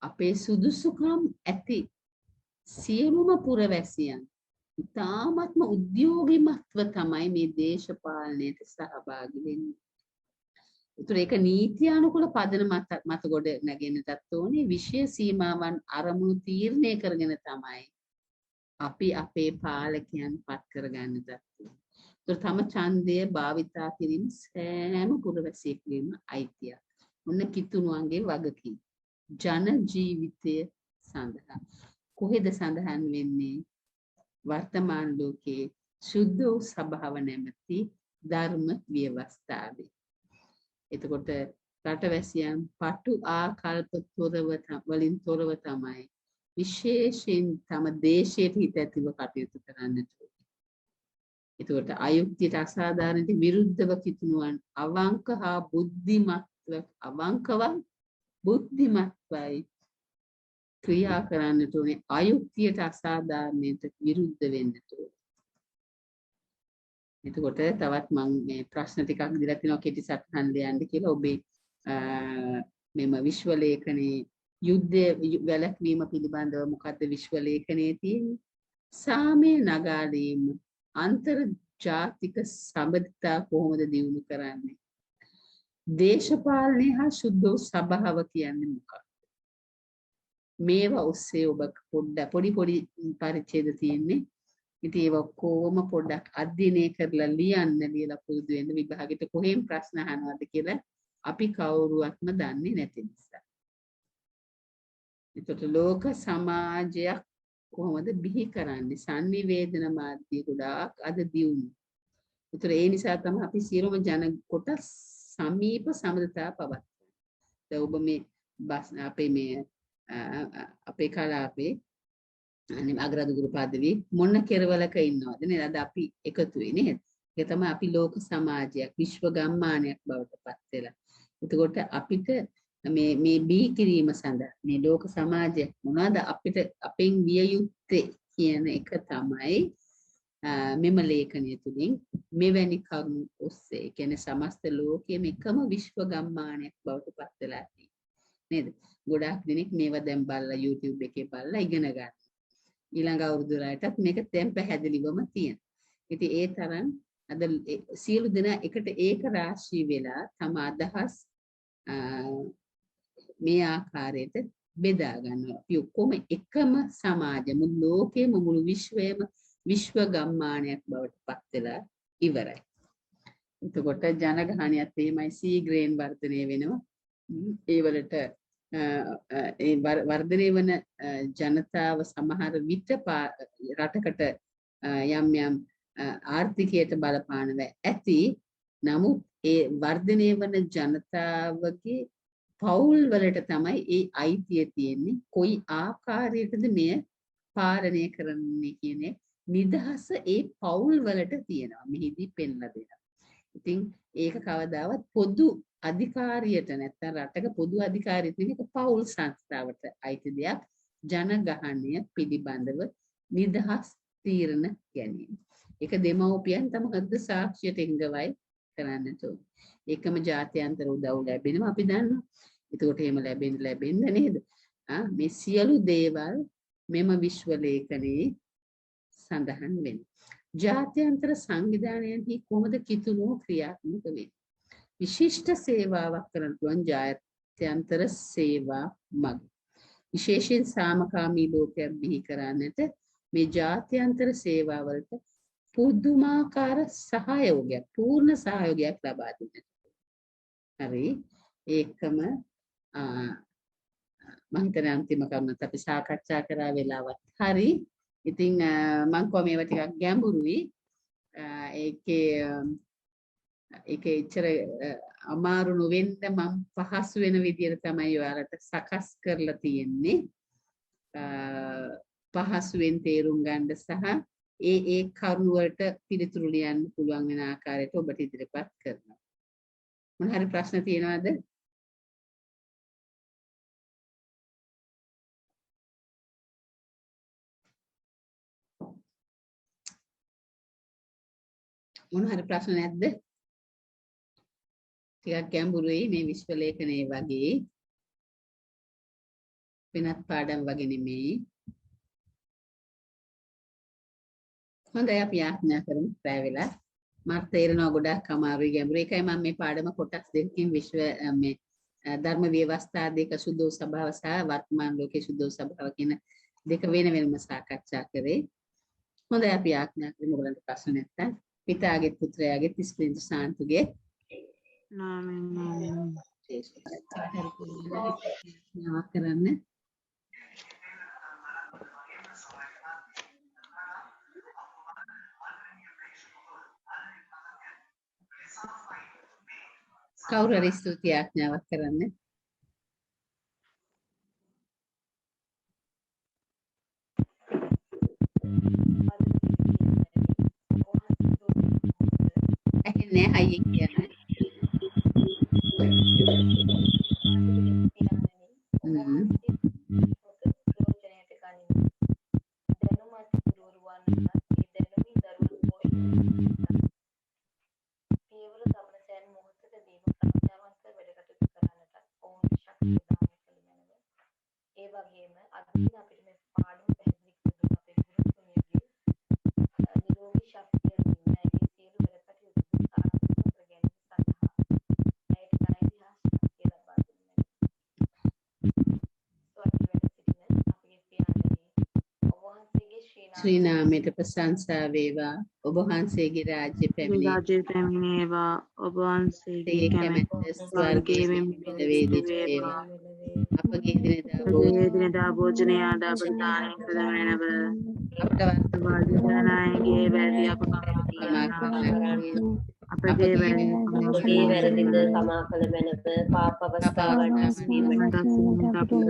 අපේ සුදුසුකම් ඇති සියලුම පුරවැසියන් ඉතාමත්ම උද්‍යෝගීමත්ව තමයි මේ දේශපාලනයට සහභාගී වෙන්නේ. ඒතර ඒක නීත්‍යානුකූල පදන මත ගොඩ නැගෙන්නටත් ඕනේ. විශේෂ සීමාවන් අරමුණු තීරණය කරගෙන තමයි අපි අපේ පාලකයන් පත් කරගන්නට. ඒතර තම ඡන්දය භාවිතා කිරීම සෑම පුරවැසියෙකුගේම අයිතියක්. ඔන්න කිතුණුවන්ගේ වගකීම. ජන ජීවිතය සඳහා කොහෙද සඳහන් වෙන්නේ? වර්තමාන ලෝකයේ සුද්ධ වූ සභාව නැමැති ධර්ම ව්‍යවස්ථාවේ. එතකොට රටවැසියන් පටු ආකල්ප වලින් තොරව තමයි විශේෂයෙන් තම දේශයට හිත ඇතිව කටයුතු කරන්නට ඕනේ. එතකොට අයුක්තියට අසාධාරණට විරුද්ධව කිතුණුවන් අවංක හා බුද්ධිමත්වයි ක්‍රියා කරන්නට ඕනේ. අයුක්තියට අසාධාරණයට විරුද්ධ වෙන්නට ඕනේ. එතකොට තවත් මම මේ ප්‍රශ්න ටිකක් දීලා තිනවා කෙටි සටහන් ලියන්න කියලා. ඔබේ මෙම විශ්ව ලේඛනයේ යුද්ධ වැළැක්වීම පිළිබඳව මොකද්ද විශ්ව ලේඛනයේ තියෙන්නේ? සාමය නගාලීම අන්තර්ජාතික සම්බන්ධතා කොහොමද දියුණු කරන්නේ? දේශපාලනය හා සුද්ධ සභාව කියන්නේ මොකක්ද? මේවා ඔස්සේ ඔබ පොඩි පරිච්ඡේද තියෙන්නේ. ඉතින් ඒක කොහොම පොඩ්ඩක් අධ්‍යයනය කරලා ලියලා පුරුදු වෙන්න විභාගෙට කොහෙන් ප්‍රශ්න අහනවද කියලා අපි කවුරුවත්ම දන්නේ නැති නිසා. එතකොට ලෝක සමාජයක් කොහොමද බිහි කරන්නේ? sannivedana මාධ්‍ය ගොඩාක් අද දියුණු. ඒතර ඒ නිසා තමයි අපි සියලුම ජන කොටස් සමීප සමදතා පවත්වන්නේ. දැන් ඔබ මේ අපේ කලාපේ අග්‍රදුගුරු පදවි මොන කෙරවලක ඉන්නවද නේද? අද අපි එකතු වෙන්නේ නේද? ඒක තමයි අපි ලෝක සමාජයක් විශ්ව ගම්මානයක් බවට පත් වෙලා. එතකොට අපිට මේ බිහි කිරීම සඳහා මේ ලෝක සමාජය මොනවාද අපිට අපෙන් විය යුත්තේ කියන එක තමයි මෙම ලේඛනය තුලින් මෙවැනි කරුණු ඔස්සේ කියන්නේ සමස්ත ලෝකයේම එකම විශ්ව ගම්මානයක් බවට පත් වෙලා තියෙනවා නේද? ගොඩාක් දෙනෙක් මේවා දැන් බලලා YouTube එකේ බලලා ඉගෙන ගන්න. ඊළඟ අවුරුදු වලටත් මේක දැන් පැහැදිලිවම තියෙනවා. ඉතින් ඒ තරම් අද සියලු දෙනා එකට ඒක රාශී වෙලා තම අදහස් මේ ආකාරයට බෙදා ගන්නවා. අපි ඔක්කොම එකම සමාජ මුළු ලෝකෙම මුළු විශ්වයේම විශ්ව ගම්මානයක් බවට පත් වෙලා ඉවරයි. එතකොට ජනගහනයත් එහෙමයි සීග්‍රයෙන් වර්ධනය වෙනවා. ඒ වලට ඒ වර්ධනය වන ජනතාව සමහර විට රටකට යම් ආර්ථිකයට බලපානව ඇති. නමුත් ඒ වර්ධනය වන ජනතාවගේ පවුල් වලට තමයි ඒ අයිතිය තියෙන්නේ. කොයි ආකාරයකද මෙය පාලනය කරන්නේ කියන නිදහස ඒ පවුල් වලට තියෙනවා. මෙහිදී පෙන්ලා දෙනවා. ඉතින් ඒක කවදාවත් පොදු අධිකාරියට නැත්නම් රටක පොදු අධිකාරියට නෙවෙයි, ඒක පවුල් සංස්ථාවට අයිති දෙයක්. ජනගහනය පිළිබඳව නිදහස් තීරණ ගැනීම. ඒක දෙමව්පියන් තම හෘද සාක්ෂියට එංගවයි කරන්නට ඕනේ. ඒකම ජාත්‍යන්තර උදව් ලැබෙනවා අපි දන්නවා. එතකොට එහෙම ලැබෙන්න නේද? මේ සියලු දේවල් මෙම විශ්ව ලේඛනයේ සඳහන් වෙනවා. ජාත්‍යන්තර සංවිධානයන්හි කොහොමද කිතුණුව ක්‍රියාත්මක වෙන්නේ? විශිෂ්ට සේවාවක් කරන්න පුළුවන් ජාත්‍යන්තර සේවා මග. විශේෂයෙන් සාමකාමී ලෝකයක් බිහි කරන්නට මේ ජාත්‍යන්තර සේවාවලට පුදුමාකාර සහයෝගයක්, පූර්ණ සහයෝගයක් ලබා දෙන්නට. හරි. ඒකම මම හිතන්නේ අන්තිම කරුණත් අපි සාකච්ඡා කරා වෙලාවත් හරි. ඉතින් මම කොහොම මේවා ටිකක් ගැඹුරුයි. ඒකේ ඉතර අමාරු නොවෙන්න මම පහසු වෙන විදියට තමයි ඔයාලට සකස් කරලා තියෙන්නේ. පහසුවෙන් තේරුම් ගන්න සහ ඒ කරුණ වලට පිළිතුරු ලියන්න පුළුවන් වෙන ආකාරයට ඔබට ඉදිරිපත් කරනවා. මොන හරි ප්‍රශ්න තියෙනවද? මොන හරි ප්‍රශ්න නැද්ද? ටිකක් ගැඹුරුයි මේ විශ්ව ලේඛනයේ වගේ. වෙනත් පාඩම් වගේ නෙමෙයි. හොඳයි අපි යාඥා කරමු පැය වෙලා. මට තේරෙනවා ගොඩක් අමාරුයි ගැඹුරු. ඒකයි මම මේ පාඩම කොටස් දෙකකින් විශ්ව මේ ධර්ම ව්‍යවස්ථා දෙක සුදෝ සභාව සහ වර්තමාන ලෝකයේ සුදෝ සභාව කියන දෙක වෙන වෙනම සාකච්ඡා කරේ. හොඳයි අපි යාඥා කරමු ඔයගලන්ට ප්‍රශ්න නැත්නම් පිතාගේ පුත්‍රයාගේ තිස්පින්තු සාන්තුගේ නාමයෙන් කරන්න. කවුරු හරි ස්තුති ආඥාවක් කරන්න. ඇහෙන්නේ අයියෙන් කියන්න. ශ්‍රී නාමයට ප්‍රශංසා වේවා. ඔබ වහන්සේගේ රාජ්‍ය පැමිණේවා. ඔබ වහන්සේගේ කැමැත්ත ස්වර්ගයේ මෙන්ම වේවා. අපගේ දිනදා භෝජනය ආද අපට දානය කළ මැනව. අපට වර්තමානයේ වැරදි අප අපගේ වැරදි කමා කළ මැනව. පාප අවස්ථාවන් වීමට අපේ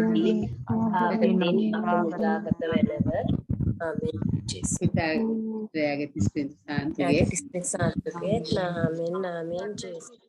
අපමුදාගත මැනව. Amen. Kita reaget dispensantuge. Amen. Amen. Jesus.